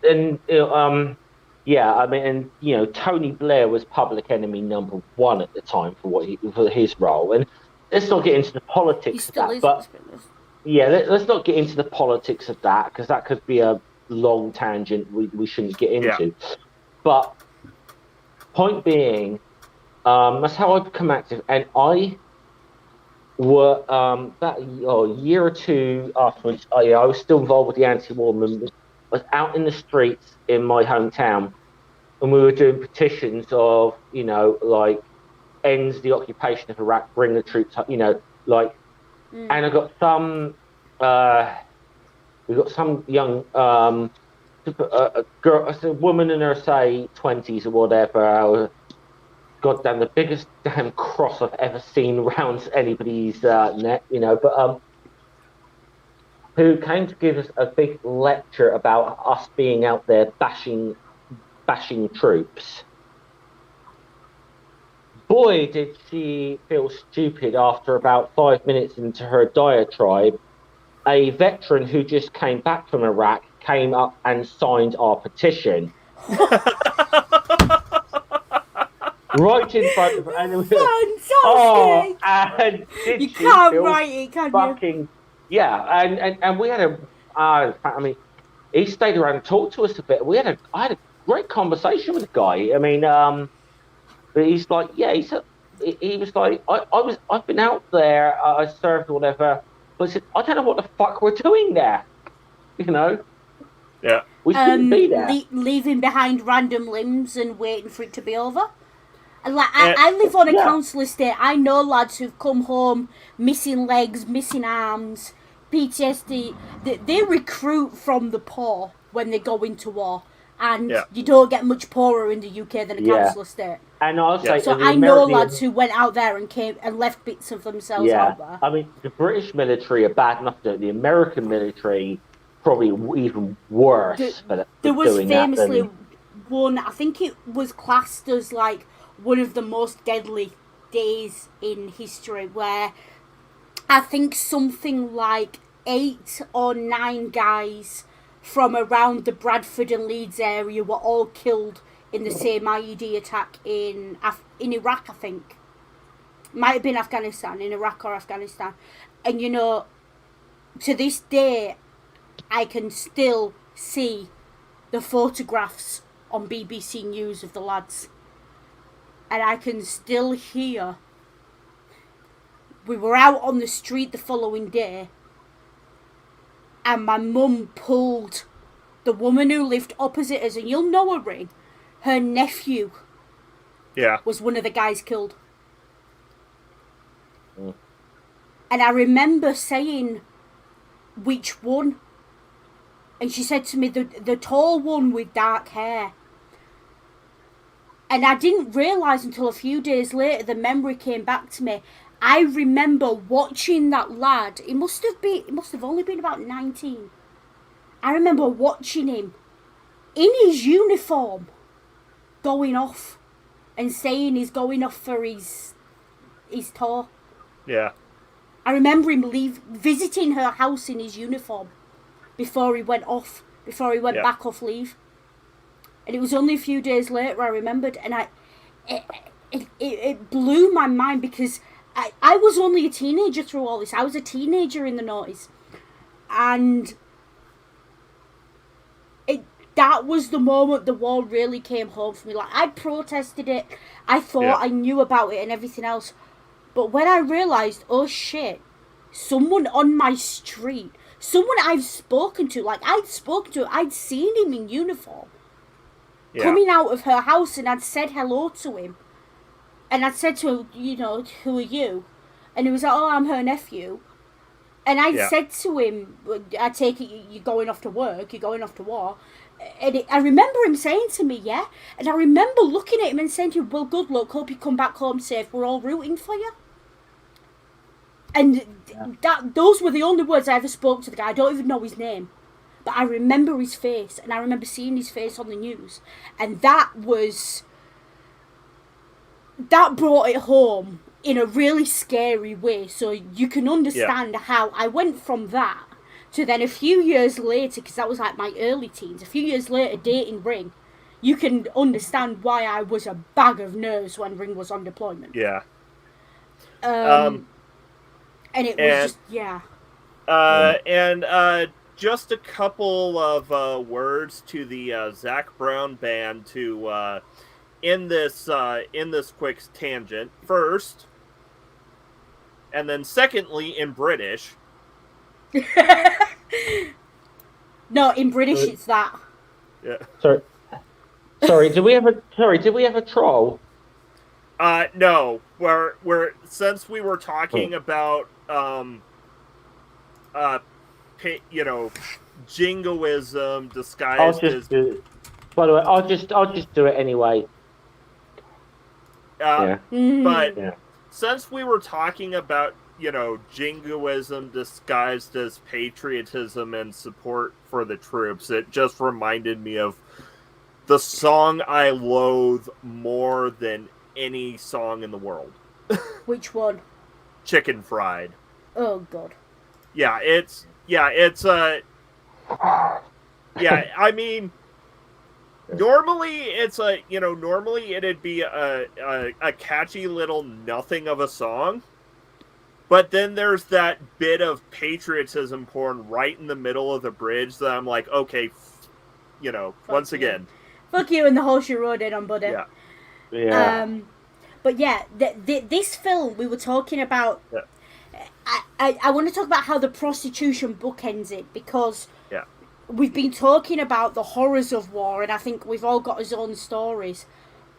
Tony Blair was public enemy number one at the time for his role. And let's not get into the politics of that, but. Yeah, let's not get into the politics of that, because that could be a long tangent we shouldn't get into. Yeah. But point being, that's how I become active. And I were about a year or two afterwards, I was still involved with the anti-war movement. I was out in the streets in my hometown, and we were doing petitions of, ends the occupation of Iraq, bring the troops up, And I got some, young, a woman in her, say, 20s or whatever, goddamn, the biggest damn cross I've ever seen around anybody's neck, but who came to give us a big lecture about us being out there bashing troops. Boy, did she feel stupid after about 5 minutes into her diatribe. A veteran who just came back from Iraq came up and signed our petition. Right in front of her. Fantastic! Oh, and you can't write it, can you? Yeah, and we had he stayed around and talked to us a bit. I had a great conversation with the guy. I mean, but he's like, yeah, he was like, I've been out there, I served or whatever, but I said, I don't know what the fuck we're doing there. You know, Yeah. we shouldn't be there. Leaving behind random limbs and waiting for it to be over. And like, And- I live on a Yeah. council estate. I know lads who've come home missing legs, missing arms, PTSD. They recruit from the poor when they go into war, and Yeah. you don't get much poorer in the UK than a Yeah. council estate. And I'll say, So the I know American- lads who went out there and came and left bits of themselves Yeah, out there. I mean, the British military are bad enough to do it. The American military probably even worse for There was doing famously that. one, I think it was classed as like one of the most deadly days in history, where I think something like 8 or 9 guys from around the Bradford and Leeds area were all killed in the same IED attack in Iraq, I think. Might have been Afghanistan, in Iraq or Afghanistan. And you know, to this day, I can still see the photographs on BBC News of the lads. And I can still hear. We were out on the street the following day, and my mum pulled the woman who lived opposite us, and you'll know her, Ring. Her nephew was one of the guys killed. Mm. And I remember saying, which one? And she said to me, the tall one with dark hair. And I didn't realise until a few days later the memory came back to me. I remember watching that lad. It must have only been about 19. I remember watching him in his uniform going off and saying he's going off for his tour. Yeah. I remember him visiting her house in his uniform before he went back off leave. And it was only a few days later I remembered, and it blew my mind, because I was only a teenager through all this. I was a teenager in the noughties, and that was the moment the war really came home for me. Like, I protested it, I thought I knew about it and everything else, but when I realised, oh shit, someone on my street, someone I've spoken to, like I'd seen him in uniform, coming out of her house, and I'd said hello to him. And I'd said to him, you know, who are you? And he was like, oh, I'm her nephew. And I said to him, I take it you're going off to work, you're going off to war. And I remember him saying to me, yeah. And I remember looking at him and saying to him, well, good luck, hope you come back home safe, we're all rooting for you. And those were the only words I ever spoke to the guy. I don't even know his name. But I remember his face, and I remember seeing his face on the news. And that brought it home in a really scary way. So you can understand how I went from that to then a few years later, because that was like my early teens, a few years later dating Ring. You can understand why I was a bag of nerves when Ring was on deployment. Yeah. And it was just a couple of words to the Zach Brown band to end this quick tangent. First, and then secondly, in British. No, in British it's that. Yeah. Sorry. Did we have a troll? No. We're since we were talking about jingoism disguised as. By the way, I'll just do it anyway. But since we were talking about, jingoism disguised as patriotism and support for the troops, it just reminded me of the song I loathe more than any song in the world. Which one? Chicken Fried. Oh God. I mean, normally it'd be a catchy little nothing of a song, but then there's that bit of patriotism porn right in the middle of the bridge that I'm like, okay, once again, Fuck you and the horse you rode in on, buddy. Yeah. Yeah. But yeah, this film we were talking about. Yeah. I want to talk about how the prostitution bookends it, because Yeah. we've been talking about the horrors of war, and I think we've all got our own stories,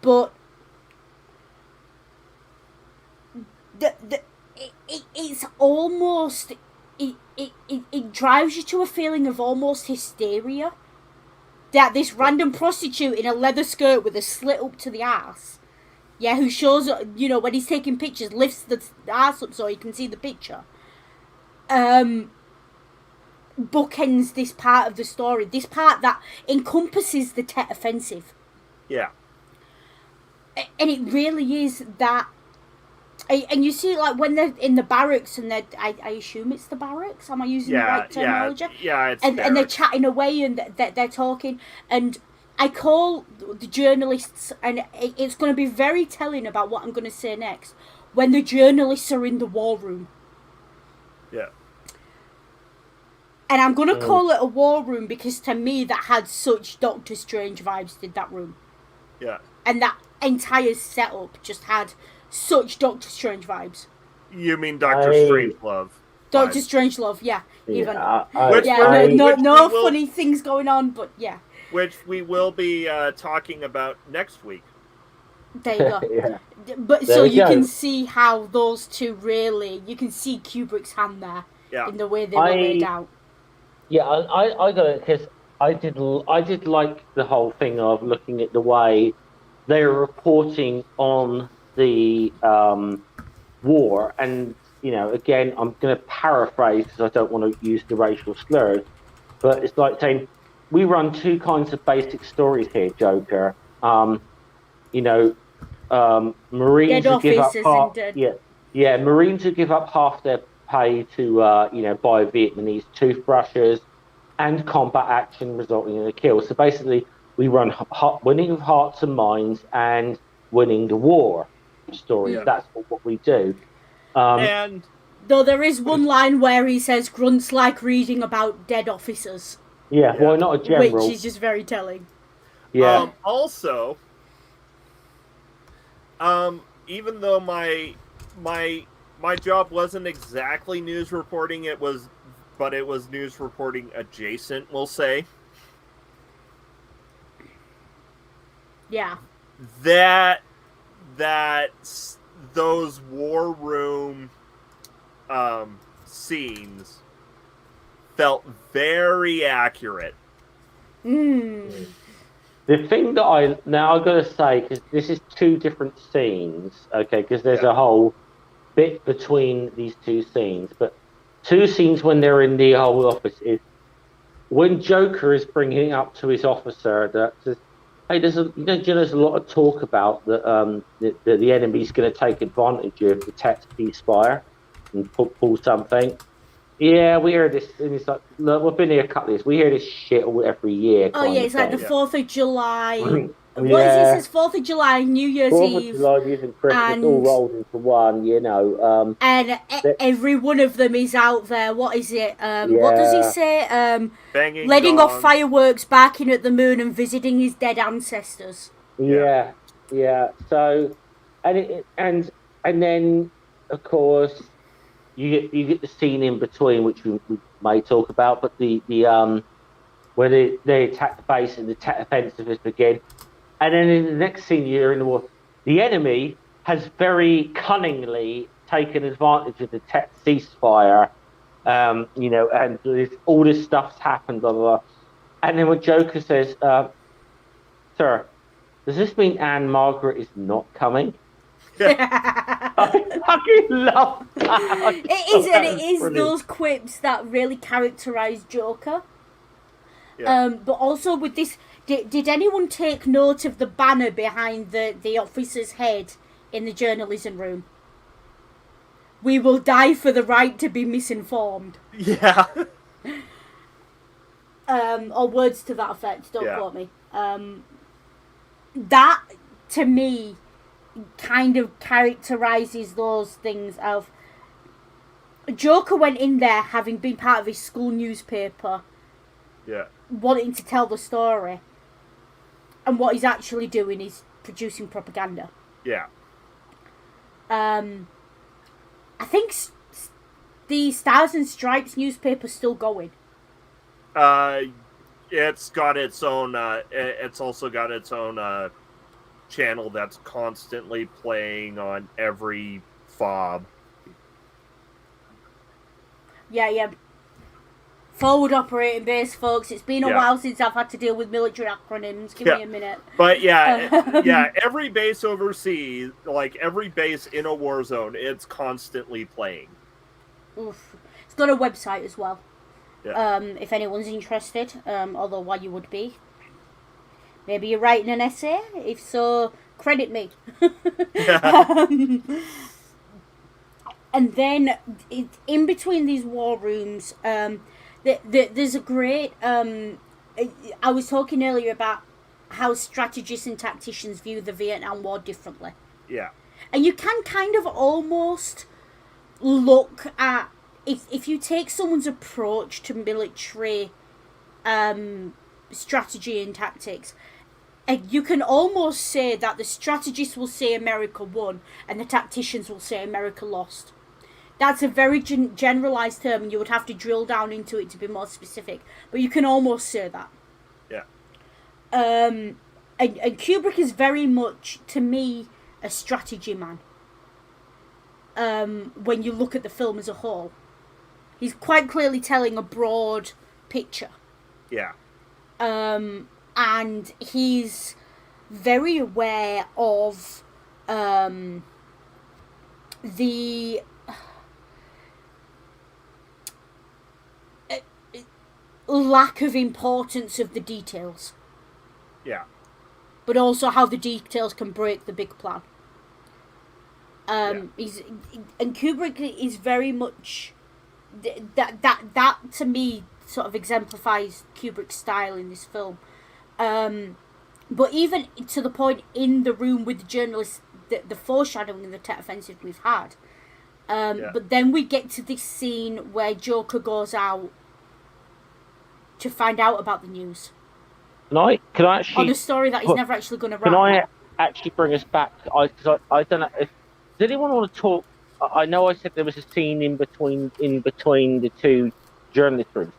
but it's almost it drives you to a feeling of almost hysteria that this random prostitute in a leather skirt with a slit up to the ass, yeah, who shows, when he's taking pictures, lifts the ass up so you can see the picture, bookends this part of the story, this part that encompasses the Tet Offensive. Yeah. And it really is that. And you see, like, when they're in the barracks, and I assume it's the barracks. Am I using the right terminology? Yeah, it's and they're chatting away, and they're talking. And I call the journalists, and it's going to be very telling about what I'm going to say next, when the journalists are in the war room. Yeah. And I'm going to call it a war room because, to me, that had such Doctor Strange vibes, did that room. Yeah. And that entire setup just had such Doctor Strange vibes. You mean Doctor Strangelove? Doctor Strangelove, yeah. Even. No funny things going on, but yeah. Which we will be talking about next week. There you go. Yeah. But There so we you go. can see how those two really, you can see Kubrick's hand there in the way they were laid out. Yeah, I got it, because I did like the whole thing of looking at the way they were reporting on the war, and again, I'm going to paraphrase because I don't want to use the racial slurs, but it's like saying we run two kinds of basic stories here, Joker. Marines who give up Marines who give up half their pay to buy Vietnamese toothbrushes, and combat action resulting in a kill. So basically, we run winning of hearts and minds and winning the war stories. Yeah. That's what we do. And though there is one line where he says grunts like reading about dead officers. Yeah, why not a general? Which is just very telling. Yeah. Also, even though my job wasn't exactly news reporting, it was news reporting adjacent, we'll say. Yeah. That those war room scenes felt very accurate. The thing that I got to say, because this is two different scenes, okay, because there's a whole bit between these two scenes, but two scenes when they're in the whole office is when Joker is bringing up to his officer that says, hey, there's a lot of talk about that the enemy's going to take advantage of the Tet ceasefire and pull something. Yeah, we hear this, and it's like, look, we've been here a couple of years. We hear this shit every year. Oh yeah, it's like the 4th of July. What is Yeah. it? It says 4th of July, New Year's 4th Eve. of July, New Year's and Christmas, all rolled into one, and every one of them is out there. What is it? What does he say? Banging letting dogs. off fireworks, barking at the moon, and visiting his dead ancestors. Yeah. So, and then of course you get the scene in between, which we may talk about, but the where they attack the base and the Tet offensive is begin, and then in the next scene you're in the war. The enemy has very cunningly taken advantage of the Tet ceasefire, and all this stuff's happened, blah blah blah. And then when Joker says, "Sir, does this mean Anne Margaret is not coming?" I fucking love that. It is those quips that really characterise Joker. Yeah. But also with this, did anyone take note of the banner behind the officer's head in the journalism room? We will die for the right to be misinformed. Yeah. Or words to that effect, don't quote me. That, to me, kind of characterises those things of... Joker went in there having been part of his school newspaper, Yeah. wanting to tell the story. and what he's actually doing is producing propaganda. Yeah. I think the Stars and Stripes newspaper's still going. It's got its own. It's also got its own channel that's constantly playing on every fob. Yeah. Forward operating base, folks. It's been a while since I've had to deal with military acronyms. Give me a minute. But yeah, every base overseas, like every base in a war zone, it's constantly playing. Oof. It's got a website as well. Yeah. If anyone's interested, although why you would be. Maybe you're writing an essay. If so, credit me. And then in between these war rooms, there's a great. I was talking earlier about how strategists and tacticians view the Vietnam War differently. Yeah. And you can kind of almost look at if you take someone's approach to military strategy and tactics, you can almost say that the strategists will say America won and the tacticians will say America lost. That's a very generalized term, and you would have to drill down into it to be more specific. But you can almost say that. Yeah. And Kubrick is very much, to me, a strategy man. When you look at the film as a whole, he's quite clearly telling a broad picture. Yeah. And he's very aware of the lack of importance of the details. Yeah. But also how the details can break the big plan. And Kubrick is very much that to me sort of exemplifies Kubrick's style in this film. But even to the point in the room with the journalists, the foreshadowing of the Tet Offensive we've had. But then we get to this scene where Joker goes out to find out about the news. Can I actually... On a story that he's never actually going to write. Can I actually bring us back? I don't know. Does anyone want to talk... I know I said there was a scene in between the two journalist rooms.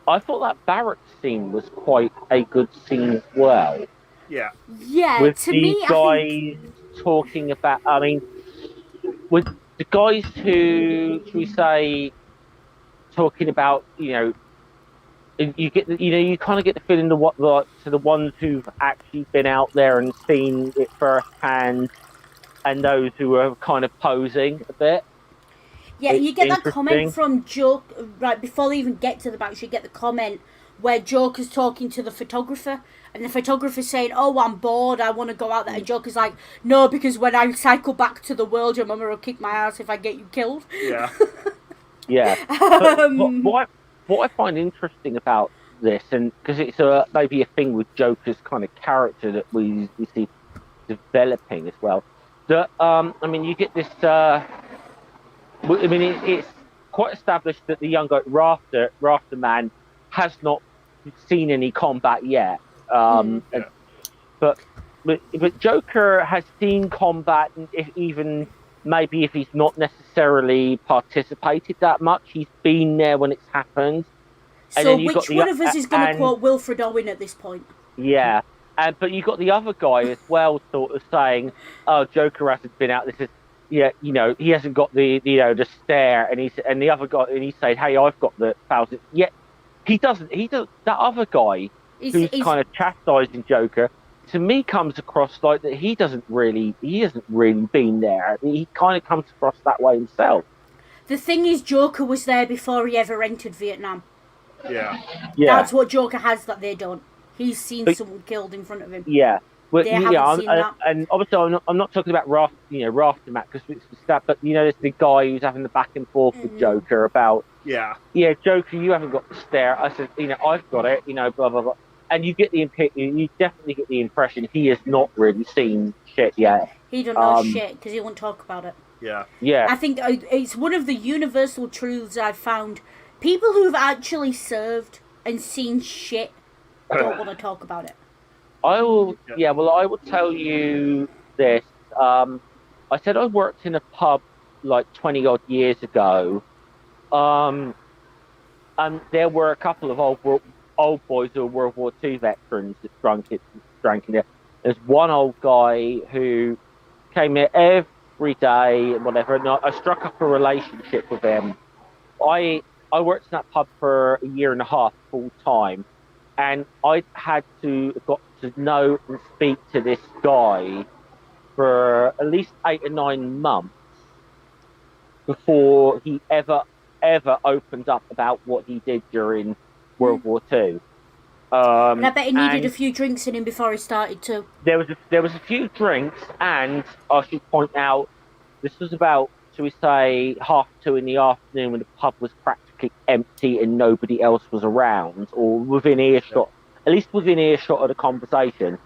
I thought that barracks scene was quite a good scene as well. Yeah. Yeah, with to the me, guys talking about... I mean, with the guys who, should we say, talking about, you get you kind of get the feeling to the ones who've actually been out there and seen it firsthand, and those who are kind of posing a bit. Yeah, you get that comment from Joker right before they even get to the back. You get the comment where Joker's talking to the photographer, and the photographer's saying, "Oh, I'm bored. I want to go out there." And Joker's like, "No, because when I cycle back to the world, your mama will kick my ass if I get you killed." Yeah. Yeah. But what I find interesting about this, and because it's maybe a thing with Joker's kind of character that we see developing as well, that I mean, you get this. It's quite established that the young guy Rafter Man has not seen any combat yet. But Joker has seen combat, even maybe if he's not necessarily participated that much, he's been there when it's happened. So which one of us is going to quote Wilfred Owen at this point? Yeah, but you got the other guy as well, sort of saying, "Oh, Joker hasn't been out. This is, he hasn't got the the stare," and the other guy, and he's saying, "Hey, I've got the thousand." Yet he doesn't. That other guy who's kind of chastising Joker, to me, comes across like that he hasn't really been there. He kind of comes across that way himself. The thing is, Joker was there before he ever entered Vietnam. Yeah. That's what Joker has that they don't. He's seen someone killed in front of him. Yeah. Well, they haven't seen that. And obviously, I'm not talking about Raftermack, because it's the stuff. But there's the guy who's having the back and forth with Joker about. Yeah, Joker, you haven't got the stare. I said, I've got it. Blah blah blah. And you definitely get the impression he has not really seen shit yet. He don't know shit because he won't talk about it. Yeah. I think it's one of the universal truths I've found. People who've actually served and seen shit don't want to talk about it. I will. Yeah. Well, I will tell you this. I said I worked in a pub like 20 odd years ago. Um, and there were a couple of old boys who were World War II veterans that drank in there. There's one old guy who came here every day and whatever. And I struck up a relationship with him. I worked in that pub for a year and a half full time, and I had to got to know and speak to this guy for at least 8 or 9 months before he ever opened up about what he did during World War Two. And I bet he needed a few drinks in him before he started to. There was a few drinks, and I should point out this was about, shall we say, 2:30 in the afternoon when the pub was practically empty and nobody else was around or within earshot, at least within earshot of the conversation.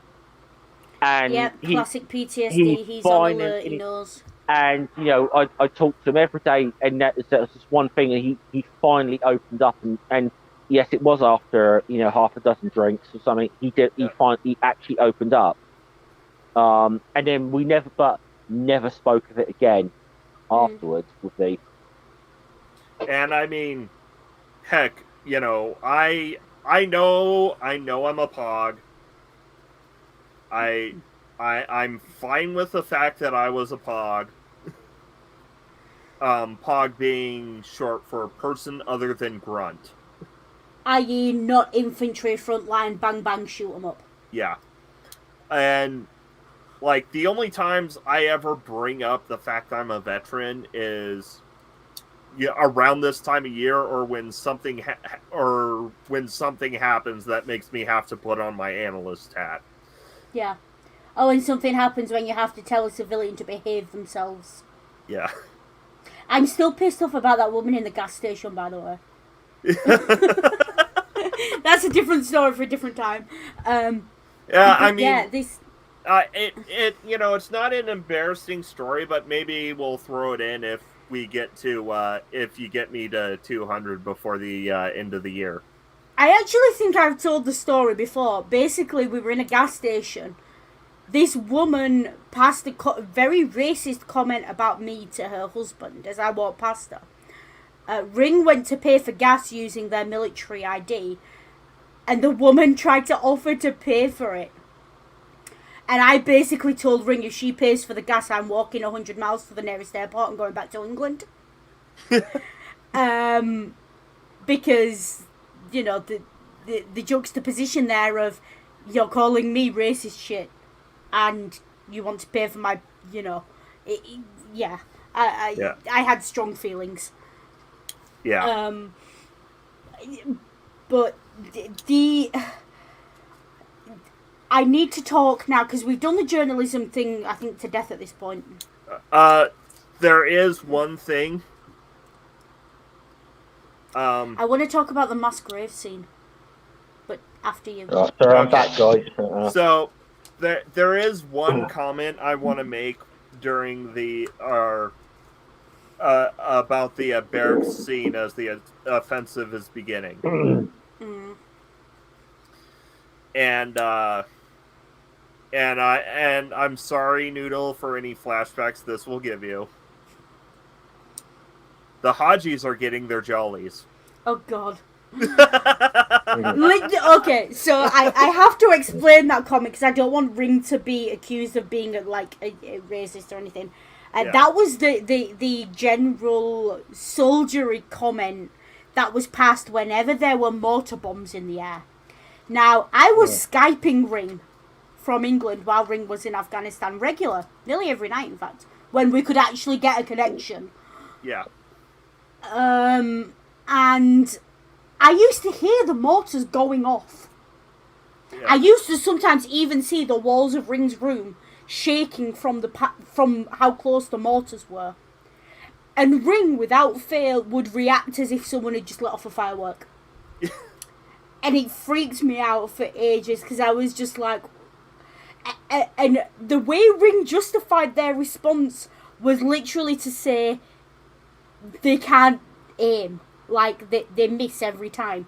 And classic PTSD. He's on alert. He knows. And I talked to him every day, and that was just one thing. And he finally opened up, and yes, it was after half a dozen drinks or something. He actually opened up. And then we never spoke of it again afterwards with me. And I mean, heck, I know I'm a pog. I'm fine with the fact that I was a pog. Pog being short for person other than grunt. I.e. not infantry, frontline, bang bang, shoot 'em up. Yeah. And, like, the only times I ever bring up the fact I'm a veteran is around this time of year, or when something happens that makes me have to put on my analyst hat. Yeah. Oh, and something happens when you have to tell a civilian to behave themselves. Yeah. I'm still pissed off about that woman in the gas station, by the way. That's a different story for a different time. This. It's not an embarrassing story, but maybe we'll throw it in if we get to if you get me to 200 before the end of the year. I actually think I've told the story before. Basically, we were in a gas station. This woman passed a very racist comment about me to her husband as I walked past her. Ring went to pay for gas using their military ID, and the woman tried to offer to pay for it. And I basically told Ring if she pays for the gas, I'm walking 100 miles to the nearest airport and going back to England. Because, the juxtaposition there of you're calling me racist shit and you want to pay for my, I had strong feelings. Yeah. But I need to talk now because we've done the journalism thing, I think, to death at this point. There is one thing. I want to talk about the mass grave scene, but after you. Right, so I'm back, guys. So there is one comment I want to make during the about the barracks scene as the offensive is beginning. And I'm sorry, Noodle, for any flashbacks this will give you. The Hajis are getting their jollies. Oh, God. Okay, so I have to explain that comment because I don't want Ring to be accused of being a racist or anything. That was the general soldiery comment that was passed whenever there were mortar bombs in the air. Now, I was Skyping Ring from England while Ring was in Afghanistan nearly every night, in fact, when we could actually get a connection. Yeah. And I used to hear the mortars going off. Yeah. I used to sometimes even see the walls of Ring's room shaking from how close the mortars were. And Ring, without fail, would react as if someone had just let off a firework. And it freaked me out for ages because I was just like... And the way Ring justified their response was literally to say they can't aim. Like, they miss every time.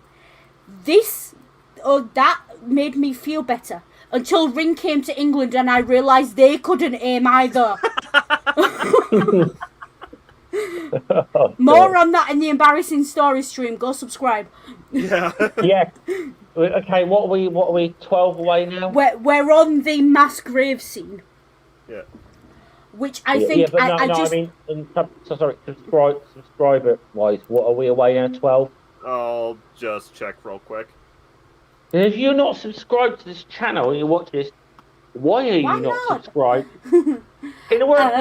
That made me feel better. until Ring came to England and I realised they couldn't aim either. More on that in the embarrassing story stream. Go subscribe. Yeah. Yeah. Okay, what are we 12 away now? We're on the mass grave scene. Yeah. Which I think yeah, but I mean, subscriber wise, what are we away now? 12. I'll just check real quick. And if you're not subscribed to this channel and you watch this, why are you not subscribed? In the words,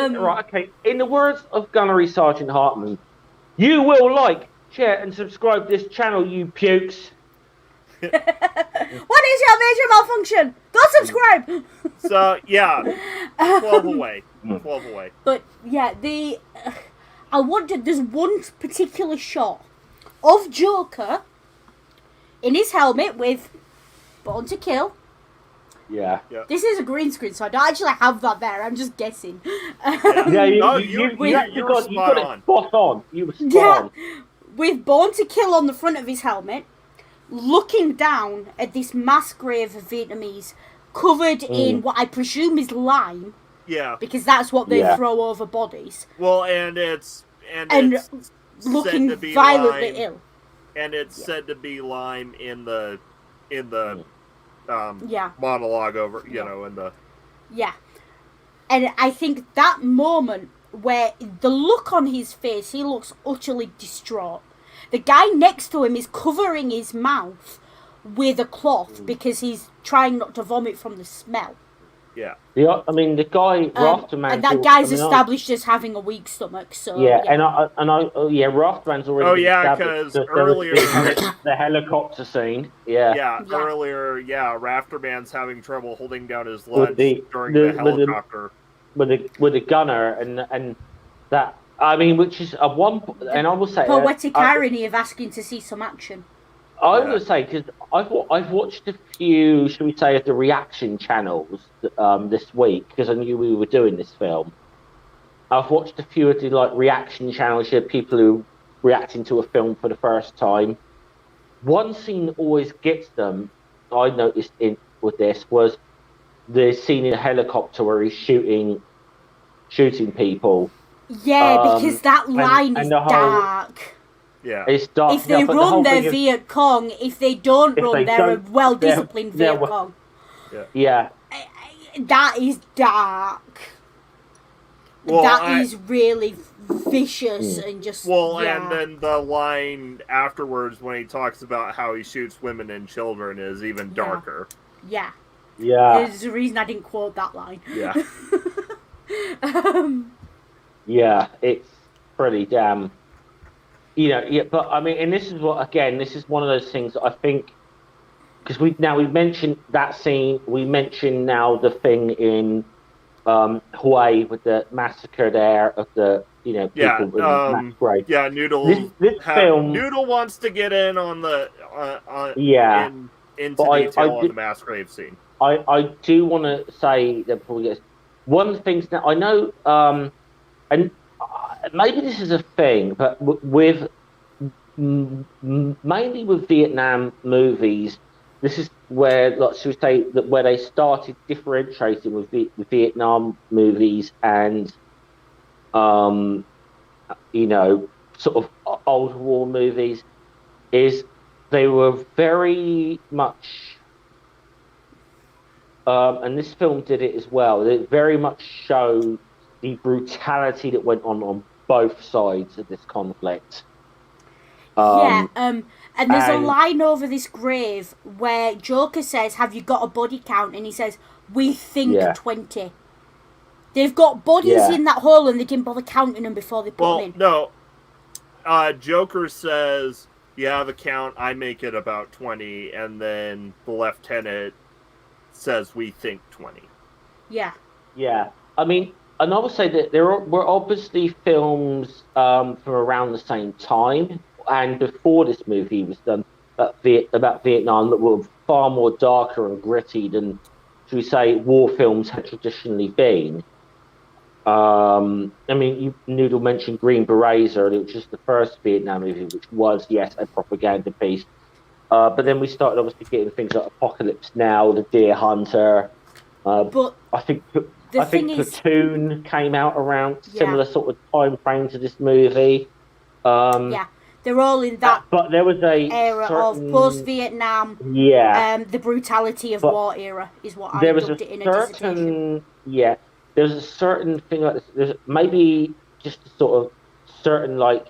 in the words of Gunnery Sergeant Hartman, you will like, share, and subscribe to this channel, you pukes. What is your major malfunction? Go subscribe. So yeah, 12 away. 12 away. But yeah, I wondered. There's one particular shot of Joker in his helmet with Born to Kill. Yeah. This is a green screen, so I don't actually have that there. I'm just guessing. Yeah, you got it spot on. You were spot on. With Born to Kill on the front of his helmet, looking down at this mass grave of Vietnamese covered in what I presume is lime. Yeah. Because that's what they throw over bodies. Well, and it's looking violently ill. And it's said to be lime in the monologue over, you know, in the... Yeah. And I think that moment where the look on his face, he looks utterly distraught. The guy next to him is covering his mouth with a cloth because he's trying not to vomit from the smell. Yeah. I mean, the guy, Rafterman... And that guy's established as having a weak stomach, so... Yeah, and Rafterman's already because earlier... the helicopter scene, Yeah, earlier, Rafterman's having trouble holding down his lunch during the helicopter. With the gunner, and that... I mean, which is a one... And I will say... Poetic irony of asking to see some action. I will say, because I've watched a few, shall we say, of the reaction channels this week, because I knew we were doing this film. I've watched a few of the reaction channels, people who are reacting to a film for the first time. One scene that always gets them, I noticed with this, was the scene in a helicopter where he's shooting people. Yeah, because that line is dark. Yeah. It's dark. If they run, they're Viet Cong. If they don't run, they're a well-disciplined Viet Cong. Yeah. That is dark. Well, that is really vicious and just... Well, and then the line afterwards when he talks about how he shoots women and children is even darker. Yeah. Yeah. There's a reason I didn't quote that line. Yeah. Yeah, it's pretty damn... but I mean, and this is one of those things that I think, because we've mentioned that scene, we mentioned now the thing in Hawaii with the massacre there of the, people in mass grave. Yeah, Noodle. This film, Noodle wants to get in on the into detail on the mass grave scene. I do want to say that before we get one of the things that I know, and maybe this is a thing, but mainly with Vietnam movies, this is where, should we say, that where they started differentiating with Vietnam movies and, sort of old war movies, is they were very much, and this film did it as well. They very much showed the brutality that went on both sides of this conflict. And there's a line over this grave where Joker says, "Have you got a body count?" And he says, "We think 20. They've got bodies in that hole and they didn't bother counting them before they put them in. No. Joker says, "You have a count, I make it about 20, and then the lieutenant says, "We think 20. Yeah. Yeah. I mean, and I would say that there were obviously films from around the same time and before this movie was done about Vietnam that were far more darker and gritty than, should we say, war films had traditionally been. I mean, Noodle mentioned Green Berets earlier, which is the first Vietnam movie, which was, yes, a propaganda piece. But then we started obviously getting things like Apocalypse Now, The Deer Hunter. But I think the thing is, Platoon came out around Yeah. similar sort of time frame to this movie. yeah, they're all in that But there was a era of certain post-Vietnam, yeah, the brutality of but war era is what I there was a dubbed it in a dissertation. certain there's a certain thing like this. There's maybe just a sort of certain like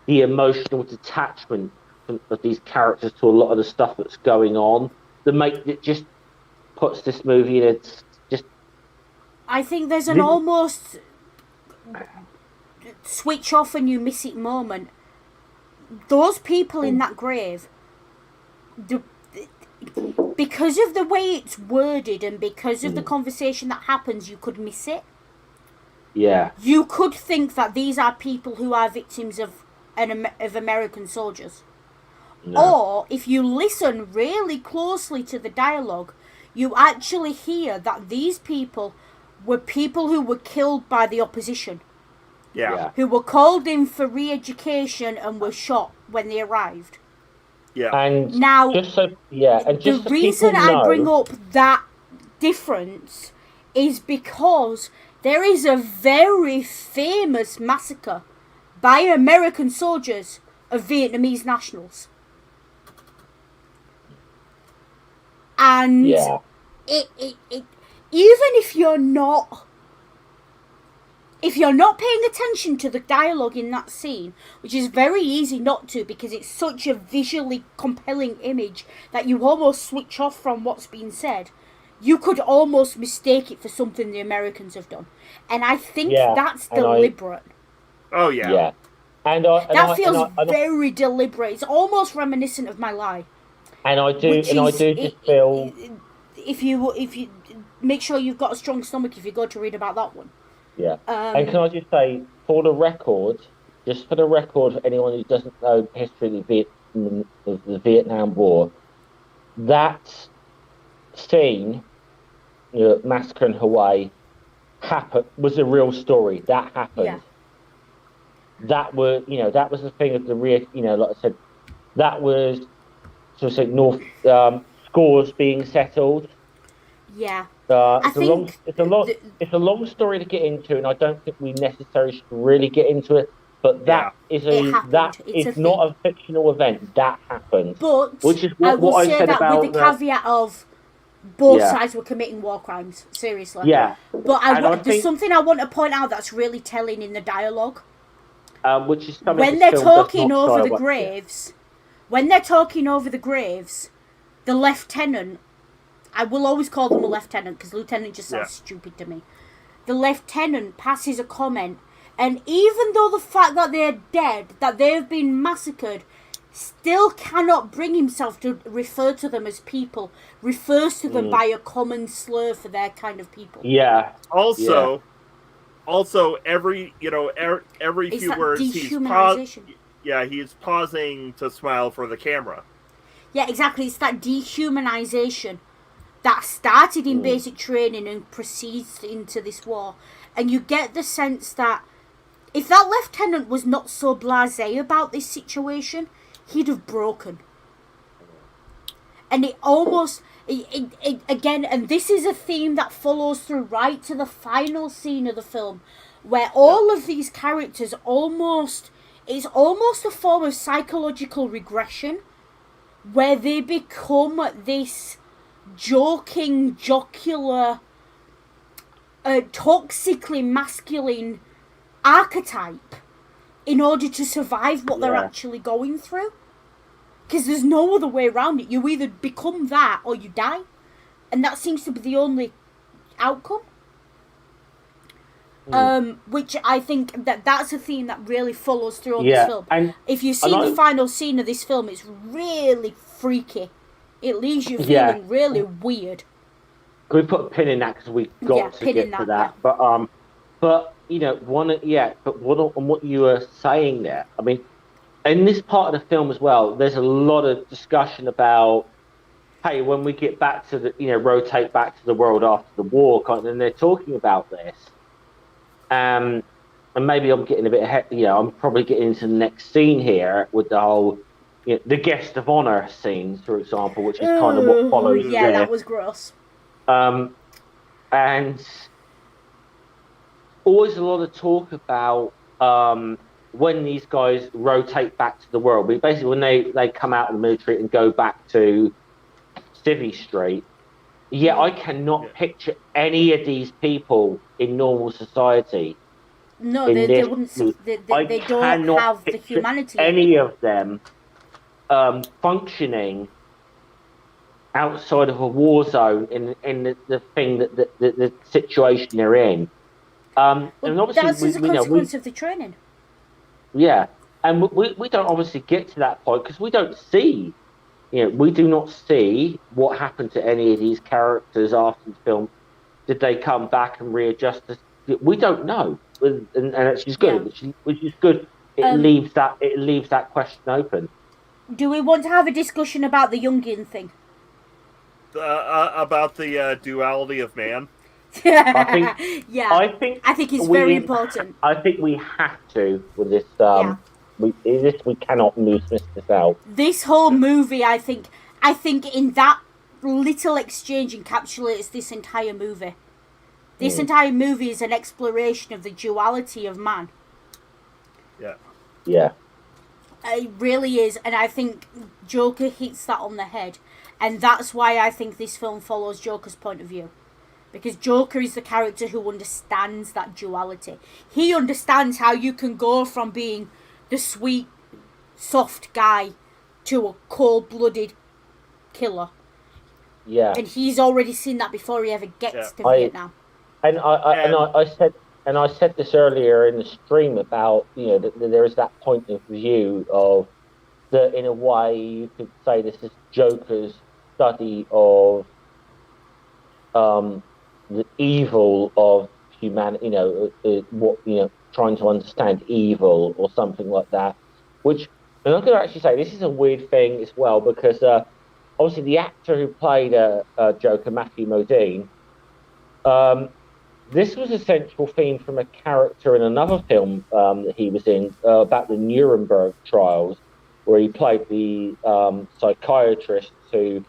the emotional detachment of these characters to a lot of the stuff that's going on that make it just puts this movie in its just I think there's an almost switch off and you miss it moment. Those people in that grave, because of the way it's worded and because of the conversation that happens, you could miss it. Yeah. You could think that these are people who are victims of American soldiers. No. Or, if you listen really closely to the dialogue, you actually hear that these people were people who were killed by the opposition. Yeah. Who were called in for re-education and were shot when they arrived. Yeah. And now, just so and just the so reason people I know, bring up that difference is because there is a very famous massacre by American soldiers of Vietnamese nationals. And it even if you're not paying attention to the dialogue in that scene, which is very easy not to because it's such a visually compelling image that you almost switch off from what's being said, you could almost mistake it for something the Americans have done. And I think that's deliberate. Oh, yeah. Yeah. That feels very deliberate. It's almost reminiscent of My Lie. And I do just feel if you make sure you've got a strong stomach if you go to read about that one. Yeah. And can I just say, for the record, for anyone who doesn't know the history of the Vietnam War, that scene, massacre in Hawaii, was a real story. That happened. Yeah. That was the thing of the real, like I said, that was sort of say North scores being settled. Yeah. It's a long story to get into, and I don't think we necessarily should really get into it. But that is not a fictional event. That happened. But which is I will say said that about with the caveat of both sides were committing war crimes. Seriously. Yeah. But there's something I want to point out that's really telling in the dialogue. Which is something when they're talking over the graves. When they're talking over the graves, the lieutenant, I will always call them a lieutenant because lieutenant just sounds stupid to me. The lieutenant passes a comment, and even though the fact that they're dead, that they've been massacred, still cannot bring himself to refer to them as people, refers to them by a common slur for their kind of people. Yeah. Also, every few words he's pausing to smile for the camera. Yeah, exactly. It's that dehumanization that started in basic training and proceeds into this war. And you get the sense that if that lieutenant was not so blasé about this situation, he'd have broken. And it almost, again, and this is a theme that follows through right to the final scene of the film, where all of these characters it's almost a form of psychological regression, where they become this joking, jocular, toxically masculine archetype in order to survive what they're actually going through. Because there's no other way around it. You either become that or you die. And that seems to be the only outcome. Which I think that's a theme that really follows through on this film. And if you see the final scene of this film, it's really freaky. It leaves you feeling really weird. Can we put a pin in that because we got to get to that? Yeah. But on what you were saying there, I mean, in this part of the film as well, there's a lot of discussion about, hey, when we get back to the, rotate back to the world after the war, and they're talking about this. And maybe I'm getting a bit ahead, I'm probably getting into the next scene here with the whole, the guest of honor scenes, for example, which is kind of what follows there. That was gross. And always a lot of talk about when these guys rotate back to the world. Basically, when they come out of the military and go back to Civvy Street, I cannot picture any of these people in normal society. No, they wouldn't. They don't have the humanity. Any of them functioning outside of a war zone in the thing that the situation they're in. And obviously, that's as a consequence of the training. Yeah, and we don't obviously get to that point because we don't see, we do not see what happened to any of these characters after the film. Did they come back and readjust? We don't know, and it's just good. Which is good. It leaves that question open. Do we want to have a discussion about the Jungian thing? About the duality of man. I think it's very important. I think we have to with this. We cannot dismiss this out. This whole movie, I think in that little exchange encapsulates this entire movie. This entire movie is an exploration of the duality of man. Yeah. Yeah. It really is, and I think Joker hits that on the head, and that's why I think this film follows Joker's point of view. Because Joker is the character who understands that duality. He understands how you can go from being the sweet, soft guy to a cold-blooded killer. Yeah. And he's already seen that before he ever gets to Vietnam. And I said this earlier in the stream about, that there is that point of view of that in a way you could say this is Joker's study of the evil of humanity, trying to understand evil or something like that. Which, and I'm going to actually say this is a weird thing as well because obviously the actor who played Joker, Matthew Modine, this was a central theme from a character in another film that he was in about the Nuremberg trials, where he played the psychiatrist who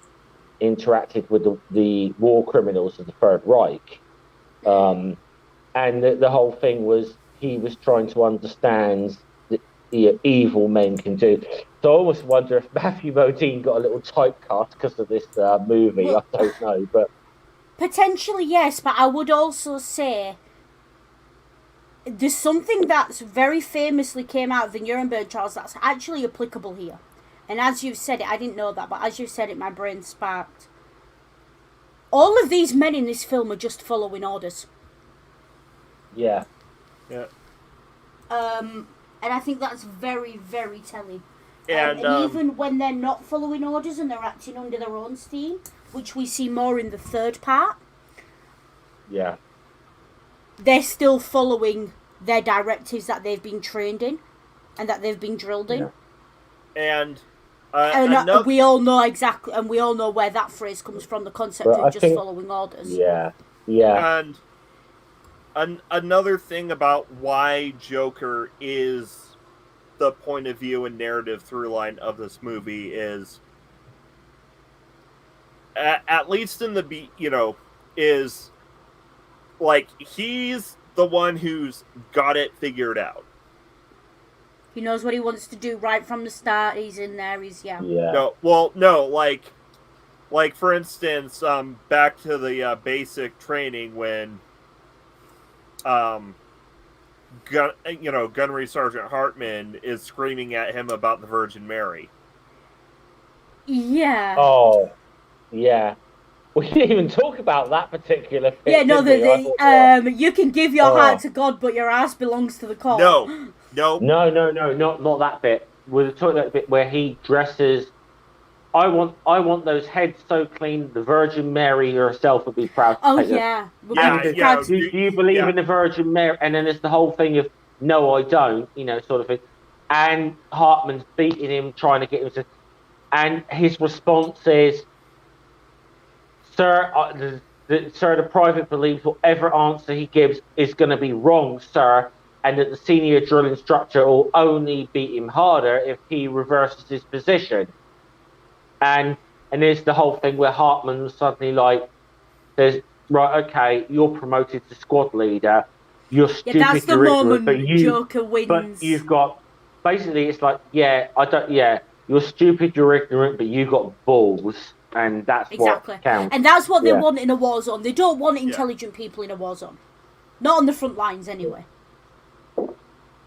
interacted with the war criminals of the Third Reich. And the whole thing was he was trying to understand the evil men can do. So I almost wonder if Matthew Modine got a little typecast because of this movie. Well, I don't know, but potentially yes, but I would also say there's something that's very famously came out of the Nuremberg trials that's actually applicable here. And as you've said it, I didn't know that, but as you've said it, my brain sparked. All of these men in this film are just following orders. Yeah. Yeah. And I think that's very, very telling. And even when they're not following orders and they're acting under their own steam, which we see more in the third part. Yeah. They're still following their directives that they've been trained in and that they've been drilled in. Yeah. And we all know exactly, and we all know where that phrase comes from, the concept of just following orders. Yeah, yeah. And another thing about why Joker is the point of view and narrative through line of this movie is, at least in the is like he's the one who's got it figured out. He knows what he wants to do right from the start. He's in there. Like for instance, back to the basic training when, Gunnery Sergeant Hartman is screaming at him about the Virgin Mary. Yeah. Oh, yeah. We didn't even talk about that particular thing. Yeah, no, you can give your heart to God, but your ass belongs to the court. No, not that bit. We're talking that bit where he dresses. I want those heads so clean. The Virgin Mary herself would be proud to take them. Do you believe in the Virgin Mary? And then there's the whole thing of no, I don't. Sort of thing. And Hartman's beating him, trying to get him to. And his response is, "Sir, the private believes whatever answer he gives is going to be wrong, sir. and that the senior drill instructor will only beat him harder if he reverses his position. And there's the whole thing where Hartman suddenly says, right, okay, you're promoted to squad leader. You're stupid, that's the you're ignorant, moment Joker wins. But you've got, basically, it's like, you're stupid, you're ignorant, but you got balls, and that's exactly what counts. And that's what they want in a war zone. They don't want intelligent people in a war zone. Not on the front lines, anyway.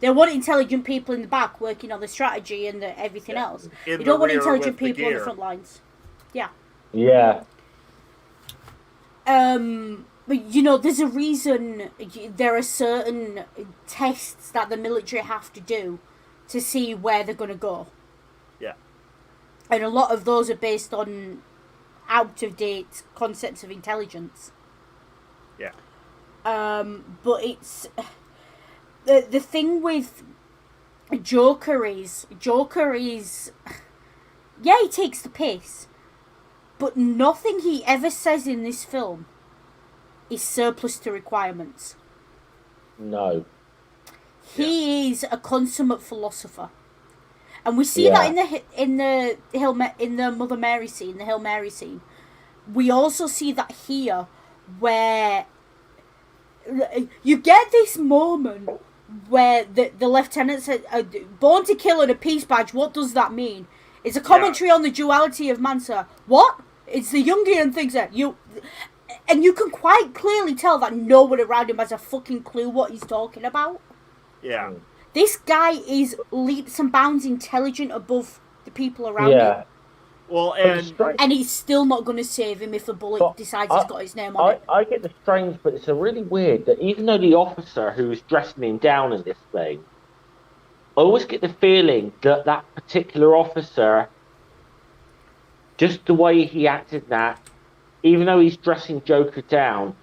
They want intelligent people in the back working on the strategy and everything else. They don't want intelligent people on the front lines. Yeah. Yeah. But, you know, there's a reason there are certain tests that the military have to do to see where they're going to go. Yeah. And a lot of those are based on out-of-date concepts of intelligence. Yeah. But it's... The thing with Joker is... Yeah, he takes the piss. But nothing he ever says in this film is surplus to requirements. No. He is a consummate philosopher. And we see that in the Mother Mary scene, the Hail Mary scene. We also see that here, where you get this moment where the lieutenant said, "Born to kill and a peace badge. What does that mean?" It's a commentary on the duality of man, sir. What? It's the Jungian things that you... And you can quite clearly tell that no one around him has a fucking clue what he's talking about. Yeah. This guy is leaps and bounds intelligent above the people around him. Well, and he's still not going to save him if a bullet decides he's got his name on it. I get the strange, but it's a really weird that even though the officer who's dressing him down in this thing, I always get the feeling that that particular officer, just the way he acted that, even though he's dressing Joker down,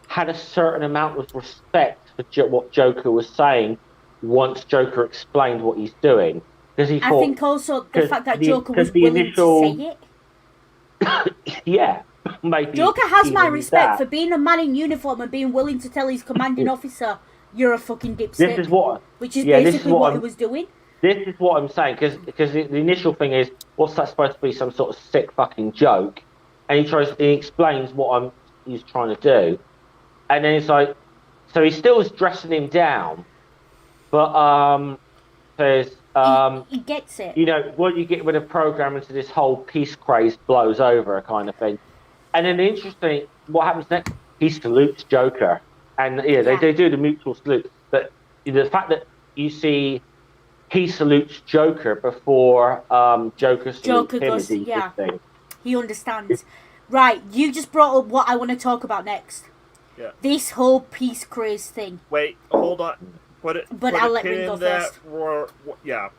had a certain amount of respect for what Joker was saying once Joker explained what he's doing. Because he thought, I think also the fact that Joker was willing to say it. Yeah, maybe. Joker has my respect for being a man in uniform and being willing to tell his commanding officer, "You're a fucking dipstick." Which is basically what he was doing. This is what I'm saying, because the initial thing is, what's that supposed to be, some sort of sick fucking joke? And he explains what he's trying to do, and then it's like, so he still is dressing him down, but says, he gets it. You know what you get when a program into this whole peace craze blows over, kind of thing. And then interesting, what happens next? He salutes Joker, and they do the mutual salute. But the fact that you see he salutes Joker before Joker salutes him is interesting. He understands. Right, you just brought up what I want to talk about next. Yeah. This whole peace craze thing. Wait, hold on. I'll let Ring go first. Yeah.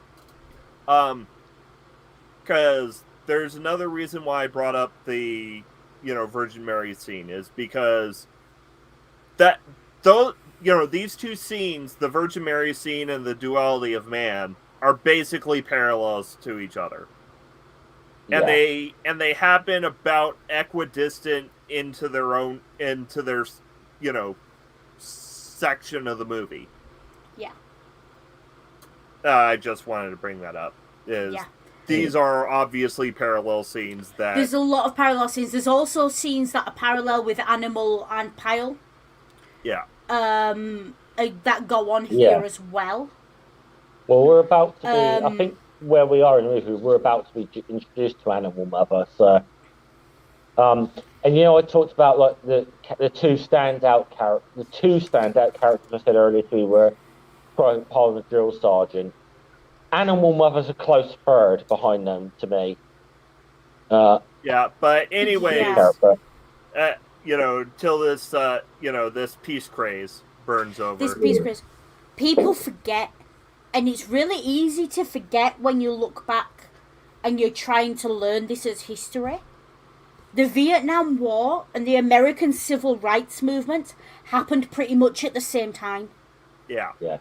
Because there's another reason why I brought up the, Virgin Mary scene is because these two scenes, the Virgin Mary scene and the duality of man, are basically parallels to each other. And they happen about equidistant into their section of the movie. Yeah. I just wanted to bring that up. These are obviously parallel scenes that... There's a lot of parallel scenes. There's also scenes that are parallel with Animal and Pyle. Yeah. That go on here as well. Well, we're about to be... I think where we are in the movie, we're about to be introduced to Animal Mother, so... and I talked about the two standout characters I said earlier to you were Paul and the drill sergeant. Animal Mother's a close third behind them to me. But anyways, till this this peace craze burns over. This peace craze, people forget, and it's really easy to forget when you look back and you're trying to learn this as history. The Vietnam War and the American Civil Rights Movement happened pretty much at the same time. Yeah. Yeah.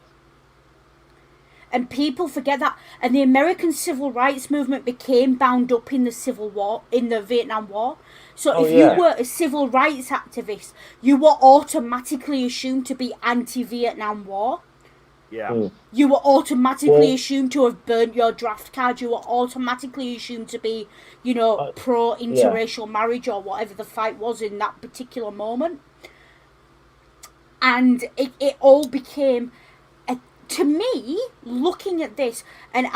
And people forget that. And the American Civil Rights Movement became bound up in the Civil War, in the Vietnam War. So if you were a civil rights activist, you were automatically assumed to be anti-Vietnam War. Yeah. You were automatically assumed to have burnt your draft card. You were automatically assumed to be, pro interracial marriage or whatever the fight was in that particular moment. And it all became, to me, looking at this, and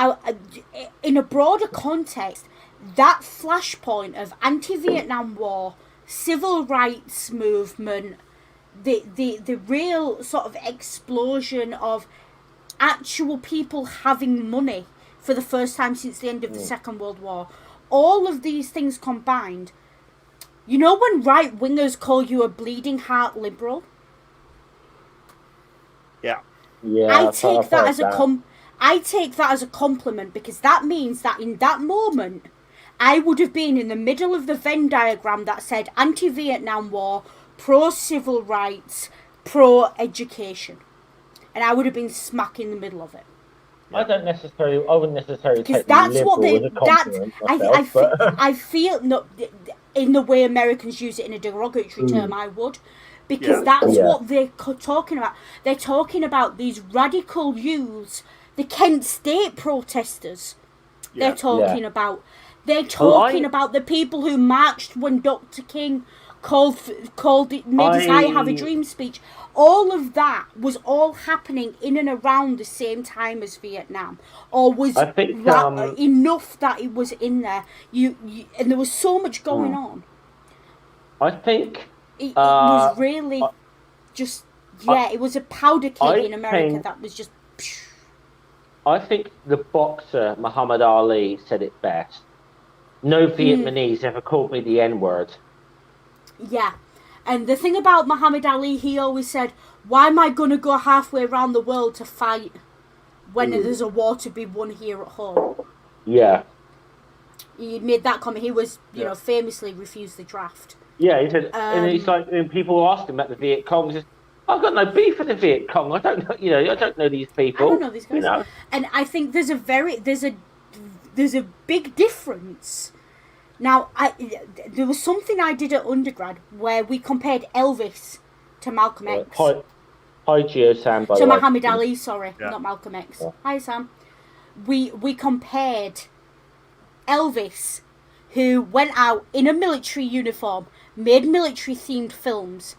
in a broader context, that flashpoint of anti-Vietnam War, civil rights movement, the real sort of explosion of actual people having money for the first time since the end of the Second World War, all of these things combined, when right-wingers call you a bleeding heart liberal, Yeah, I take that as a compliment, because that means that in that moment I would have been in the middle of the Venn diagram that said anti-Vietnam War, pro-civil rights, pro-education, and I would have been smack in the middle of it. I wouldn't necessarily take that's liberal what as a compliment myself, I feel no, in the way Americans use it in a derogatory term, I would. Because that's what they're talking about. They're talking about these radical youths, the Kent State protesters. They're talking about. They're talking about the people who marched when Dr. King made his "I Have a Dream" speech. All of that was all happening in and around the same time as Vietnam, or was enough that it was in there. And there was so much going on. I think. It was really it was a powder keg in America that was just... I think the boxer Muhammad Ali said it best. No Vietnamese ever called me the N-word. Yeah. And the thing about Muhammad Ali, he always said, why am I going to go halfway around the world to fight when there's a war to be won here at home? Yeah. He made that comment. He was, famously refused the draft. Yeah, he said, and it's like when people asked him about the Viet Cong, he says, I've got no beef with the Viet Cong. I don't know, I don't know these people. I don't know these guys. And I think there's a big difference. Now, there was something I did at undergrad where we compared Elvis to Malcolm X. Hi, Geo Sam, by the way. To Muhammad Ali, sorry, not Malcolm X. Yeah. Hi, Sam. We compared Elvis, who went out in a military uniform, made military-themed films,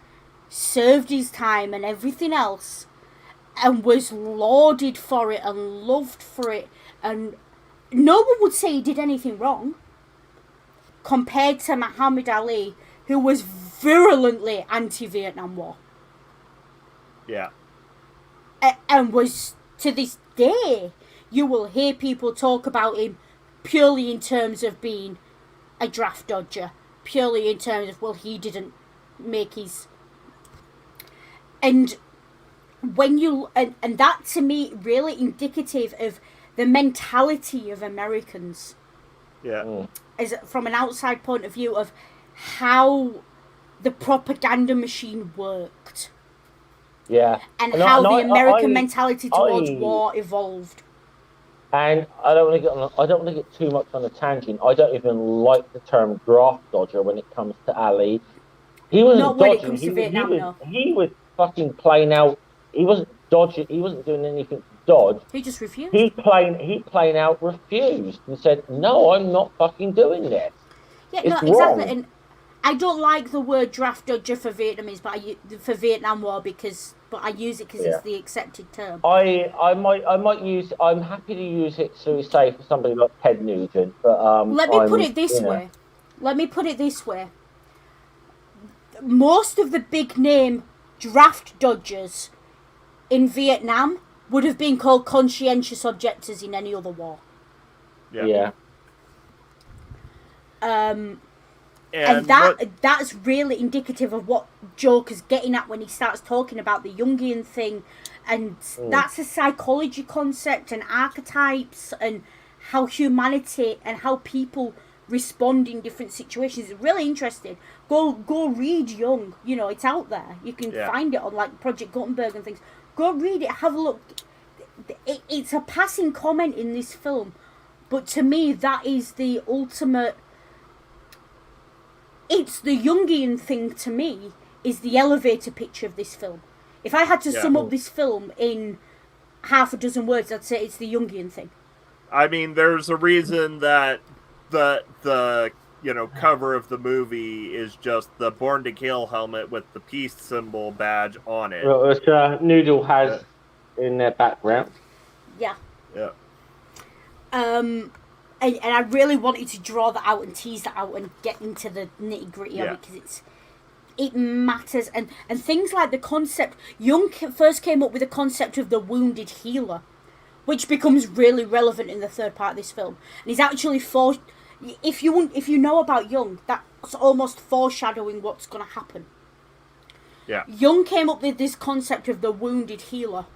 served his time and everything else, and was lauded for it and loved for it, and no one would say he did anything wrong, compared to Muhammad Ali, who was virulently anti-Vietnam War. Yeah. And was, to this day, you will hear people talk about him purely in terms of being a draft dodger, purely in terms of, he didn't make his... And when you... And that, to me, really indicative of the mentality of Americans. Yeah. As from an outside point of view of how the propaganda machine worked. Yeah. And how the American mentality towards war evolved. And I don't want to get too much on a tangent. I don't even like the term draft dodger when it comes to Ali. He wasn't not dodging. When it comes to Vietnam, he was fucking playing out. He wasn't dodging. He wasn't doing anything to dodge. He just refused. He plain out refused and said, "No, I'm not fucking doing this." Yeah, it's no, exactly. Wrong. And I don't like the word draft dodger for Vietnamese, but for Vietnam War but I use it because it's the accepted term. I might use. I'm happy to use it to say for somebody like Ted Nugent, but Let me put it this way. Most of the big name draft dodgers in Vietnam would have been called conscientious objectors in any other war. Yeah. And that's really indicative of what Joker's getting at when he starts talking about the Jungian thing, and that's a psychology concept and archetypes and how humanity and how people respond in different situations. It's really interesting. Go read Jung. It's out there. You can find it on like Project Gutenberg and things. Go read it. Have a look. It's a passing comment in this film, but to me that is the ultimate. It's the Jungian thing to me, is the elevator picture of this film. If I had to sum up this film in half a dozen words, I'd say it's the Jungian thing. I mean, there's a reason that the cover of the movie is just the Born to Kill helmet with the peace symbol badge on it. Which Noodle has in their background. Yeah. Yeah. And I really wanted to draw that out and tease that out and get into the nitty gritty of it because it matters, and things like the concept. Jung first came up with the concept of the wounded healer, which becomes really relevant in the third part of this film. And he's actually if you know about Jung, that's almost foreshadowing what's going to happen. Yeah. Jung came up with this concept of the wounded healer,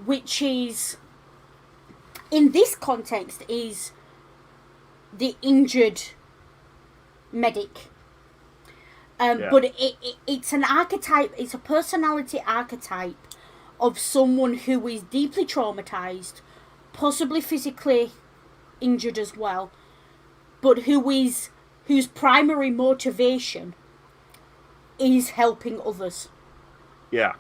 which is, in this context, is the injured medic. But it's an archetype, it's a personality archetype of someone who is deeply traumatized, possibly physically injured as well, but whose primary motivation is helping others. Yeah.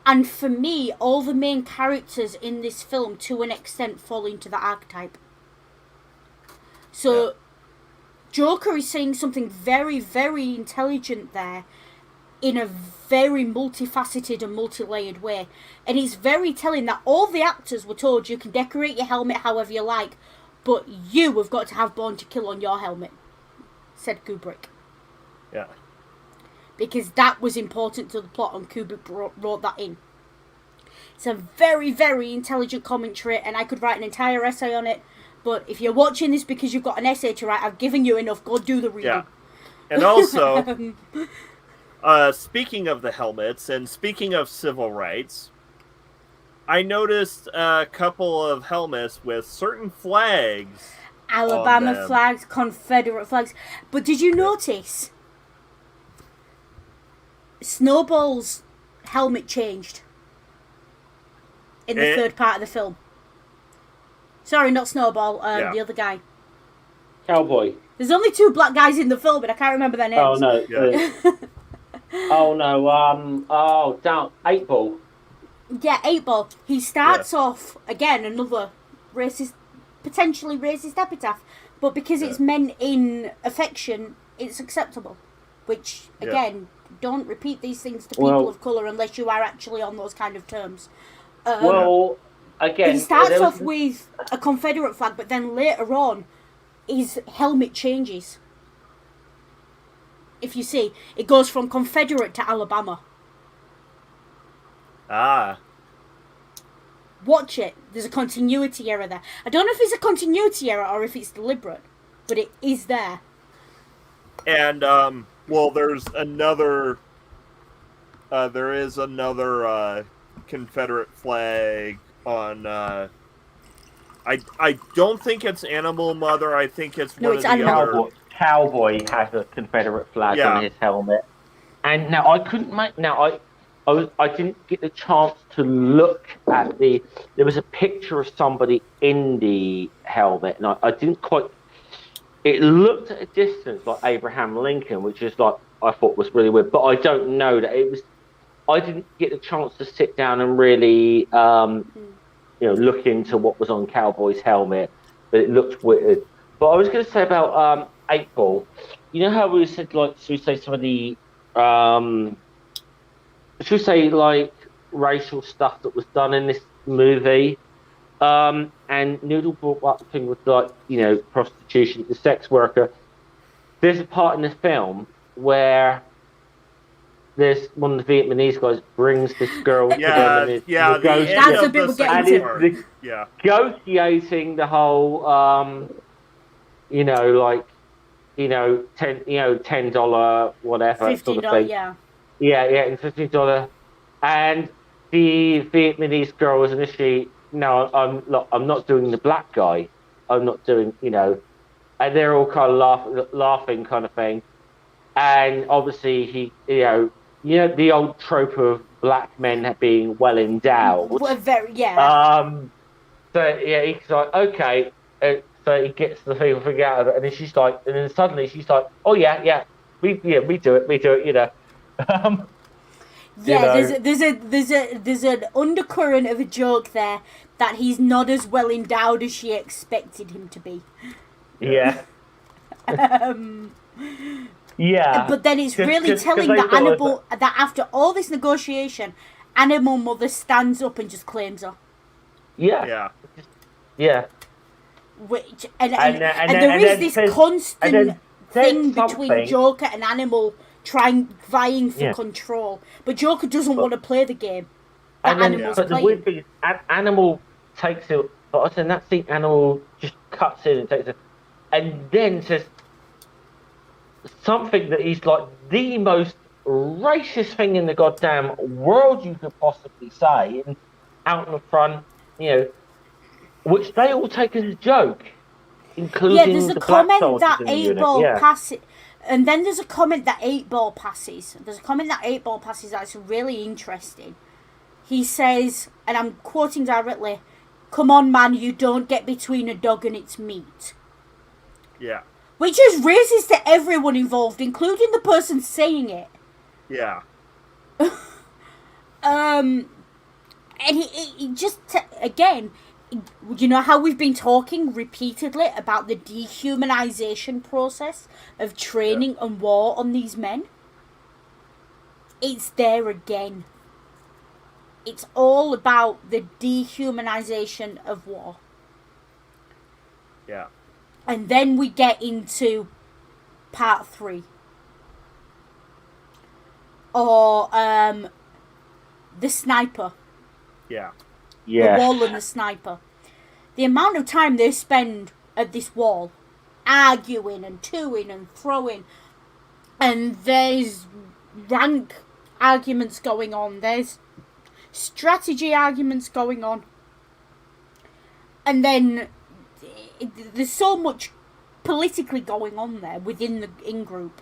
And for me, all the main characters in this film, to an extent, fall into the archetype. So, Joker is saying something very, very intelligent there, in a very multifaceted and multi-layered way. And it's very telling that all the actors were told you can decorate your helmet however you like, but you have got to have Born to Kill on your helmet, said Kubrick. Yeah. Because that was important to the plot, and Kubrick wrote that in. It's a very, very intelligent commentary, and I could write an entire essay on it. But if you're watching this because you've got an essay to write, I've given you enough. Go do the reading. Yeah. And also, speaking of the helmets and speaking of civil rights, I noticed a couple of helmets with certain flags. Alabama flags, Confederate flags. But did you notice Snowball's helmet changed in the third part of the film? Sorry, not Snowball, the other guy. Cowboy. There's only two black guys in the film, but I can't remember their names. Oh, no. Yeah. Oh, no. Down. 8 Ball. Yeah, 8 Ball. He starts off, again, another potentially racist epitaph. But because it's meant in affection, it's acceptable. Which, again, don't repeat these things to people of colour unless you are actually on those kind of terms. Again, he starts off with a Confederate flag, but then later on, his helmet changes. If you see, it goes from Confederate to Alabama. Ah. Watch it. There's a continuity error there. I don't know if it's a continuity error or if it's deliberate, but it is there. And, there's another... there is another, Confederate flag on, I don't think it's Animal Mother. I think it's one of the other... Cowboy has a Confederate flag on his helmet. And now I couldn't make... Now, I didn't get the chance to look at the... There was a picture of somebody in the helmet, and I didn't quite... It looked at a distance like Abraham Lincoln, which is like, I thought was really weird, but I don't know that it was... I didn't get the chance to sit down and really, look into what was on Cowboy's helmet, but it looked weird. But I was going to say about 8 Ball. You know how we said, like, should we say some of the, should we say, like, racial stuff that was done in this movie? And Noodle brought up the thing with, like, prostitution, the sex worker. There's a part in the film where there's one of the Vietnamese guys brings this girl to them, and that's a bit we'll get into. Negotiating the whole, $10 whatever $15, sort of thing. And $15, and the Vietnamese girl was initially, no, I'm not doing the black guy, I'm not doing, and they're all kind of laughing kind of thing, and obviously he, the old trope of black men being well endowed. Well, very, he's like, okay. So he gets the thing out of it, and then suddenly she's like, oh yeah, we do it. Yeah, You know? there's an undercurrent of a joke there that he's not as well endowed as she expected him to be. Yeah. Um, Yeah. but then it's really Because telling they that sort of, that after all this negotiation, Animal Mother stands up and just claims her. yeah. Yeah. Yeah. Which And and there is then this says, and constant then says thing between something. Joker and Animal vying for Yeah. control, but Joker doesn't But, want to play the game that and then, Animal's but the playing. weird thing is, Animal takes it. But I said that thing, Animal just cuts in and takes it, and then says something that is like the most racist thing in the goddamn world you could possibly say, and out in the front, you know, which they all take as a joke, Yeah, there's including a the black comment soldiers that in the eight unit. ball Yeah, passes, and then there's a comment that eight ball passes. There's a comment that eight ball passes that's really interesting. He says, and I'm quoting directly, "Come on, man, you don't get between a dog and its meat." Yeah. Which is racist to everyone involved, including the person saying it. Yeah. And he just, again, you know how we've been talking repeatedly about the dehumanization process of training and war on these men? It's there again. It's all about the dehumanization of war. Yeah. And then we get into part 3. Or the sniper. Yeah. yeah, The wall and the sniper. The amount of time they spend at this wall, arguing and toing and throwing, and there's rank arguments going on, there's strategy arguments going on, and then there's so much politically going on there within the in-group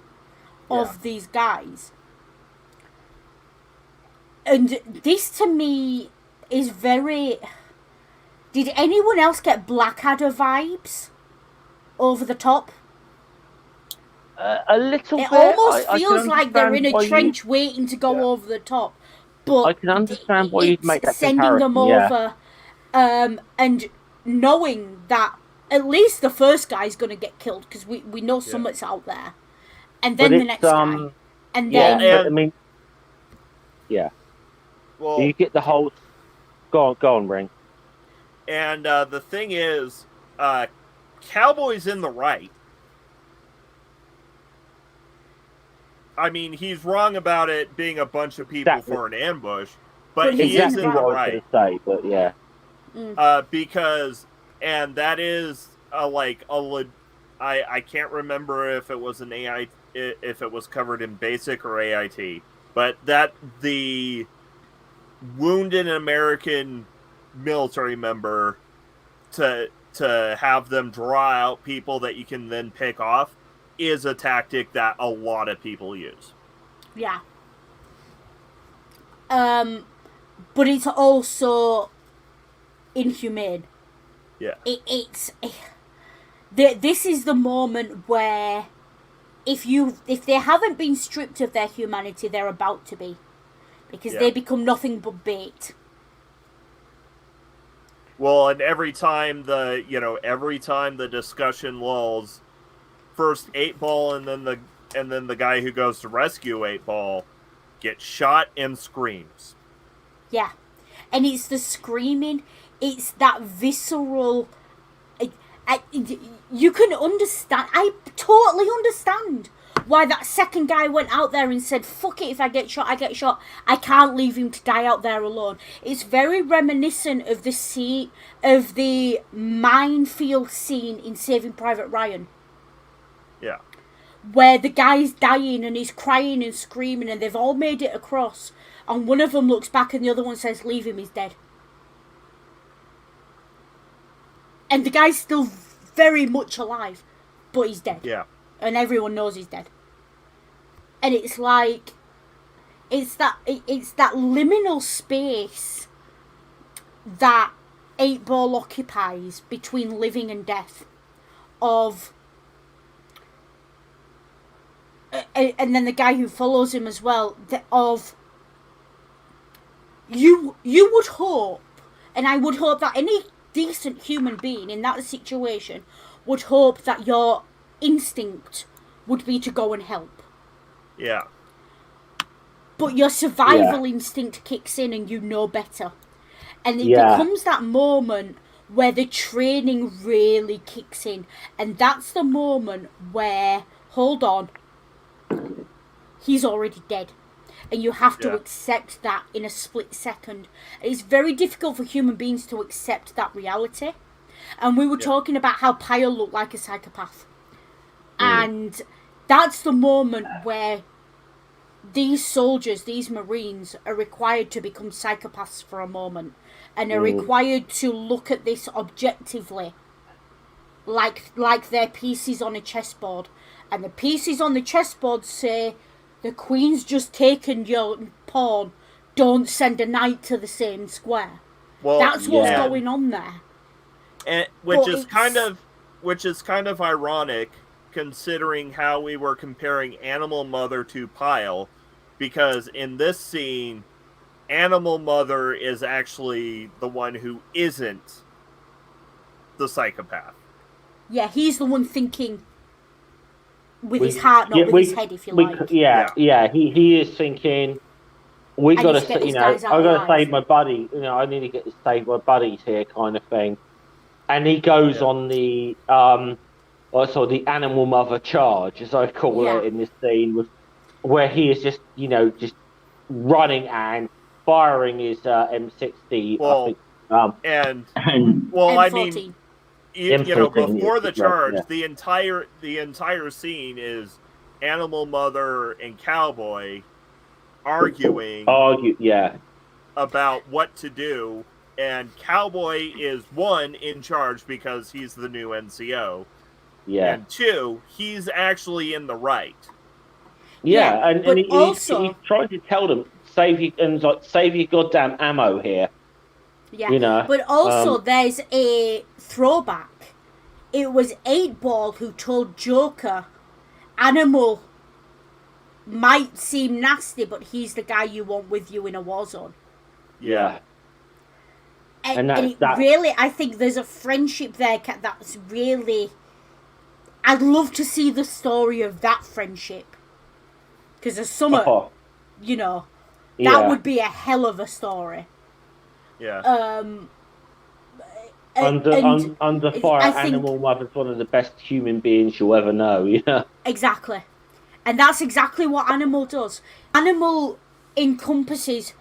of these guys. And this to me is very... Did anyone else get Blackadder vibes? Over the top? a little It bit. Almost I feels can like they're in a understand trench waiting to go over the top. But I can understand why you'd make that sending them comparison, over and knowing that at least the first guy's going to get killed because we know something's out there. And then But the next guy. And then... but I mean, yeah. Well, You get the whole. Go on, Ring. and the thing is, Cowboy's in the right. I mean, he's wrong about it being a bunch of people for an ambush, but he is in the what I was right. going to say, but yeah. Because, and that is I can't remember if it was an AI, if it was covered in basic or AIT, but that the wounded American military member to have them draw out people that you can then pick off is a tactic that a lot of people use. Yeah. But it's also inhumane. Yeah. This is the moment where if they haven't been stripped of their humanity, they're about to be. Because they become nothing but bait. Well, and every time the discussion lulls, first 8-Ball and then the guy who goes to rescue 8-Ball gets shot and screams. Yeah. And it's the screaming, it's that visceral... you can understand, I totally understand why that second guy went out there and said, fuck it, if I get shot, I get shot. I can't leave him to die out there alone. It's very reminiscent of the minefield scene in Saving Private Ryan. Yeah. Where the guy's dying and he's crying and screaming and they've all made it across. And one of them looks back and the other one says, leave him, he's dead. And the guy's still very much alive, but he's dead. Yeah. And everyone knows he's dead. And it's like, it's that liminal space that 8-Ball occupies between living and death. And then the guy who follows him as well, of you would hope, and I would hope that any decent human being in that situation would hope that your instinct would be to go and help. Yeah. But your survival instinct kicks in and you know better. And it becomes that moment where the training really kicks in. And that's the moment where, hold on, he's already dead. And you have to accept that in a split second. It's very difficult for human beings to accept that reality. And we were talking about how Pyle looked like a psychopath. And that's the moment where these soldiers, these Marines, are required to become psychopaths for a moment. And are required to look at this objectively. Like they're pieces on a chessboard. And the pieces on the chessboard say, the Queen's just taken your pawn. Don't send a knight to the same square. Well, that's what's going on there. And which is kind of ironic, considering how we were comparing Animal Mother to Pyle, because in this scene, Animal Mother is actually the one who isn't the psychopath. Yeah, he's the one thinking with his heart, not with his head, if you like. He is thinking, we got to, I got to save my buddy. I need to save my buddies here, kind of thing. And he goes on the the Animal Mother charge, as I call it in this scene, where he is just running and firing his M60. Well, I think, I mean, before the charge, the entire scene is Animal Mother and Cowboy arguing about what to do, and Cowboy is one, in charge because he's the new NCO, and two, he's actually in the right. And he's trying to tell them, save your goddamn ammo here. But also there's a throwback. It was 8-Ball who told Joker, Animal might seem nasty, but he's the guy you want with you in a war zone. And really, I think there's a friendship there that's really... I'd love to see the story of that friendship. Because there's some, that would be a hell of a story. Under fire, Animal Mother's one of the best human beings you'll ever know. Exactly. And that's exactly what Animal does. Animal encompasses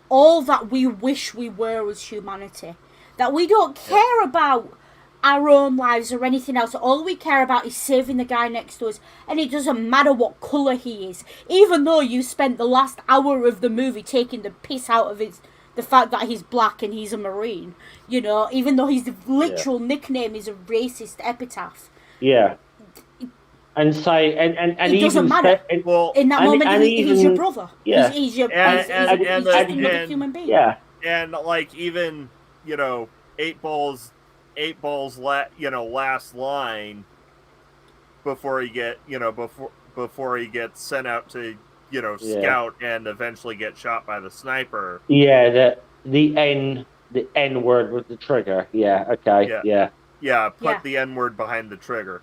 all that we wish we were as humanity. That we don't care about our own lives or anything else. All we care about is saving the guy next to us. And it doesn't matter what colour he is. Even though you spent the last hour of the movie taking the piss out of the fact that he's black and he's a Marine. Even though his literal nickname is a racist epitaph. And say, and it doesn't matter. In that moment, he's your brother. He's another human being. And like even 8-Ball's last line before he gets sent out to scout and eventually get shot by the sniper. The N word with the trigger. Put the N word behind the trigger.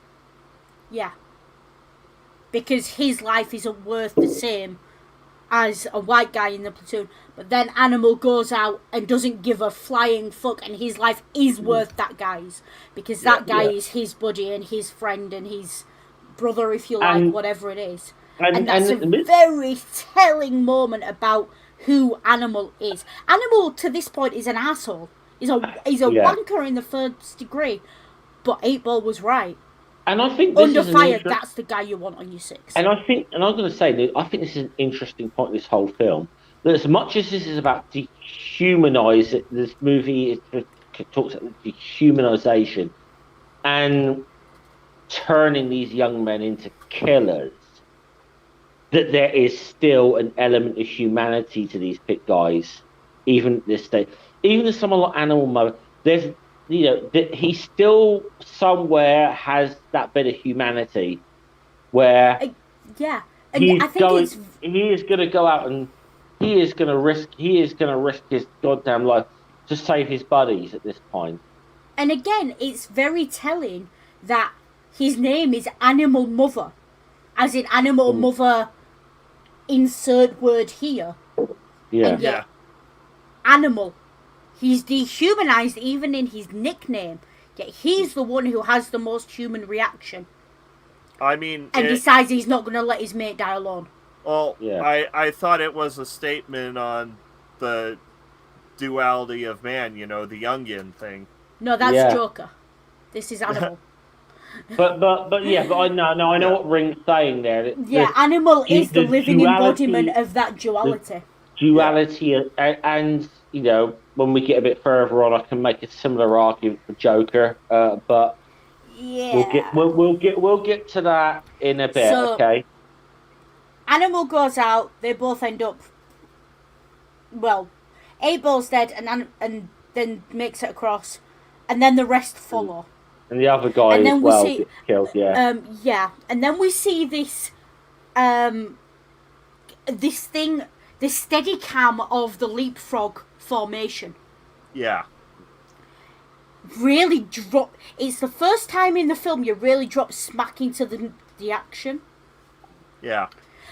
Because his life isn't worth the same as a white guy in the platoon. But then Animal goes out and doesn't give a flying fuck, and his life is worth that guy's. Because that guy is his buddy and his friend and his brother, if you like, whatever it is. And that's a very telling moment about who Animal is. Animal, to this point, is an asshole. He's a wanker in the first degree. But 8-Ball was right. And I think under fire, that's the guy you want on your six. And I'm going to say that I think this is an interesting point of this whole film. That as much as this is about dehumanizing, this movie talks about dehumanization and turning these young men into killers. That there is still an element of humanity to these pit guys, even at this stage. Even if someone like Animal Mother, there's he still somewhere has that bit of humanity where I think he is going to go out and he is gonna risk his goddamn life to save his buddies at this point. And again, it's very telling that his name is Animal Mother, as in Animal Mother. Insert word here. Yeah. And yet, animal. He's dehumanized even in his nickname. Yet he's the one who has the most human reaction. I mean, and decides he's not going to let his mate die alone. Well, I thought it was a statement on the duality of man. You know, the Jungian thing. No, that's Joker. This is Animal. But I know what Ring's saying there. Animal is the living embodiment of that duality. Duality, and you know, when we get a bit further on, I can make a similar argument for Joker. But we'll get to that in a bit. So, okay. Animal goes out. They both end up. Well, Abel's dead, and then makes it across, and then the rest follow. And the other guy as well gets killed, and then we see this, this thing, this steady cam of the leapfrog formation. Yeah. Really drop. It's the first time in the film you really drop smack into the action. Yeah.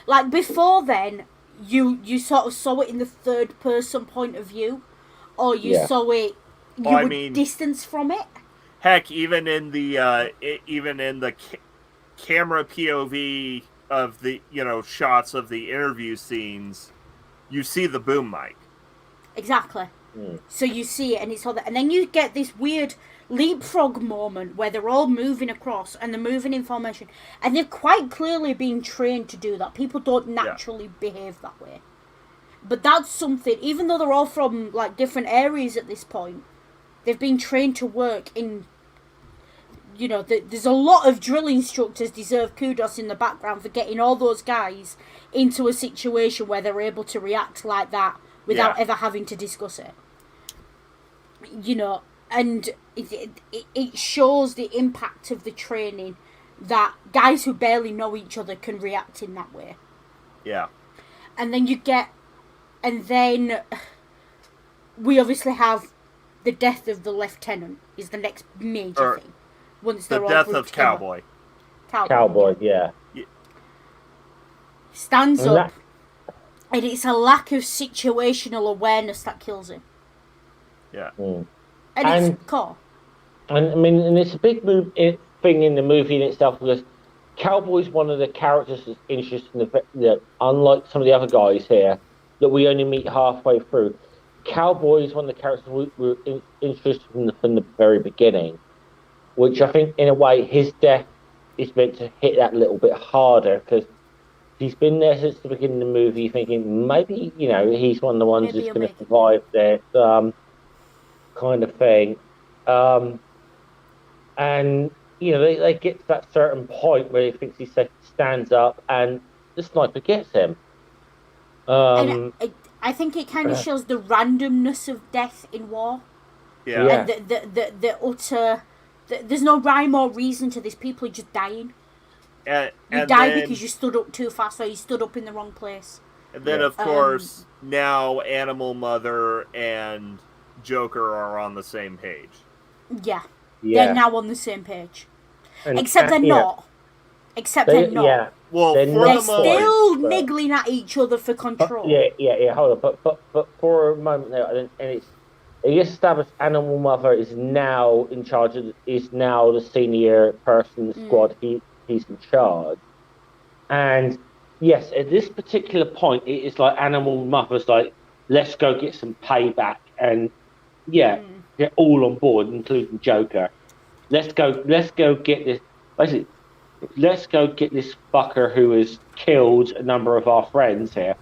Like before then, you sort of saw it in the third person point of view, or you saw it. You were distance from it. Heck, even in the camera POV of the shots of the interview scenes, you see the boom mic. Exactly. So you see it, and it's all that, and then you get this weird leapfrog moment where they're all moving across and they're moving in formation, and they've quite clearly been trained to do that. People don't naturally behave that way, but that's something. Even though they're all from like different areas at this point. They've been trained to work in, there's a lot of drill instructors deserve kudos in the background for getting all those guys into a situation where they're able to react like that without ever having to discuss it. And it shows the impact of the training that guys who barely know each other can react in that way. Yeah. And then we obviously have the death of the lieutenant is the next major thing. Once they're all death of Cowboy. Cowboy, yeah. Stands up, and it's a lack of situational awareness that kills him. Yeah. And it's core. And I mean, and it's a big thing in the movie in itself because Cowboy's one of the characters that's interesting. Unlike some of the other guys here, that we only meet halfway through. Cowboy is one of the characters we were interested in from the very beginning, which I think, in a way, his death is meant to hit that little bit harder because he's been there since the beginning of the movie, thinking maybe he's one of the ones who's going to survive this kind of thing, and they get to that certain point where he thinks he stands up and the sniper gets him. I think it kind of shows the randomness of death in war. Yeah. And the utter... there's no rhyme or reason to this. People are just dying. You die because you stood up too fast or you stood up in the wrong place. And then, of course, now Animal Mother and Joker are on the same page. Yeah. They're now on the same page. Except they're not. Yeah. Well, they're still niggling at each other for control. Hold on, but for a moment there, and it's established Animal Mother is now in charge is now the senior person in the squad. He's in charge, and yes, at this particular point, it is like Animal Mother's like, let's go get some payback, and they're all on board, including Joker. Let's go get this. Basically, let's go get this fucker who has killed a number of our friends here.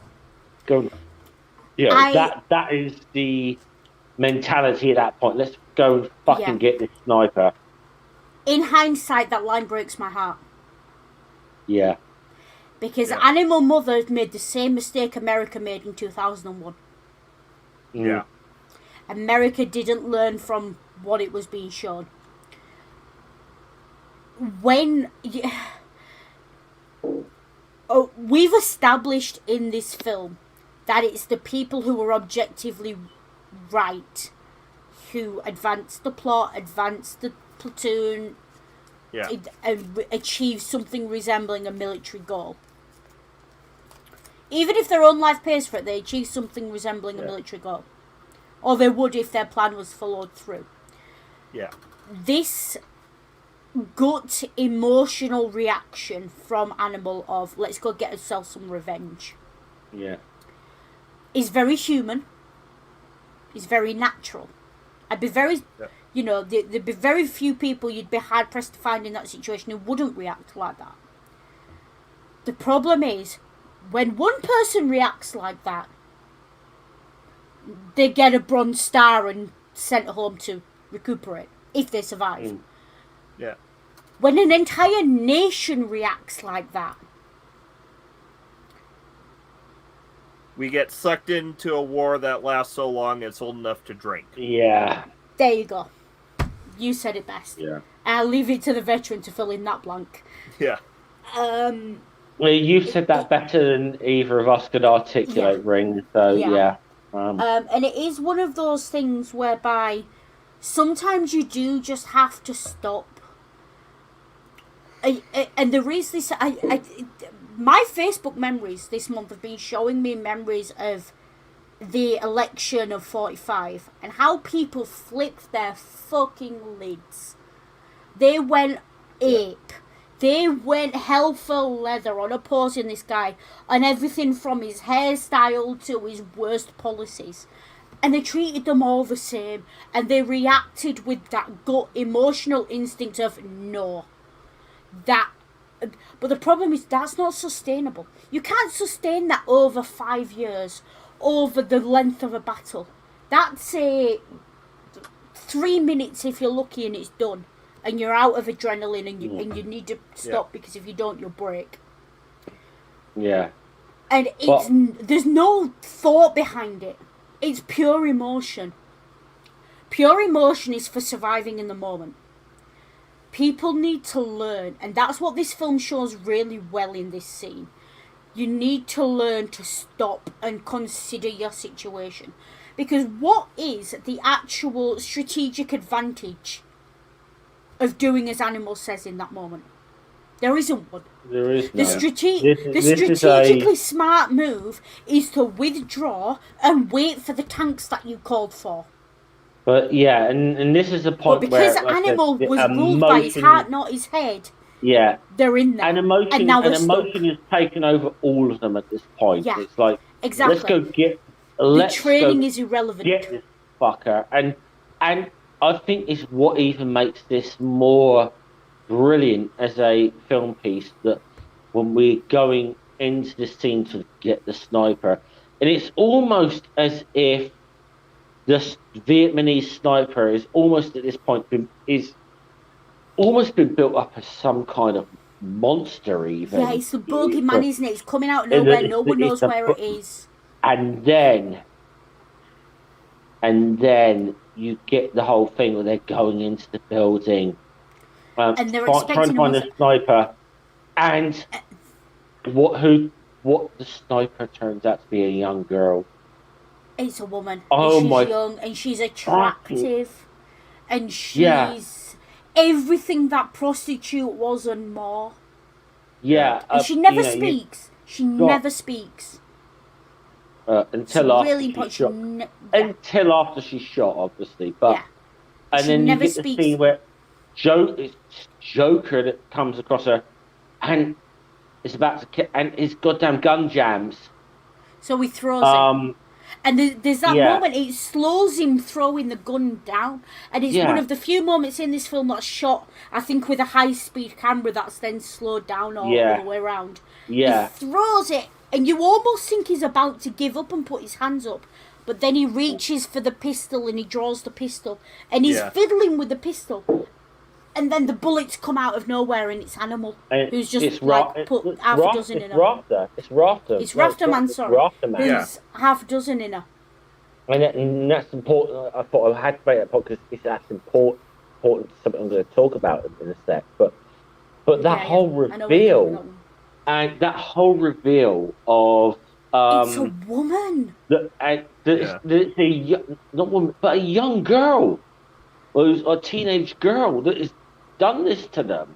That is the mentality at that point. Let's go and fucking get this sniper. In hindsight, that line breaks my heart. Yeah. Because Animal Mother made the same mistake America made in 2001. Yeah. America didn't learn from what it was being shown. We've established in this film that it's the people who are objectively right who advance the plot, advance the platoon, achieve something resembling a military goal. Even if their own life pays for it, they achieve something resembling a military goal. Or they would if their plan was followed through. Yeah. This gut emotional reaction from Animal of, let's go get ourselves some revenge. Yeah. Is very human. Is very natural. I'd be very... You know, there'd be very few people you'd be hard-pressed to find in that situation who wouldn't react like that. The problem is, when one person reacts like that, they get a Bronze Star and sent home to recuperate, if they survive. Yeah. When an entire nation reacts like that, we get sucked into a war that lasts so long it's old enough to drink. Yeah. There you go. You said it best. Yeah. I'll leave it to the veteran to fill in that blank. Yeah. Well, you've said that better than either of us could articulate, Ring. So, yeah. And it is one of those things whereby sometimes you do just have to stop. And there is this... my Facebook memories this month have been showing me memories of the election of 45 and how people flipped their fucking lids. They went ape. They went hell for leather on opposing this guy on everything from his hairstyle to his worst policies. And they treated them all the same. And they reacted with that gut emotional instinct of no. But the problem is that's not sustainable. You can't sustain that over 5 years, over the length of a battle. That's 3 minutes if you're lucky and it's done. And you're out of adrenaline and you need to stop because if you don't, you'll break. Yeah. And there's no thought behind it. It's pure emotion. Pure emotion is for surviving in the moment. People need to learn, and that's what this film shows really well in this scene. You need to learn to stop and consider your situation. Because what is the actual strategic advantage of doing as Animal says in that moment? There isn't one. There is no. The strategically smart move is to withdraw and wait for the tanks that you called for. But yeah, and this is the point but where... because Animal was ruled by his heart, not his head, they're in there. And emotion is taken over all of them at this point. Yeah, it's like, let's go get... The training is irrelevant. Get this fucker. And I think it's what even makes this more brilliant as a film piece, that when we're going into the scene to get the sniper, and it's almost as if the Vietnamese sniper is almost at this point been built up as some kind of monster even. Yeah, it's a bogeyman, isn't it? It's coming out of nowhere, no one knows where it is. And then you get the whole thing where they're going into the building and they're trying to find a sniper, and what the sniper turns out to be a young girl. It's a woman. Oh, and she's young and she's attractive and she's everything that prostitute was and more. Yeah. And she never speaks. She never speaks. Until after really she's shot. Until after she's shot, obviously. But and she then never you get speaks. the scene where it's Joker that comes across her and is about to kill, and his goddamn gun jams. So he throws it. And there's that moment, it slows him throwing the gun down. And it's one of the few moments in this film that's shot, I think, with a high-speed camera that's then slowed down all the way around. Yeah. He throws it, and you almost think he's about to give up and put his hands up. But then he reaches for the pistol, and he draws the pistol. And he's fiddling with the pistol. And then the bullets come out of nowhere, and it's Animal, who's just put half a dozen in her. It's Rafter. It's Rafterman, sorry. Rafterman. There's half a dozen in her. And that's important. I thought I had to make that point because that's important. Something I'm going to talk about in a sec. But that whole reveal, and that whole reveal of It's a woman. Not woman, but a young girl, who's a teenage girl that has done this to them.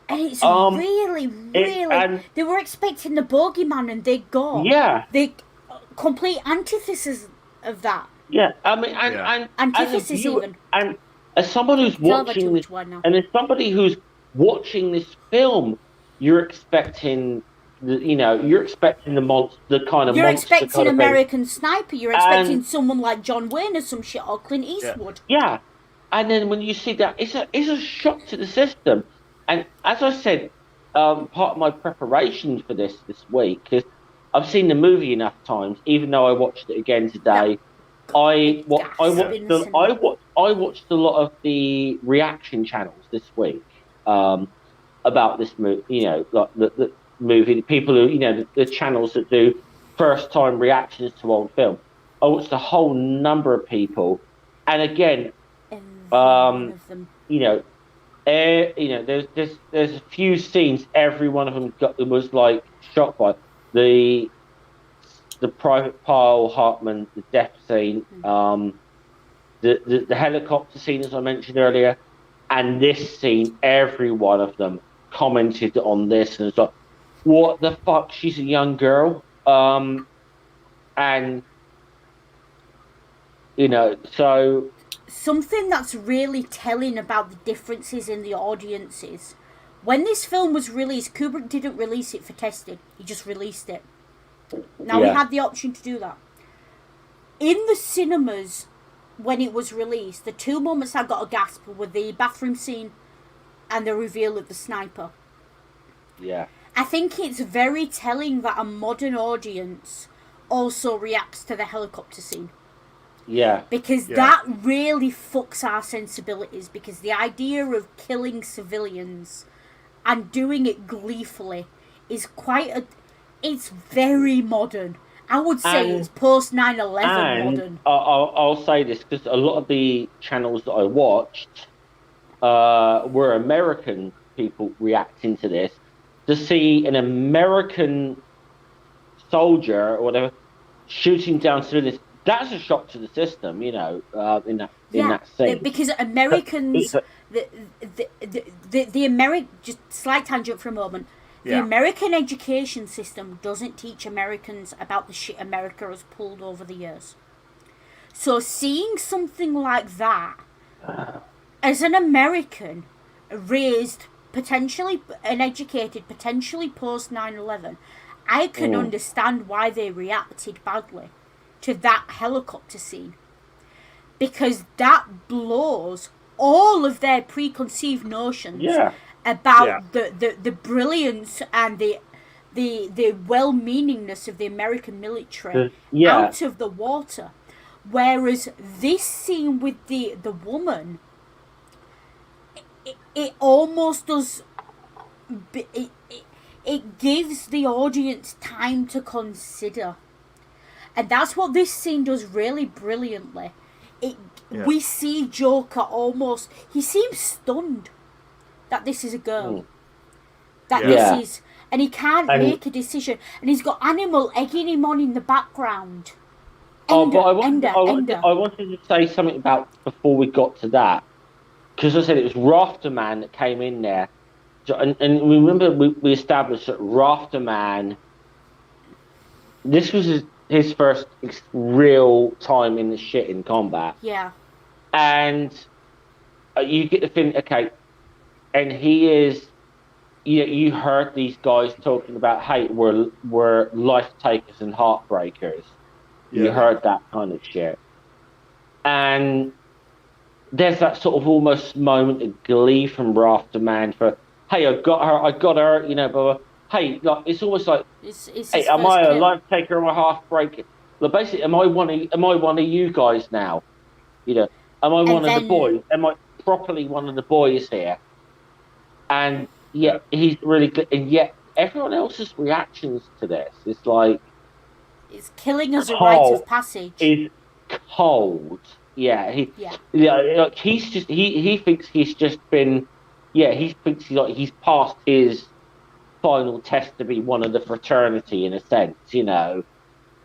And it's really, they were expecting the bogeyman, and they got the complete antithesis of that. Yeah, I mean, and antithesis even. And as someone who's watching this, and as somebody who's watching this film, you're expecting you're expecting the monster, the kind of you're monster. You're expecting American Sniper. You're expecting someone like John Wayne or some shit, or Clint Eastwood. Yeah, and then when you see that, it's a shock to the system. And as I said, part of my preparation for this week, because I've seen the movie enough times, even though I watched it again today. I watched a lot of the reaction channels this week about this movie. Like the movie, the people who the channels that do first time reactions to old film. I watched a whole number of people, and again, one of them. There's a few scenes. Every one of them was like shocked by the Private Pile Hartman, the death scene, the helicopter scene, as I mentioned earlier, and this scene. Every one of them commented on this, and it's like, what the fuck? She's a young girl, and so. Something that's really telling about the differences in the audiences. When this film was released, Kubrick didn't release it for testing. He just released it. Now, we had the option to do that. In the cinemas, when it was released, the two moments I got a gasp were the bathroom scene and the reveal of the sniper. Yeah. I think it's very telling that a modern audience also reacts to the helicopter scene. Yeah. Because that really fucks our sensibilities, because the idea of killing civilians and doing it gleefully is it's very modern. I would say it's post 9/11 modern. I'll say this because a lot of the channels that I watched were American people reacting to this. To see an American soldier or whatever shooting down civilians, that's a shock to the system, in that sense. Because Americans, the American, just slight tangent for a moment. The American education system doesn't teach Americans about the shit America has pulled over the years. So seeing something like that, as an American, raised, potentially, and educated, potentially post 9/11, I can understand why they reacted badly to that helicopter scene. Because that blows all of their preconceived notions about the brilliance and the well-meaningness of the American military out of the water. Whereas this scene with the woman, it almost does, it gives the audience time to consider. And that's what this scene does really brilliantly. We see Joker almost, he seems stunned that this is a girl. This is, and he can't make a decision. And he's got Animal egging him on in the background. I wanted to say something about before we got to that. Because I said it was Rafterman that came in there. So, and remember we established that Rafterman, this was his first real time in the shit in combat. Yeah. And you get to think, okay, and he is, you heard these guys talking about, hey, we're life takers and heartbreakers. Yeah. You heard that kind of shit. And there's that sort of almost moment of glee from Rafterman for, hey, I got her, blah, blah. Hey, like, it's almost like, hey, am I a life taker or a heartbreaker? Like, basically, am I one of you guys now? Am I one of the boys? Am I properly one of the boys here? And he's really good. And yet, everyone else's reactions to this is like, it's killing as a rite of passage. Is cold. Like he thinks he's just been. He thinks he's passed his final test to be one of the fraternity in a sense, yeah.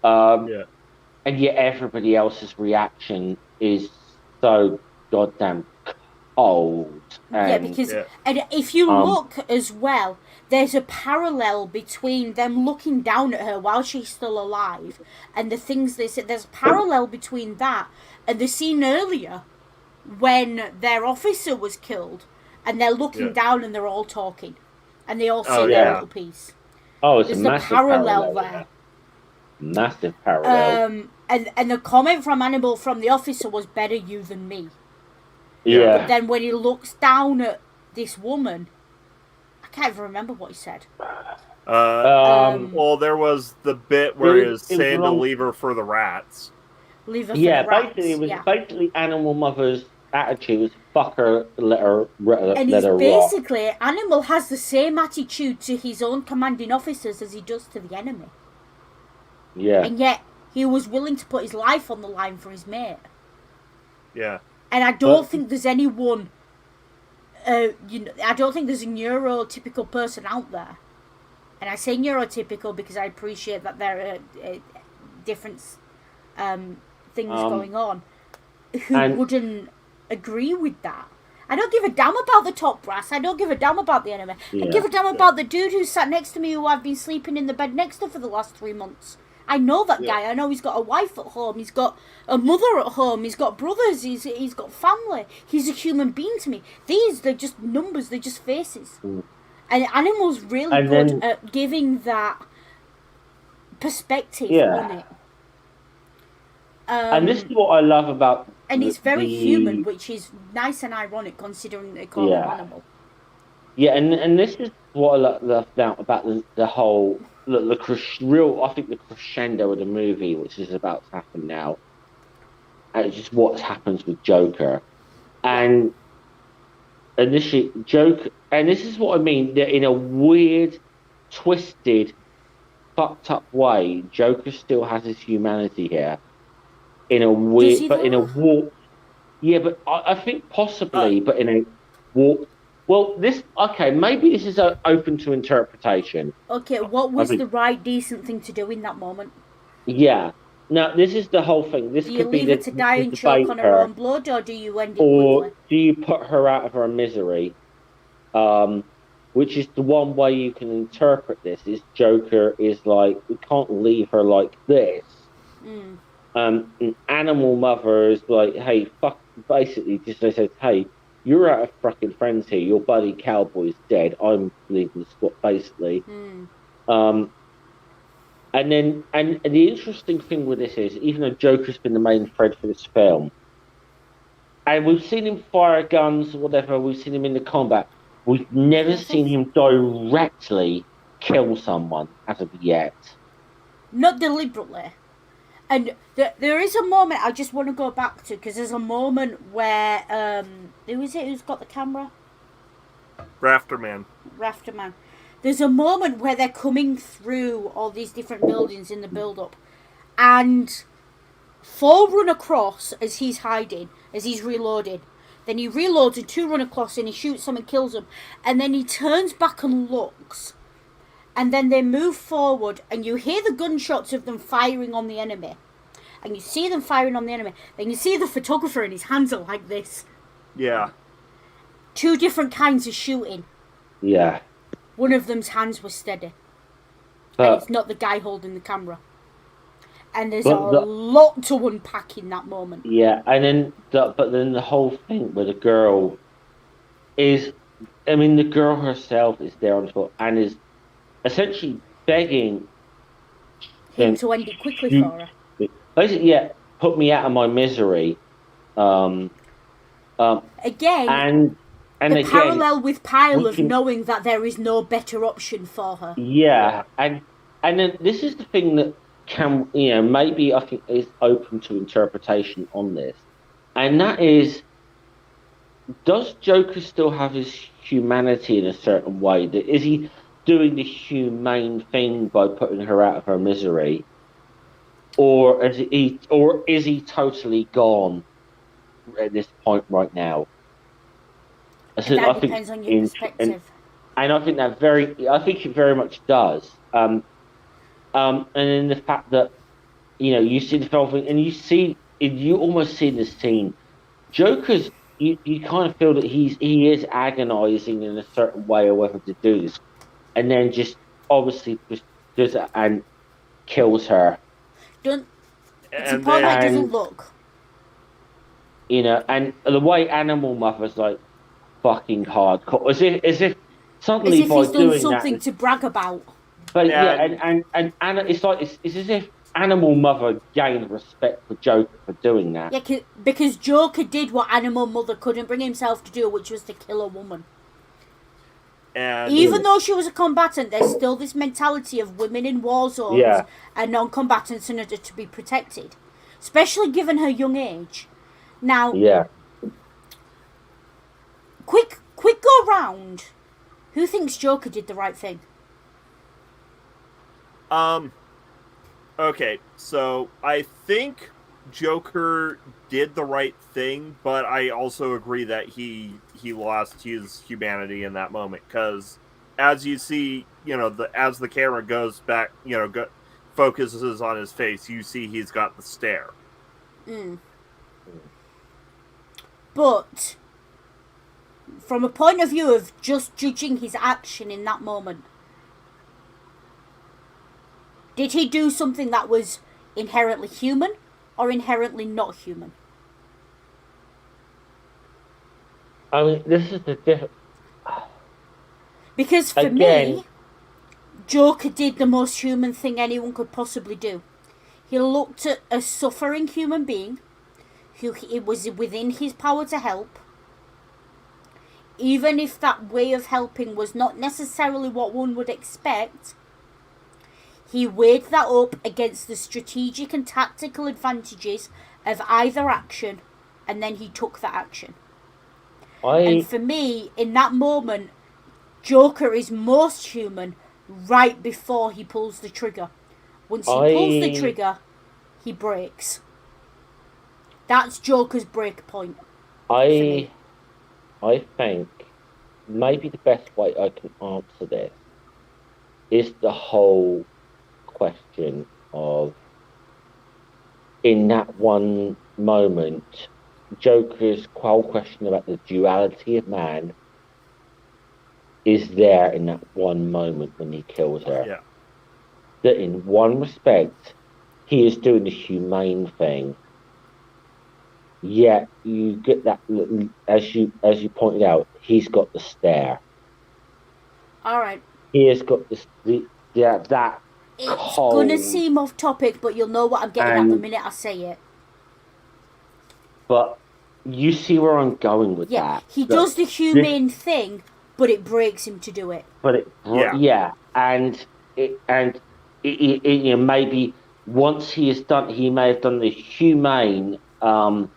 And yet everybody else's reaction is so goddamn cold. Yeah, And because and if you um, look as well, there's a parallel between them looking down at her while she's still alive and the things they said. There's a parallel between that and the scene earlier when their officer was killed and they're looking down and they're all talking and they all say their little piece. Oh, it's There's a the massive parallel there. Yeah. Massive parallel. And the comment from Animal from the officer was better you than me. Yeah. But then when he looks down at this woman, I can't even remember what he said. Well, there was the bit where he was saying to leave her for the rats. Leave her for the rats. Basically, it was basically Animal Mother's attitude was fuck her, let her and let her basically, Animal has the same attitude to his own commanding officers as he does to the enemy. Yeah. And yet, he was willing to put his life on the line for his mate. Yeah. And I don't think there's anyone, I don't think there's a neurotypical person out there. And I say neurotypical because I appreciate that there are different things going on, who wouldn't agree with that. I don't give a damn about the top brass. I don't give a damn about the enemy. I give a damn about the dude who sat next to me who I've been sleeping in the bed next to for the last 3 months. I know that guy. I know he's got a wife at home. He's got a mother at home. He's got brothers. He's got family. He's a human being to me. They're just numbers. They're just faces. And Animal's really good at giving that perspective on it. And this is what I love about... And it's very human, which is nice and ironic considering they call him Animal. Yeah, and this is what I love about the whole... I think the crescendo of the movie, which is about to happen now, and it's just what happens with Joker, and initially Joker, and this is what I mean. That in a weird, twisted, fucked up way, Joker still has his humanity here. In a weird, but in a warped. Yeah, but I think possibly, but in a warped. Well, maybe this is open to interpretation. Okay, what was the right, decent thing to do in that moment? Yeah. Now, this is the whole thing. This do you leave her to die and choke on her own blood, or do you end it or quickly? Do you put her out of her misery? Which is the one way you can interpret this, is Joker is like, we can't leave her like this. An Animal Mother is like, hey, fuck, basically, just they said, hey, you're out of fucking friends here. Your buddy Cowboy's dead. I'm leaving the squad, basically. And the interesting thing with this is, even though Joker's been the main thread for this film, and we've seen him fire guns or whatever, we've seen him in the combat, we've never seen him directly kill someone as of yet. Not deliberately. And there is a moment I just want to go back to, because there's a moment where who is it who's got the camera? Rafterman. There's a moment where they're coming through all these different buildings in the build-up, and 4 run across as he's hiding, as he's reloading. Then he reloads and 2 run across and he shoots them and kills them, and then he turns back and looks. And then they move forward, and you hear the gunshots of them firing on the enemy. And you see them firing on the enemy. Then you see the photographer, and his hands are like this. Yeah. 2 different kinds of shooting. Yeah. One of them's hands was steady. And it's not the guy holding the camera. And there's a lot to unpack in that moment. Yeah, and then the whole thing with the girl is... I mean, the girl herself is there on foot and is essentially begging him to end it quickly for her. Basically, put me out of my misery. Again, and the again, parallel with Pyle of knowing that there is no better option for her. Yeah, and then this is the thing that can, maybe I think is open to interpretation on this, and that is, does Joker still have his humanity in a certain way? Is he doing the humane thing by putting her out of her misery, or is he totally gone at this point right now? That depends on your perspective. and I think it very much does. And then the fact that you see the film thing, and you almost see the scene. Joker's you kind of feel that he is agonizing in a certain way or whether to do this, and then just obviously just does it and kills her. It's And important then it doesn't look. And the way Animal Mother's like fucking hardcore, as if suddenly As if by he's done doing that, something to brag about. but yeah, and and Anna, it's as if Animal Mother gained respect for Joker for doing that. Yeah, because Joker did what Animal Mother couldn't bring himself to do, which was to kill a woman. and Even though she was a combatant, there's still this mentality of women in war zones Yeah. and non-combatants in order to be protected, especially given her young age. Now, Yeah. quick go round. Who thinks Joker did the right thing? Okay, so I think Joker did the right thing, but I also agree that he lost his humanity in that moment, because as you see, as the camera goes back, focuses on his face, you see he's got the stare. But from a point of view of just judging his action in that moment, did he do something that was inherently human or inherently not human? I mean, this is the difference. Because for me, Joker did the most human thing anyone could possibly do. He looked at a suffering human being who it was within his power to help, even if that way of helping was not necessarily what one would expect. He weighed that up against the strategic and tactical advantages of either action, and then he took that action. And for me, in that moment, Joker is most human right before he pulls the trigger. Once he pulls the trigger, he breaks. That's Joker's break point. I think maybe the best way I can answer this is the whole question of, in that one moment, Joker's whole question about the duality of man is there in that one moment when he kills her. Yeah. That in one respect, he is doing the humane thing. Yet you get that, as you pointed out, he's got the stare. All right. He has got that. It's gonna seem off topic, but you'll know what I'm getting at the minute I say it. But you see where I'm going with that. Yeah, he does the humane thing, but it breaks him to do it. But maybe once he has done, he may have done the humane, in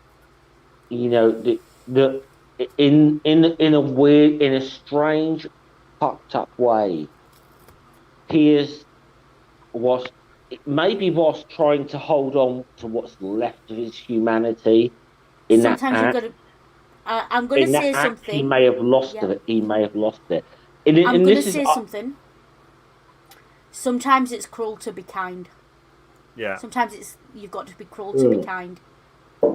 a weird, in a strange, fucked up way. He was trying to hold on to what's left of his humanity. Sometimes you've got to. I'm going to say something. He may have lost it. He may have lost it. I'm going to say something. Sometimes it's cruel to be kind. Yeah. Sometimes you've got to be cruel to be kind.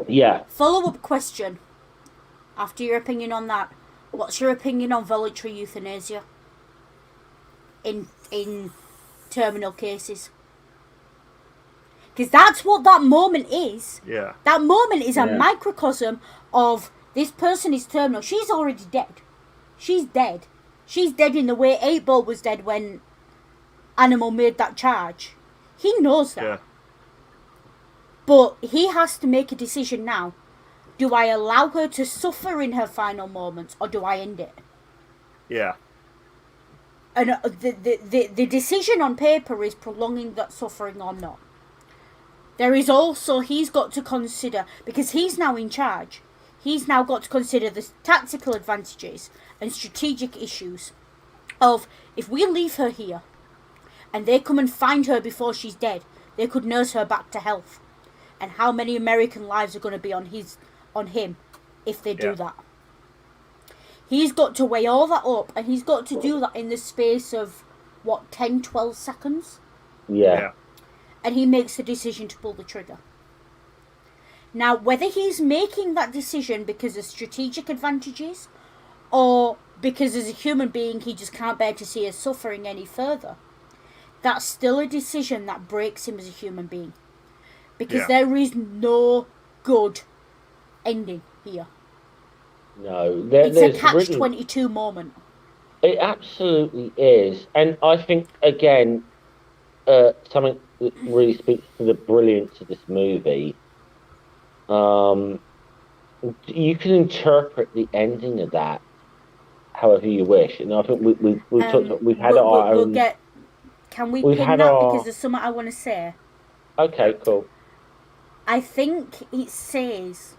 Yeah. Follow-up question. After your opinion on that, what's your opinion on voluntary euthanasia in terminal cases? Because that's what that moment is. Yeah. That moment is a microcosm of this person is terminal. She's already dead. She's dead. She's dead in the way 8-Ball was dead when Animal made that charge. He knows that. Yeah. But he has to make a decision now. Do I allow her to suffer in her final moments, or do I end it? Yeah. And the decision on paper is prolonging that suffering or not. There is also, he's got to consider, because he's now in charge, he's now got to consider the tactical advantages and strategic issues of, if we leave her here and they come and find her before she's dead, they could nurse her back to health. And how many American lives are going to be on him if they do that? He's got to weigh all that up, and he's got to do that in the space of, 10, 12 seconds? Yeah. And he makes the decision to pull the trigger. Now, whether he's making that decision because of strategic advantages, or because as a human being he just can't bear to see her suffering any further, that's still a decision that breaks him as a human being. Because there is no good ending here. No, it's there's a catch-22 really, moment. It absolutely is, and I think again, something that really speaks to the brilliance of this movie. You can interpret the ending of that however you wish, and I think we've talked. We've had our we'll own. get. Can we We've pin had that our. because there's something I want to say. Okay, cool. I think it says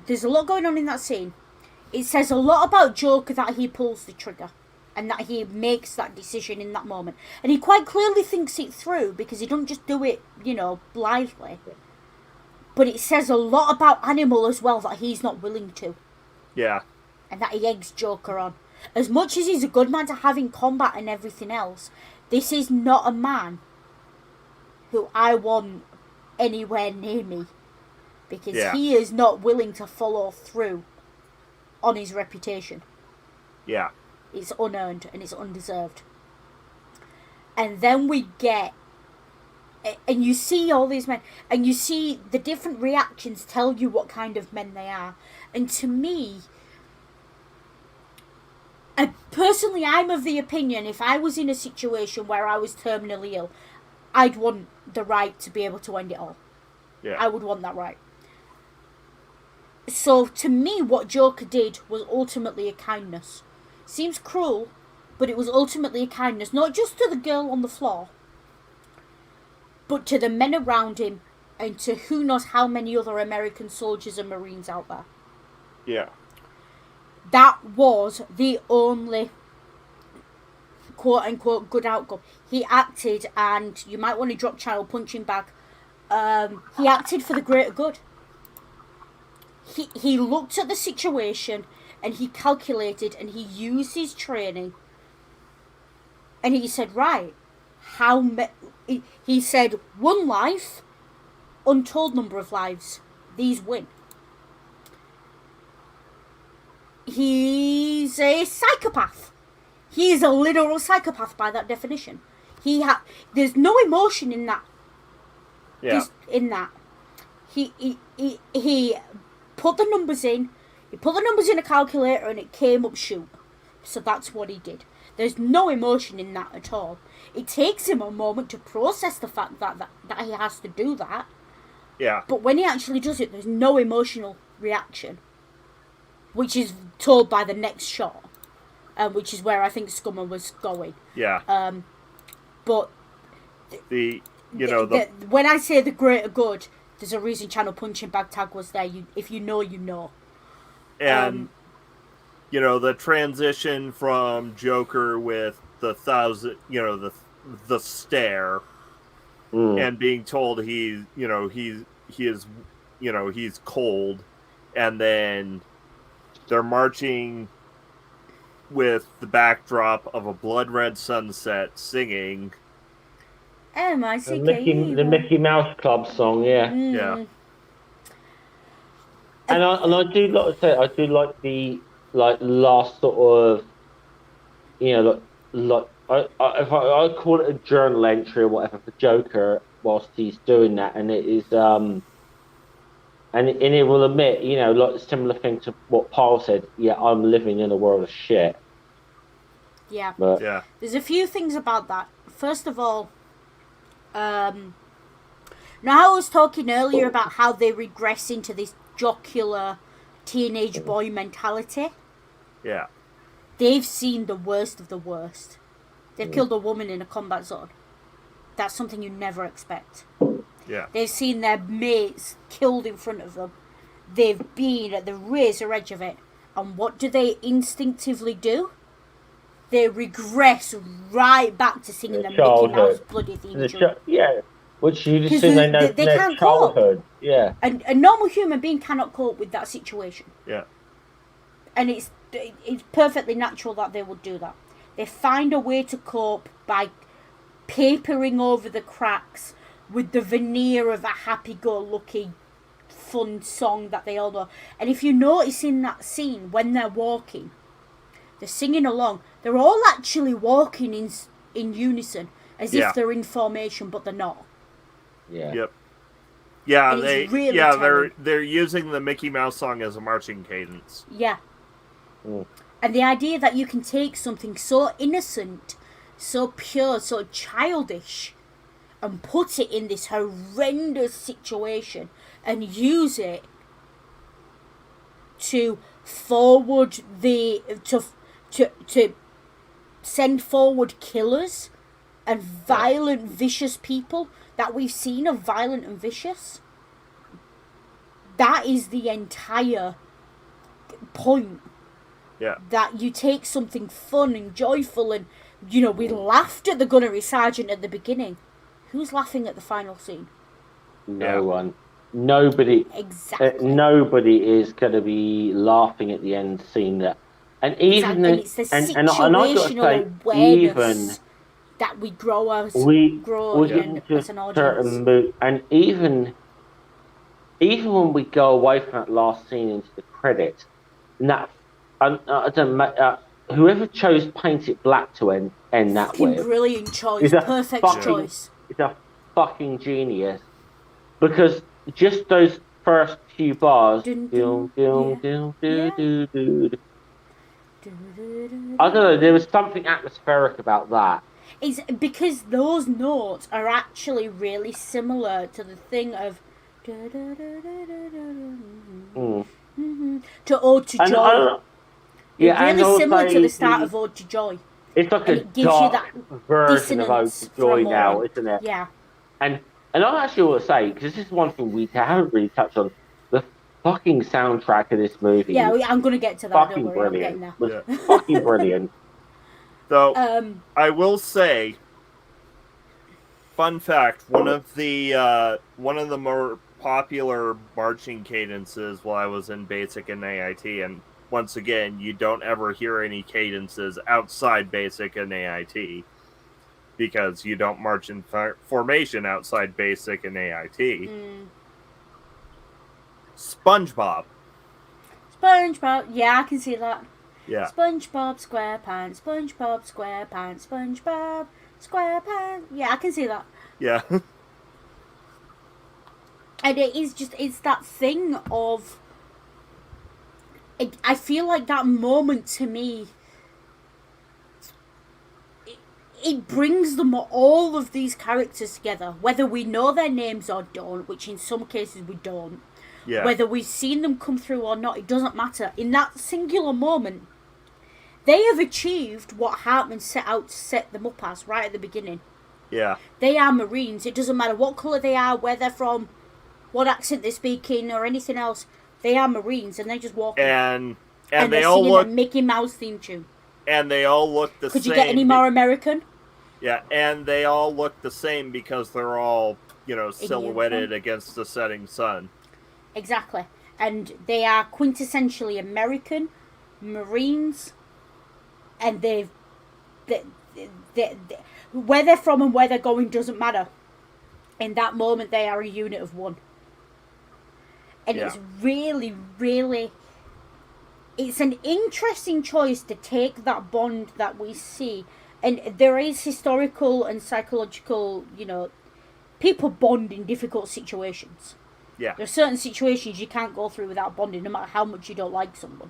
there's a lot going on in that scene. It says a lot about Joker that he pulls the trigger and that he makes that decision in that moment. And he quite clearly thinks it through because he don't just do it, blithely. But it says a lot about Animal as well that he's not willing to. Yeah. And that he eggs Joker on. As much as he's a good man to have in combat and everything else, this is not a man who I want anywhere near me. Because he is not willing to follow through on his reputation. Yeah. It's unearned and it's undeserved. And then we get... And you see all these men, and you see the different reactions tell you what kind of men they are. And to me, personally, I'm of the opinion, if I was in a situation where I was terminally ill, I'd want the right to be able to end it all. Yeah. I would want that right. So, to me, what Joker did was ultimately a kindness. Seems cruel, but it was ultimately a kindness, not just to the girl on the floor, but to the men around him, and to who knows how many other American soldiers and Marines out there. Yeah. That was the only quote-unquote good outcome. He acted, and you might want to drop channel punching bag, he acted for the greater good. He looked at the situation, and he calculated, and he used his training, and he said, right, he said, one life, untold number of lives, these win. He's a psychopath. He is a literal psychopath by that definition. There's no emotion in that. Yeah. In that. He put the numbers in. He put the numbers in a calculator and it came up shoot. So that's what he did. There's no emotion in that at all. It takes him a moment to process the fact that he has to do that. Yeah. But when he actually does it, there's no emotional reaction. Which is told by the next shot. Which is where I think Scummer was going. Yeah. But... when I say the greater good, there's a reason Channel Punching Bag Tag was there. If you know, you know. And... the transition from Joker with the the stare, and being told he's cold, and then they're marching with the backdrop of a blood red sunset singing. M-I-C-K-E. The Mickey Mouse Club song, yeah. Yeah. And I do like to say, I do like the last sort of, if I call it a journal entry or whatever for Joker whilst he's doing that, and it is and it will admit, like a similar thing to what Paul said. Yeah, I'm living in a world of shit. Yeah. But, yeah. There's a few things about that. First of all, now I was talking earlier about how they regress into this jocular teenage boy mentality. Yeah. They've seen the worst of the worst. They've killed a woman in a combat zone. That's something you never expect. Yeah. They've seen their mates killed in front of them. They've been at the razor edge of it. And what do they instinctively do? They regress right back to singing the Mickey Mouse bloody theme tune. Which you just assume they know they their can't childhood. Cope. Yeah. And a normal human being cannot cope with that situation. Yeah. and it's perfectly natural that they would do that. They find a way to cope by papering over the cracks with the veneer of a happy-go-lucky fun song that they all know. And if you notice in that scene, when they're walking, they're singing along, they're all actually walking in unison, as if they're in formation, but they're not. Yeah. Yep. Yeah, And it's really they're using the Mickey Mouse song as a marching cadence. Yeah. Mm. And the idea that you can take something so innocent, so pure, so childish, and put it in this horrendous situation and use it to forward to send forward killers and violent, vicious people that we've seen are violent and vicious. That is the entire point. Yeah. That you take something fun and joyful, and we laughed at the gunnery sergeant at the beginning. Who's laughing at the final scene? No one. Nobody. Exactly. Nobody is going to be laughing at the end scene. That, and even and it's the situational awareness that we grow as we in as an audience. And even when we go away from that last scene into the credits, and that I don't whoever chose Paint It Black to end that with, brilliant choice, perfect choice. It's a fucking genius, because just those first few bars, I don't know, there was something atmospheric about that. It's because those notes are actually really similar to the thing of to Ode to Joy. It's really similar to the start of Ode to Joy. It's like a dark version of Ode to Joy now, isn't it? Yeah. And I actually want to say, because this is one thing we haven't really touched on, the fucking soundtrack of this movie. Yeah, I'm going to get to that. Fucking don't worry, brilliant. I'm getting there. Fucking brilliant. So, I will say, fun fact, one of the more popular marching cadences while I was in basic and AIT, and once again, you don't ever hear any cadences outside basic and AIT, because you don't march in formation outside basic and AIT. SpongeBob, yeah, I can see that. Yeah. SpongeBob SquarePants, SpongeBob SquarePants, SpongeBob SquarePants. Yeah, I can see that. Yeah. And it's that thing of... I feel like that moment to me... It brings them all of these characters together, whether we know their names or don't, which in some cases we don't. Yeah. Whether we've seen them come through or not, it doesn't matter. In that singular moment, they have achieved what Hartman set out to set them up as right at the beginning. Yeah. They are Marines. It doesn't matter what colour they are, where they're from, what accent they're speaking, or anything else. They are Marines, and they're just walking. And they all look... a Mickey Mouse theme tune. And they all look the same. Could you get any more American? Yeah, and they all look the same because they're all, silhouetted against the setting sun. Exactly. And they are quintessentially American Marines, and they where they're from and where they're going doesn't matter. In that moment, they are a unit of one. And it's really, really... It's an interesting choice to take that bond that we see. And there is historical and psychological, people bond in difficult situations. Yeah. There are certain situations you can't go through without bonding, no matter how much you don't like someone.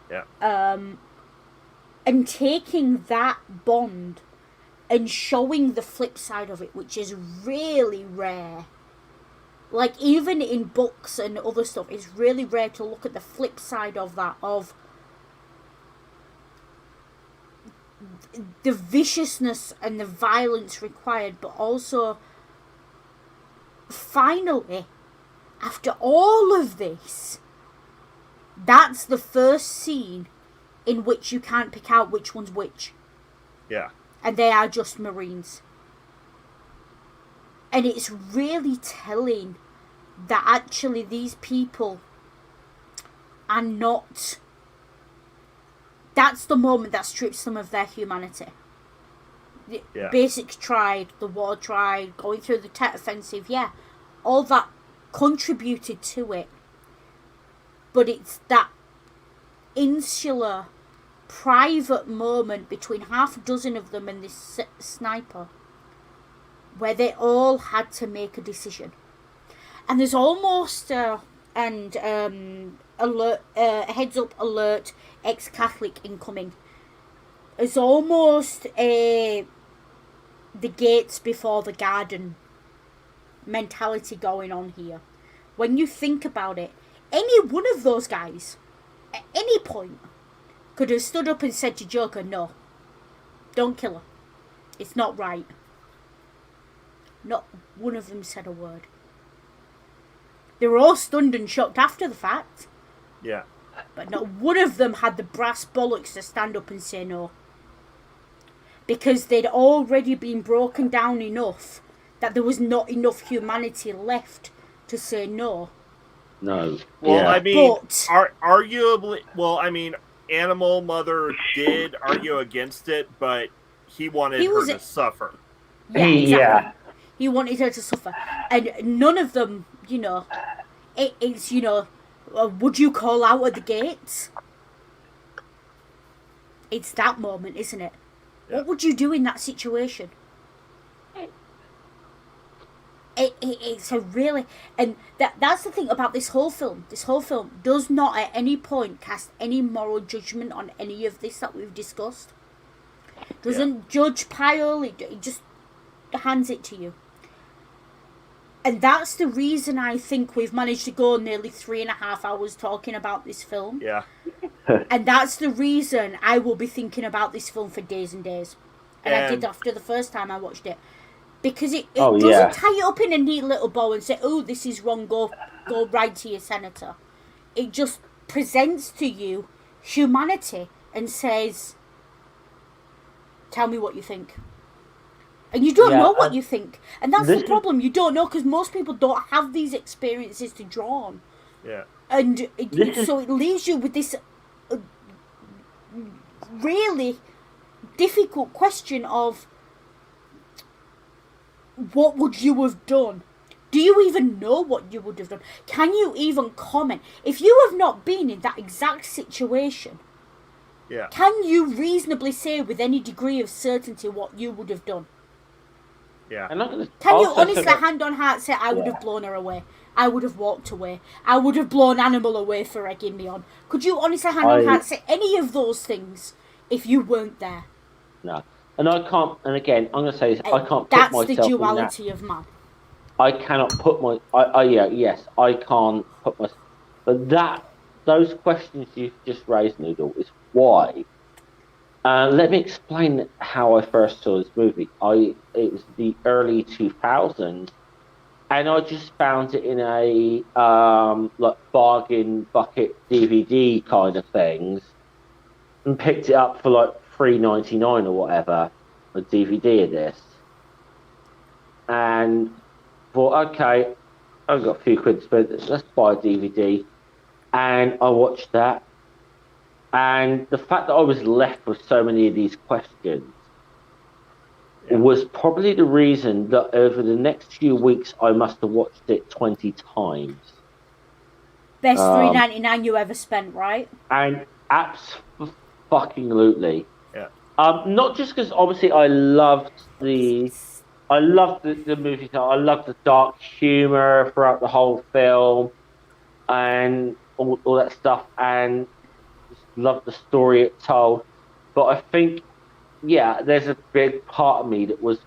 Yeah. And taking that bond and showing the flip side of it, which is really rare. Like, even in books and other stuff, it's really rare to look at the flip side of that, of the viciousness and the violence required, but also, finally, after all of this, that's the first scene in which you can't pick out which one's which. Yeah. And they are just Marines. And it's really telling that actually these people are not that's the moment that strips them of their humanity. The basics tried, the war tried, going through the Tet Offensive, all that contributed to it. But it's that insular, private moment between half a dozen of them and this sniper where they all had to make a decision. And there's almost heads up alert ex-Catholic incoming. There's almost the gates before the garden mentality going on here. When you think about it, any one of those guys at any point could have stood up and said to Joker, no, don't kill her, it's not right. Not one of them said a word. They were all stunned and shocked after the fact. Yeah. But not one of them had the brass bollocks to stand up and say no. Because they'd already been broken down enough that there was not enough humanity left to say no. No. Well, I mean, arguably, Animal Mother did argue against it, but he wanted her to suffer. Yeah, exactly. He wanted her to suffer. And none of them, it's, would you call out at the gates? It's that moment, isn't it? Yeah. What would you do in that situation? It's a really... And that's the thing about this whole film. This whole film does not at any point cast any moral judgment on any of this that we've discussed. Doesn't judge pile, it just hands it to you. And that's the reason I think we've managed to go nearly 3.5 hours talking about this film. Yeah. And that's the reason I will be thinking about this film for days and days. And I did after the first time I watched it. Because it doesn't tie it up in a neat little bow and say, oh, this is wrong, go right to your senator. It just presents to you humanity and says, tell me what you think. And you don't know what you think. And that's the problem. You don't know because most people don't have these experiences to draw on. Yeah. And so it leaves you with this really difficult question of what would you have done? Do you even know what you would have done? Can you even comment? If you have not been in that exact situation, can you reasonably say with any degree of certainty what you would have done? Yeah. Can you honestly, hand on heart, say, I would have blown her away? I would have walked away. I would have blown Animal away for egging me on. Could you honestly, hand on heart, say any of those things if you weren't there? No. And I can't, and again, I'm going to say this, I can't put that's myself the duality of man. I cannot put I can't put myself, but those questions you've just raised, Noodle, is why. Let me explain how I first saw this movie. It was the early 2000s, and I just found it in a bargain bucket DVD kind of things, and picked it up for $3.99 or whatever, a DVD of this, and thought, okay, I've got a few quid to spend, let's buy a DVD, and I watched that. And the fact that I was left with so many of these questions was probably the reason that over the next few weeks I must have watched it 20 times. Best $3.99 you ever spent, right? And absolutely. Yeah. Not just because obviously I loved the movie. I loved the dark humor throughout the whole film, and all that stuff, and loved the story it told. But I think, there's a big part of me that was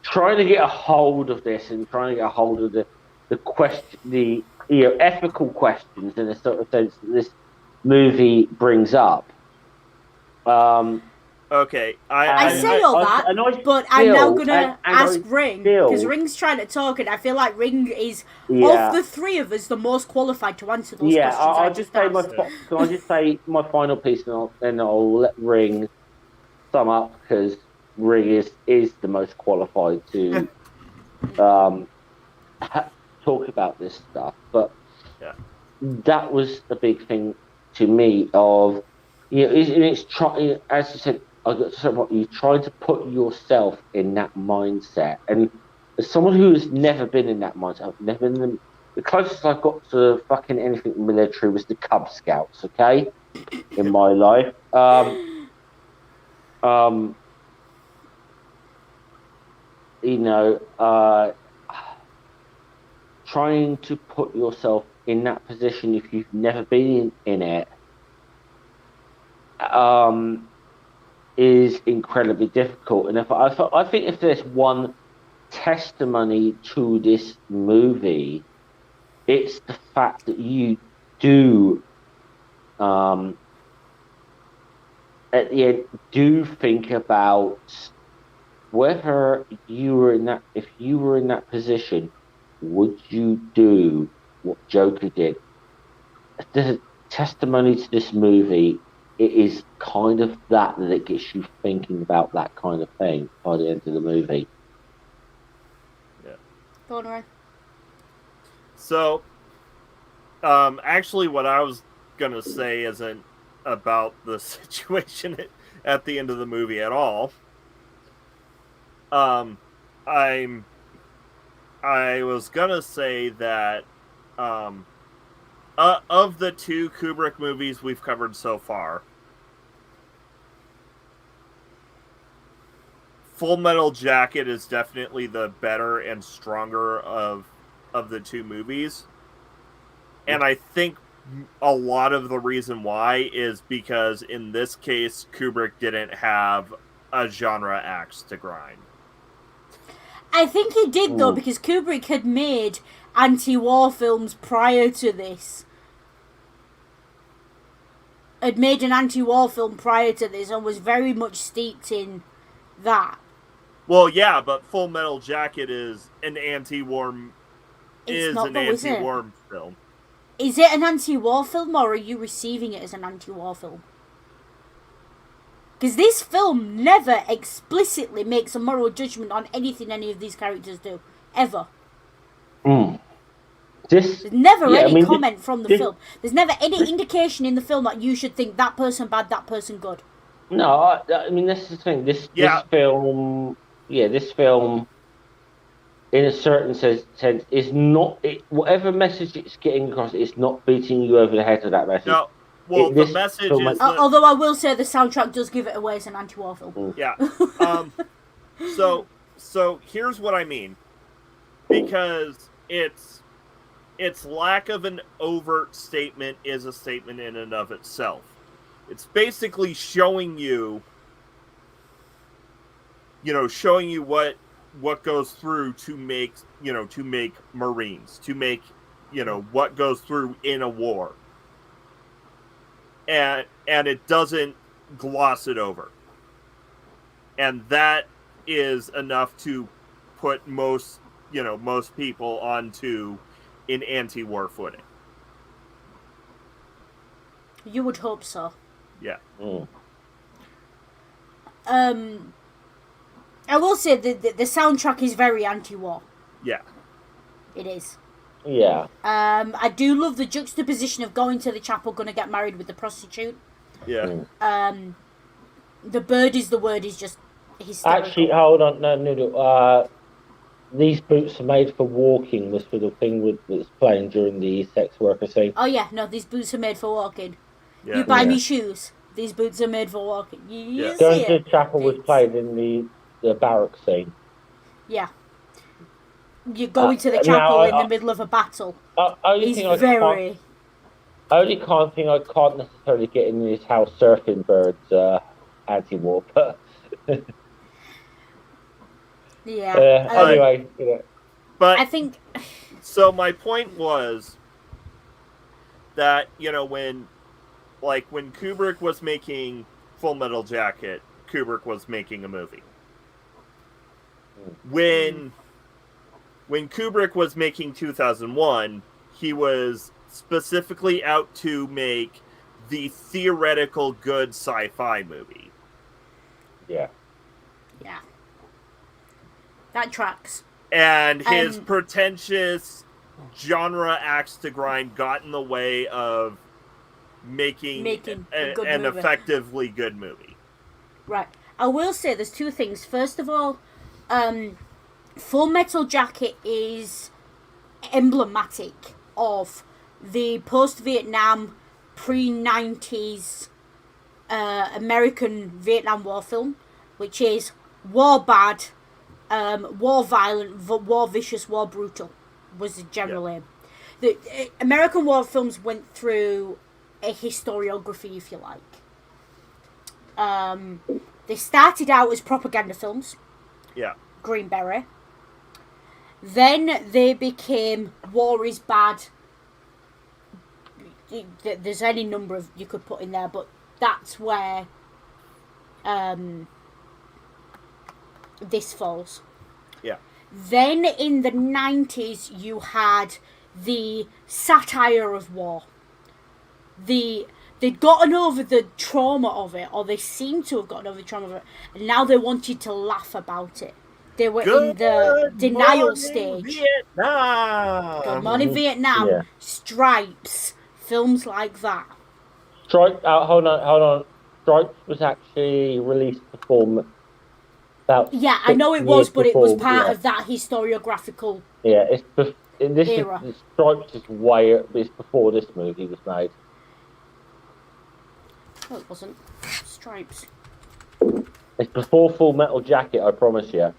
trying to get a hold of this and trying to get a hold of the question, the ethical questions in a sort of sense that this movie brings up. Okay, I say all that, but I'm now going to ask Ring, because Ring's trying to talk, and I feel like Ring is, of the three of us, the most qualified to answer those questions. I'll just say can I just say my final piece, and then I'll let Ring sum up, because Ring is the most qualified to talk about this stuff. But that was the big thing to me of, it's trying, as you said, you're trying to put yourself in that mindset. And as someone who has never been in that mindset, I've never been in the closest I got to fucking anything military was the Cub Scouts, okay, in my life. Um, you know, trying to put yourself in that position if you've never been in it, is incredibly difficult. And I think if there's one testimony to this movie, it's the fact that you do, at the end, do think about whether you were in that, if you were in that position, would you do what Joker did? There's a testimony to this movie. It is kind of that it gets you thinking about that kind of thing by the end of the movie. Yeah. Go on, Ryan. So, actually, what I was gonna say isn't about the situation at the end of the movie at all. I was gonna say that of the two Kubrick movies we've covered so far, Full Metal Jacket is definitely the better and stronger of the two movies. And I think a lot of the reason why is because in this case, Kubrick didn't have a genre axe to grind. I think he did, though, because Kubrick had made anti-war films prior to this. Had made an anti-war film prior to this and was very much steeped in that. Well, yeah, but Full Metal Jacket is an anti-war film. Is it an anti-war film, or are you receiving it as an anti-war film? Because this film never explicitly makes a moral judgment on anything any of these characters do. Ever. There's never any comment from the film. There's never any indication in the film that you should think that person bad, that person good. No, I mean, this is the thing. This film, in a certain sense, is not... whatever message it's getting across, it's not beating you over the head with that message. No. Well, the message is... although I will say the soundtrack does give it away as an anti-war film. Yeah. So here's what I mean. Because its lack of an overt statement is a statement in and of itself. It's basically showing you what goes through to make Marines, to make, what goes through in a war. And it doesn't gloss it over. And that is enough to put most people onto an anti-war footing. You would hope so. Yeah. I will say the soundtrack is very anti-war. Yeah. It is. Yeah. I do love the juxtaposition of going to the chapel, gonna get married with the prostitute. Yeah. The bird is the word is just hysterical. Actually, hold on, no. These boots are made for walking was the thing that's playing during the sex worker scene. Oh yeah, no, these boots are made for walking. Yeah. You buy me shoes. These boots are made for walking. You see Going it? to the chapel was played in the barrack scene. Yeah. You go into the chapel in the middle of a battle. Only kind of thing I can't necessarily get in is how surfing birds anti-war, but yeah. Anyway, But I think. So my point was that when Kubrick was making Full Metal Jacket, Kubrick was making a movie. When Kubrick was making 2001, he was specifically out to make the theoretical good sci-fi movie. Yeah. Yeah. That tracks. And his pretentious genre axe to grind got in the way of making a good an movie. effectively good movie. Right. I will say there's two things. First of all, Full Metal Jacket is emblematic of the post-Vietnam, pre-90s American Vietnam War film, which is war bad, war violent, war vicious, war brutal, was the general aim. The American war films went through a historiography, if you like. They started out as propaganda films. Yeah. Green Beret. Then they became war is bad. There's any number of you could put in there, but that's where this falls. Yeah. Then in the 90s you had the satire of war. They'd gotten over the trauma of it, or they seemed to have gotten over the trauma of it, and now they wanted to laugh about it. They were in the denial stage. Vietnam. Good Morning Vietnam, Yeah. Stripes, films like that. Stripes, hold on. Stripes was actually released before about. Yeah, I know it was, but it was before, part yeah. of that historiographical. Yeah, this era. is Stripes is way. It's before this movie was made. No, it wasn't. Stripes. It's before Full Metal Jacket, I promise you.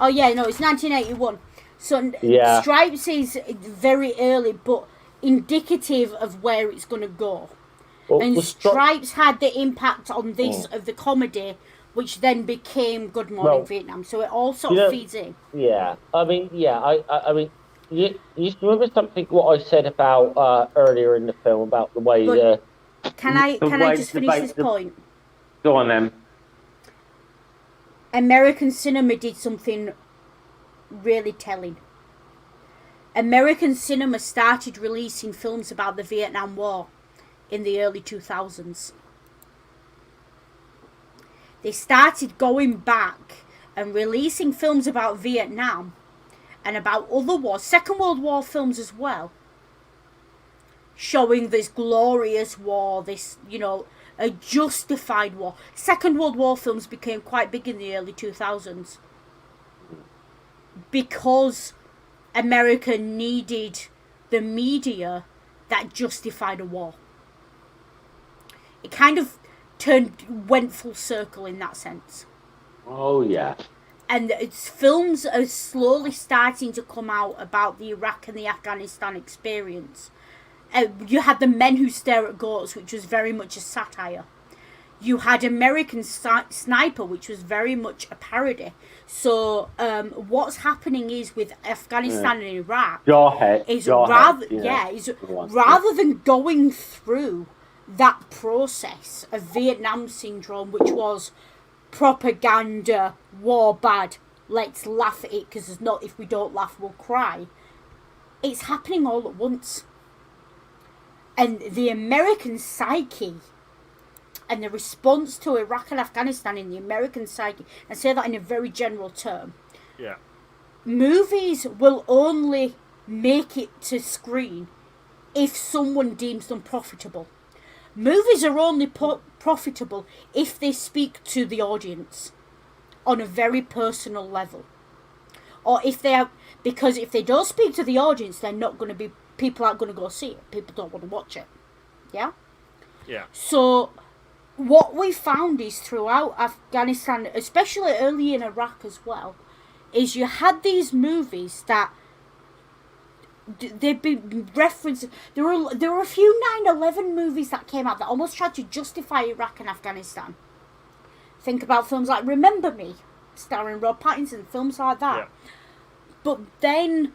Oh yeah, no, it's 1981. So Yeah. Stripes is very early, but indicative of where it's going to go. Well, And the Stripes had the impact on this of the comedy, which then became Good Morning Vietnam. So it all sort of feeds in. Yeah, I mean, you remember something what I said about earlier in the film about the way Can I just finish this point? Go on then. American cinema did something really telling. American cinema started releasing films about the Vietnam War in the early 2000s. They started going back and releasing films about Vietnam and about other wars, Second World War films as well, showing this glorious war, this, a justified war. Second World War films became quite big in the early 2000s because America needed the media that justified a war. It kind of went full circle in that sense. Oh, yeah. And films are slowly starting to come out about the Iraq and the Afghanistan experience. You had The Men Who Stare at Goats, which was very much a satire. You had American Sniper, which was very much a parody. So what's happening is with Afghanistan and Iraq rather than going through that process of Vietnam syndrome, which was propaganda, war bad, let's laugh at it because if we don't laugh we'll cry. It's happening all at once. And the American psyche and the response to Iraq and Afghanistan in the American psyche, and say that in a very general term. Yeah. Movies will only make it to screen if someone deems them profitable. Movies are only profitable if they speak to the audience on a very personal level. Or if they are, because if they don't speak to the audience, they're not going to be, people aren't going to go see it. People don't want to watch it. Yeah? Yeah. So what we found is throughout Afghanistan, especially early in Iraq as well, is you had these movies that they've been referenced. There were a few 9/11 movies that came out that almost tried to justify Iraq and Afghanistan. Think about films like Remember Me, starring Rob Pattinson, films like that. Yeah. But then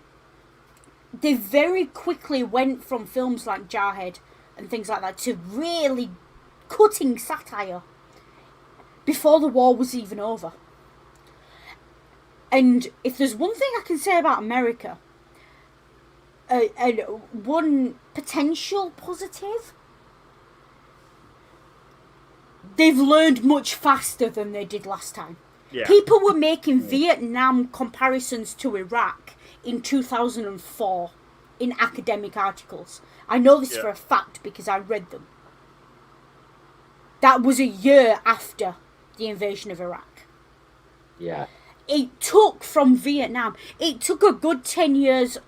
they very quickly went from films like Jarhead and things like that to really cutting satire before the war was even over. And if there's one thing I can say about America, and one potential positive, they've learned much faster than they did last time. Yeah. People were making Vietnam comparisons to Iraq in 2004 in academic articles. I know this for a fact because I read them. That was a year after the invasion of Iraq. Yeah. It took from Vietnam, it took a good 10 years,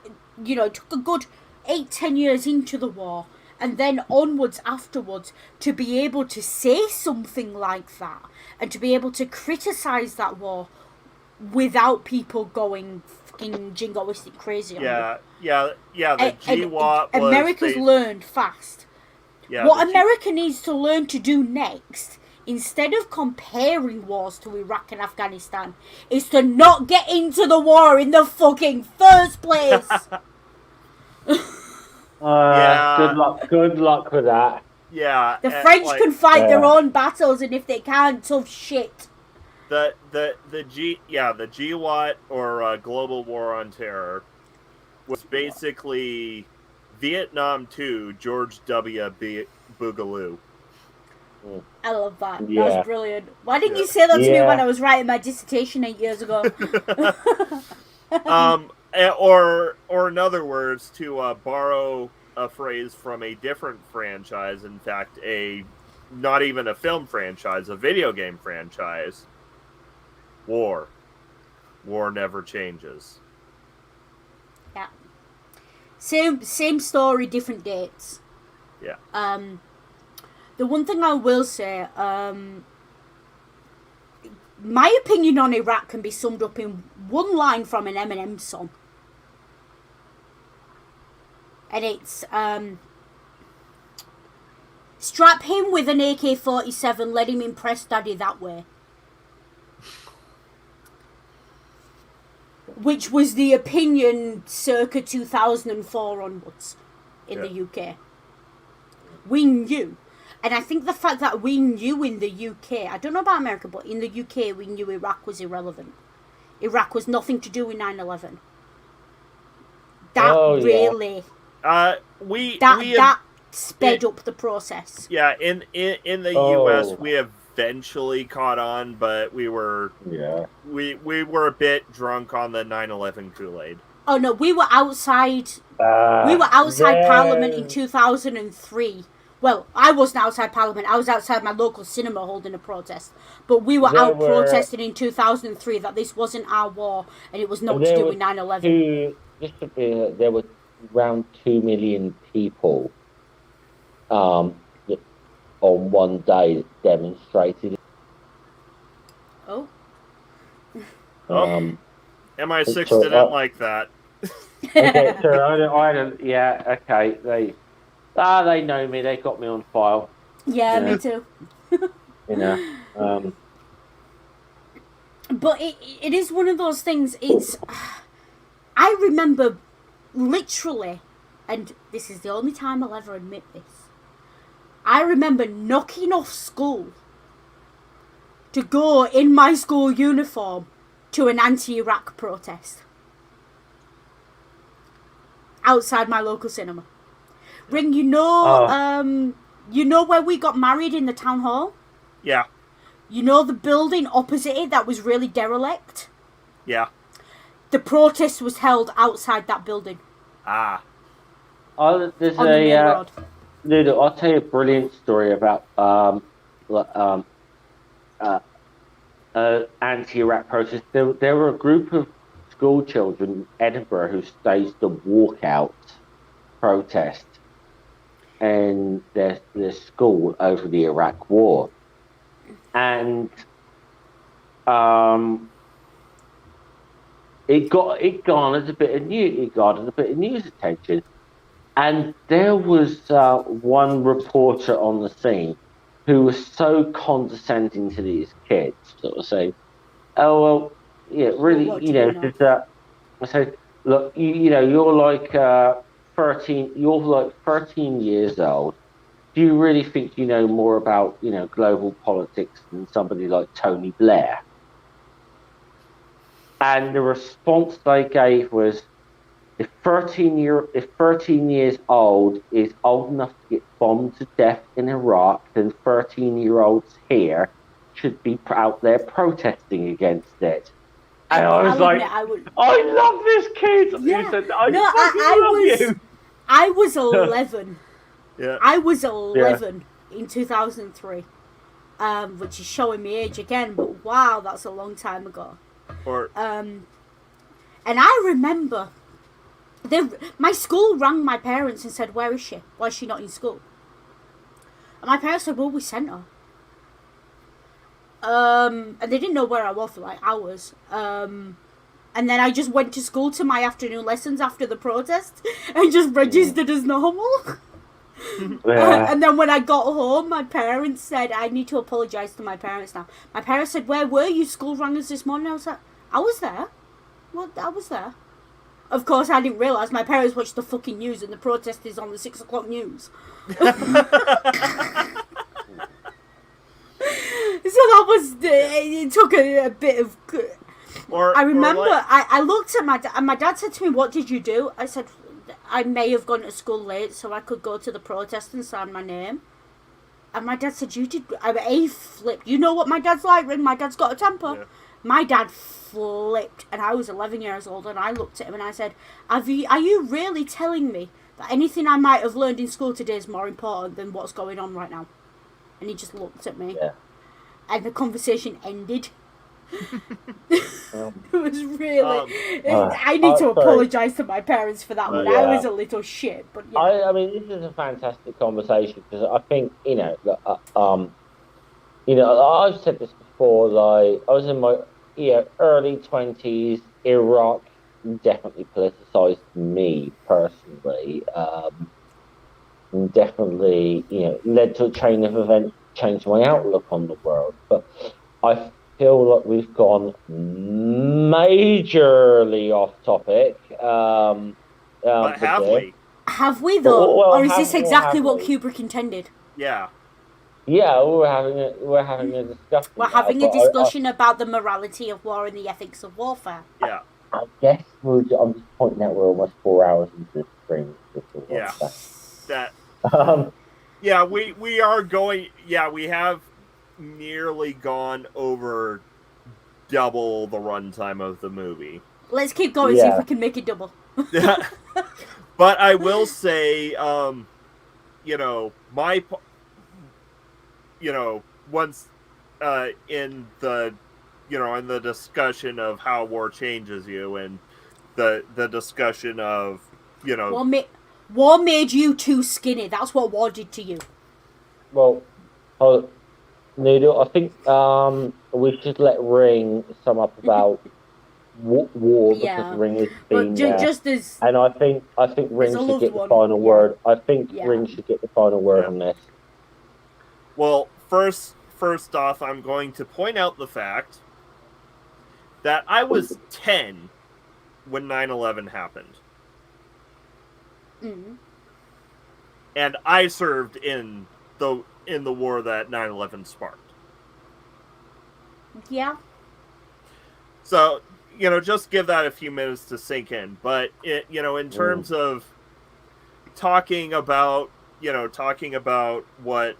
it took a good 8-10 years into the war, and then onwards afterwards, to be able to say something like that, and to be able to criticise that war without people going fucking jingoistic crazy on Yeah, it. the GWAT was... America's learned fast. Yeah, what America needs to learn to do next, instead of comparing wars to Iraq and Afghanistan, is to not get into the war in the fucking first place. Good luck with that. Yeah. The French can fight their own battles, and if they can't, tough shit. The GWAT, or Global War on Terror, was basically Vietnam 2 George W. Boogaloo. I love that. Yeah. That was brilliant. Why didn't you say that to me when I was writing my dissertation 8 years ago? Or in other words, to borrow a phrase from a different franchise, in fact, not even a film franchise, a video game franchise, War never changes. Yeah. Same story, different dates. Yeah. The one thing I will say, my opinion on Iraq can be summed up in one line from an Eminem song. And it's, strap him with an AK-47, let him impress daddy that way. Which was the opinion circa 2004 onwards in the UK. We knew. And I think the fact that we knew in the UK, I don't know about America, but in the UK we knew Iraq was irrelevant. Iraq was nothing to do with 9/11. That really... That sped up the process. Yeah, in the US we eventually caught on, but we were we were a bit drunk on the 9/11 Kool-Aid. Oh no, we were outside Parliament in 2003. Well, I wasn't outside Parliament. I was outside my local cinema holding a protest. But we were protesting in 2003 that this wasn't our war and it was not to do with 9/11. There were around 2 million people on one day that demonstrated. Oh. MI6 didn't like that. Okay, so okay. They know me. They got me on file. Yeah, me too. But it is one of those things. I remember literally, and this is the only time I'll ever admit this, I remember knocking off school to go in my school uniform to an anti-Iraq protest outside my local cinema. Ring, you know where we got married in the town hall? Yeah. You know the building opposite it that was really derelict? Yeah. The protest was held outside that building. Ah. I'll tell you a brilliant story about anti-Iraq protest. There were a group of school children in Edinburgh who staged a walkout protest in their school over the Iraq War, and it garnered a bit of news attention, and there was one reporter on the scene who was so condescending to these kids, sort of saying, "Oh well, yeah, really, I said, look, you're like 13. You're like 13 years old. Do you really think you know more about global politics than somebody like Tony Blair?" And the response they gave was, if 13 years old is old enough to get bombed to death in Iraq, then 13-year-olds here should be out there protesting against it. And I was like, I love this kid. Yeah. He said, I love you. I was 11. Yeah. I was 11 in 2003, which is showing me age again. But wow, that's a long time ago. And I remember, my school rang my parents and said, "Where is she? Why is she not in school?" And my parents said, "Well, we sent her." And they didn't know where I was for like hours. And then I just went to school to my afternoon lessons after the protest and just registered as normal. And then when I got home, my parents said, I need to apologise to my parents now. My parents said, "Where were you? School rang us this morning." I was like, "I was there. What? I was there." Of course, I didn't realise my parents watched the fucking news and the protest is on the 6 o'clock news. So that was, it took a bit of... I remember, I looked at my dad, and my dad said to me, "What did you do?" I said, "I may have gone to school late so I could go to the protest and sign my name." And my dad said, "You did..." He flipped. You know what my dad's like, Rin? My dad's got a temper. Yeah. My dad flipped, and I was 11 years old, and I looked at him and I said, are you really telling me that anything I might have learned in school today is more important than what's going on right now? And he just looked at me. Yeah. And the conversation ended. It was really... I need to apologise to my parents for that one. Yeah. I was a little shit, but yeah. I mean, this is a fantastic conversation because I think, I've said this before, like, I was in my early 20s, Iraq definitely politicised me personally. Definitely, led to a chain of events, changed my outlook on the world. But I feel like we've gone majorly off topic. But have we? Have we though? Or is this exactly what Kubrick intended? Yeah. Yeah, we're having a discussion. We're having a discussion about the morality of war and the ethics of warfare. Yeah. I guess I'm just pointing out we're almost 4 hours into the stream. Yeah. We are going. Yeah, we have nearly gone over double the runtime of the movie. Let's keep going, see if we can make it double. But I will say, once in the discussion of how war changes you and the discussion of, War made you too skinny. That's what war did to you. Well, Noodle, I think we should let Ring sum up about war because Ring has been just as, and I think Ring should get the final word. I think Ring should get the final word on this. Well, first off, I'm going to point out the fact that I was 10 when 9/11 happened. Mm-hmm. And I served in the war that 9/11 sparked. Yeah. So, just give that a few minutes to sink in. But in terms of talking about what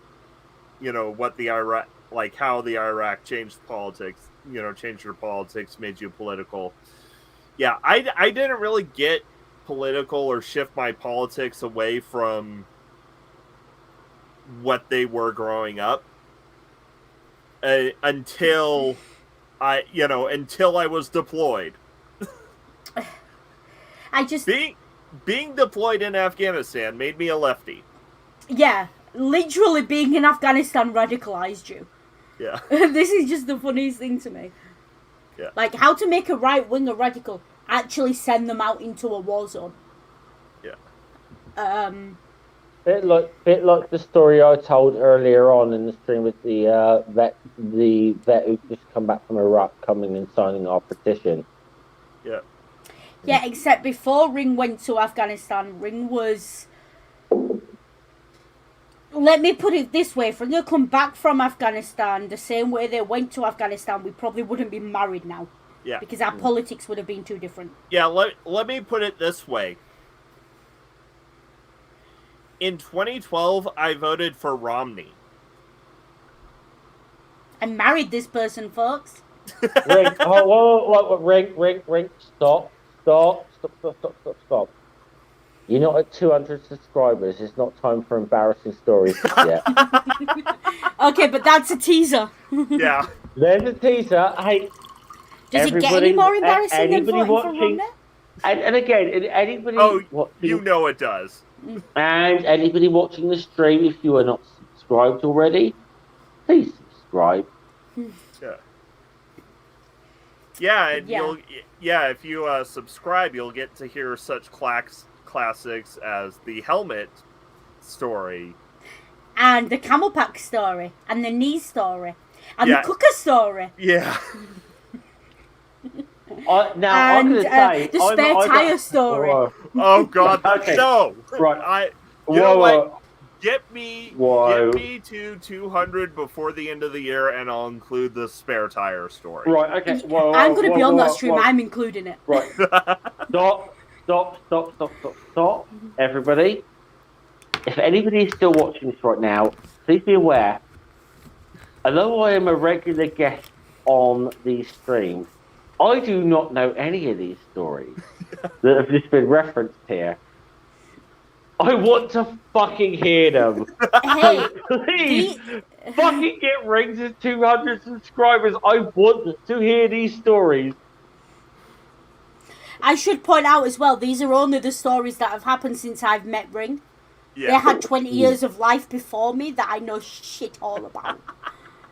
the Iraq, like how the Iraq changed politics, changed your politics, made you political. Yeah, I didn't really get political or shift my politics away from what they were growing up until I was deployed. Being deployed in Afghanistan made me a lefty. Yeah, literally being in Afghanistan radicalized you. Yeah. This is just the funniest thing to me. Yeah. Like, how to make a right-winger radical, actually send them out into a war zone. Yeah. Bit like the story I told earlier on in the stream with the vet who just come back from Iraq coming and signing our petition. Yeah. Yeah, except before Ring went to Afghanistan, Ring was... Let me put it this way, if Ring had come back from Afghanistan the same way they went to Afghanistan, we probably wouldn't be married now. Yeah. Because our politics would have been too different. Yeah, let me put it this way. In 2012, I voted for Romney. I married this person, folks. Ring, Ring, stop. You're not at 200 subscribers. It's not time for embarrassing stories yet. Okay, but that's a teaser. Yeah. There's a teaser. Hey, Does it get any more embarrassing than anybody voting for watching, Romney? and again, anybody Oh, watching, you know it does. and anybody watching the stream, if you are not subscribed already, please subscribe. Yeah. Yeah, and Yeah. if you subscribe, you'll get to hear such classics as the helmet story. And the camel pack story. And the knee story. And Yeah. the cooker story. Yeah. Now, I'm going to say... the spare tire story. Oh, God. Okay. No. Right. You know what? Get me to 200 before the end of the year, and I'll include the spare tire story. Right, okay. I'm going to be on that stream. I'm including it. Right. Stop. Everybody. If anybody is still watching this right now, please be aware, although I am a regular guest on these streams, I do not know any of these stories that have just been referenced here. I want to fucking hear them. Hey, please, fucking get Rings at 200 subscribers. I want to hear these stories. I should point out as well, these are only the stories that have happened since I've met Ring. Yeah. They had 20 years of life before me that I know shit all about.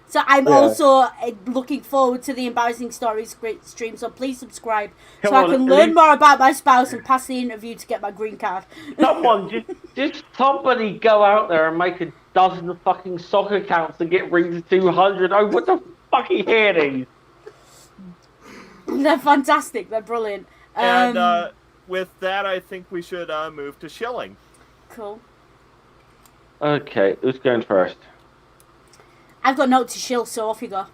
So I'm also looking forward to the embarrassing stories stream. So please subscribe so I can learn more about my spouse and pass the interview to get my green card. Someone, just somebody go out there and make a dozen fucking soccer accounts and get Rings of 200. I want to fucking hear these. They're fantastic. They're brilliant. And with that, I think we should move to shilling. Cool. Okay, who's going first? I've got a note to shill, so off you go.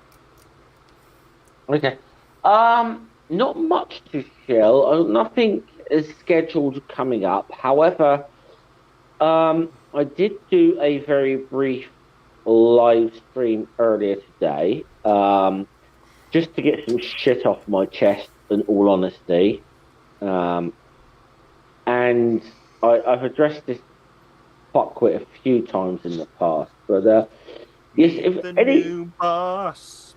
Okay. Not much to shill. Nothing is scheduled coming up. However, I did do a very brief live stream earlier today, just to get some shit off my chest, in all honesty. And I've addressed this fuckwit a few times in the past, but yes, if the any new boss.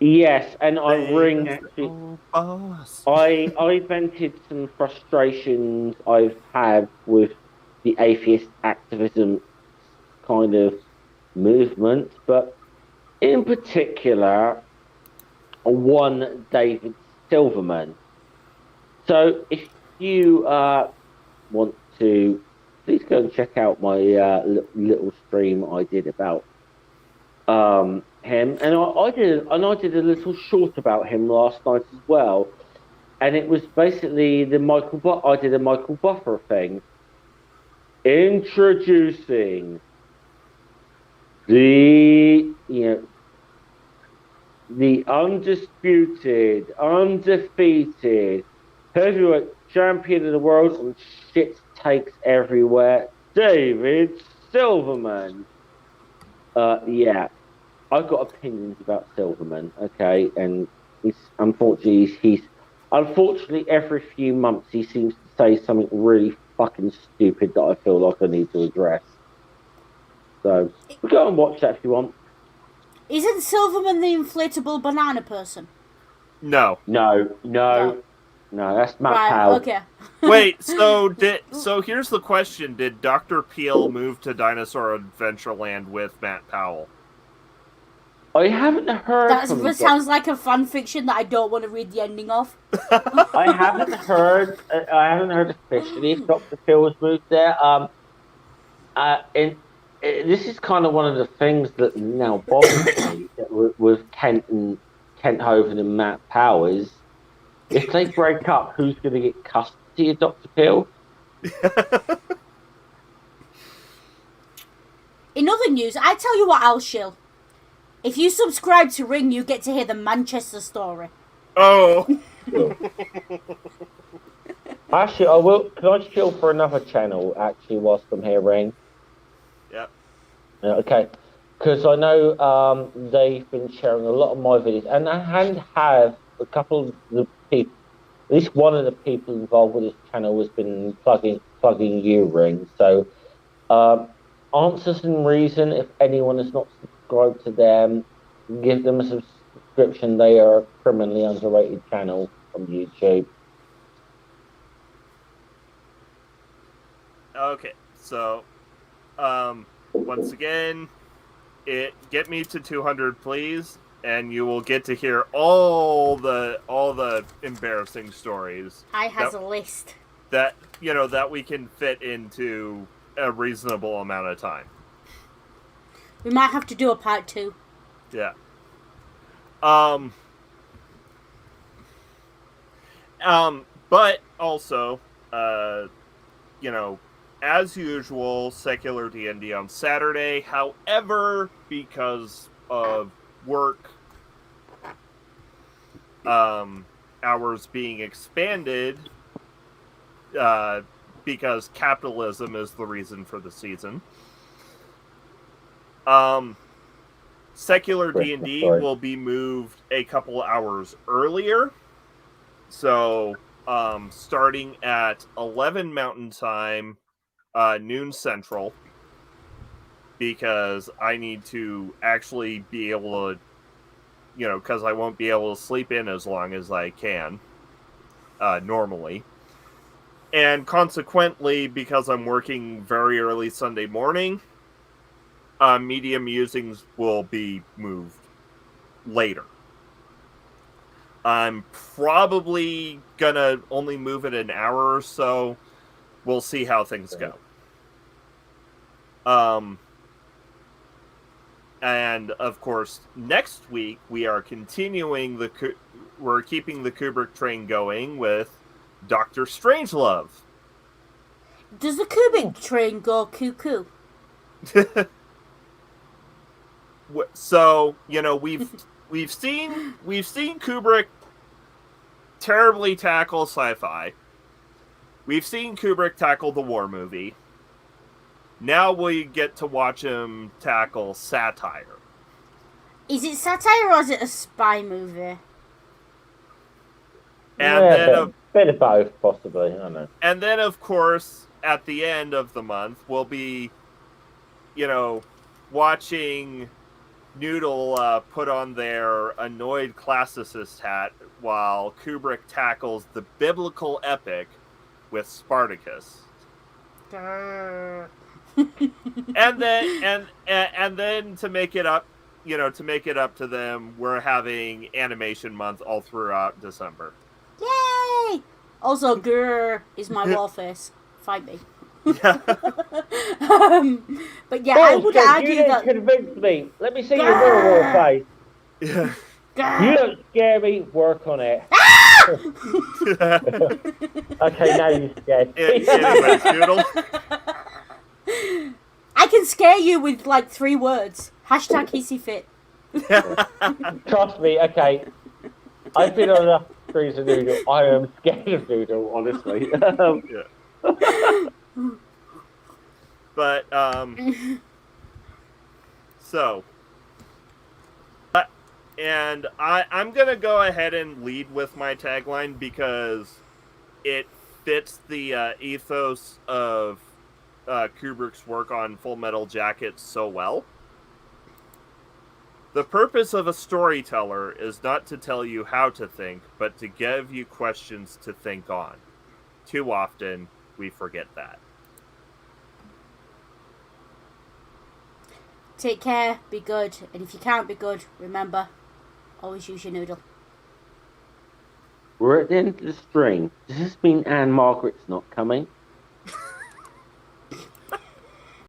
Yes, and Ring actually. Boss. I vented some frustrations I've had with the atheist activism kind of movement, but in particular, one David Silverman. So if you want to, please go and check out my little stream I did about him, and I did a little short about him last night as well, and it was basically I did a Michael Buffer thing, introducing the undisputed, undefeated heavyweight champion of the world on shit takes everywhere, David Silverman. Yeah, I've got opinions about Silverman, okay, and unfortunately every few months he seems to say something really fucking stupid that I feel like I need to address. So go and watch that if you want. Isn't Silverman the inflatable banana person? No, that's Matt Powell. Okay. Wait, so here's the question: did Dr. Peel move to Dinosaur Adventureland with Matt Powell? I haven't heard. That sounds like a fan fiction that I don't want to read the ending of. I haven't heard officially if Dr. Phil has moved there. This is kind of one of the things that now bothers me with Kent Hovind and Matt Powers. If they break up, who's going to get custody of Dr. Phil? In other news, I tell you what, I'll shill. If you subscribe to Ring, you get to hear the Manchester story. Oh. Actually, I will. Can I shill for another channel, actually, whilst I'm here, Ring? Yep. Okay. Because I know they've been sharing a lot of my videos, and I have a couple of the people least one of the people involved with this channel has been plugging U-Ring. So, answers and reason, if anyone is not subscribed to them, give them a subscription. They are a criminally underrated channel on YouTube. Okay, so once again, get me to 200, please, and you will get to hear all the embarrassing stories. I has a list that that we can fit into a reasonable amount of time. We might have to do a part 2. Yeah. But also, as usual, secular D&D on Saturday. However, because of work hours being expanded, because capitalism is the reason for the season, secular D&D will be moved a couple hours earlier. So, starting at 11 Mountain Time, noon Central, because I need to actually be able to, because I won't be able to sleep in as long as I can normally. And consequently, because I'm working very early Sunday morning, Media Musings will be moved later. I'm probably gonna only move it an hour or so. We'll see how things go. And of course, next week we are continuing we're keeping the Kubrick train going with Dr. Strangelove. Does the Kubrick train go cuckoo? So, we've seen Kubrick terribly tackle sci-fi. We've seen Kubrick tackle the war movie. Now we get to watch him tackle satire. Is it satire or is it a spy movie? And then a bit of both, possibly. I don't know. And then, of course, at the end of the month, we'll be, watching Noodle put on their annoyed classicist hat while Kubrick tackles the biblical epic with Spartacus. And then to make it up, to them, we're having Animation Month all throughout December. Yay! Also, grrr is my wall face. Fight me. Yeah. But yeah, I would argue you that. Convince me. Let me see your real wall face. Yeah. You don't scare me. Work on it. Okay, now you're scared. Anyways, Noodle. I can scare you with like 3 words. Hashtag hissy fit. Trust me. Okay, I've been on enough screens of Noodle. I am scared of Noodle, honestly. Yeah. But so, and I'm gonna go ahead and lead with my tagline because it fits the ethos of Kubrick's work on Full Metal Jacket so well. The purpose of a storyteller is not to tell you how to think, but to give you questions to think on. Too often, we forget that. Take care, be good, and if you can't be good, remember, always use your noodle. We're at the end of the string. Does this mean Anne Margaret's not coming?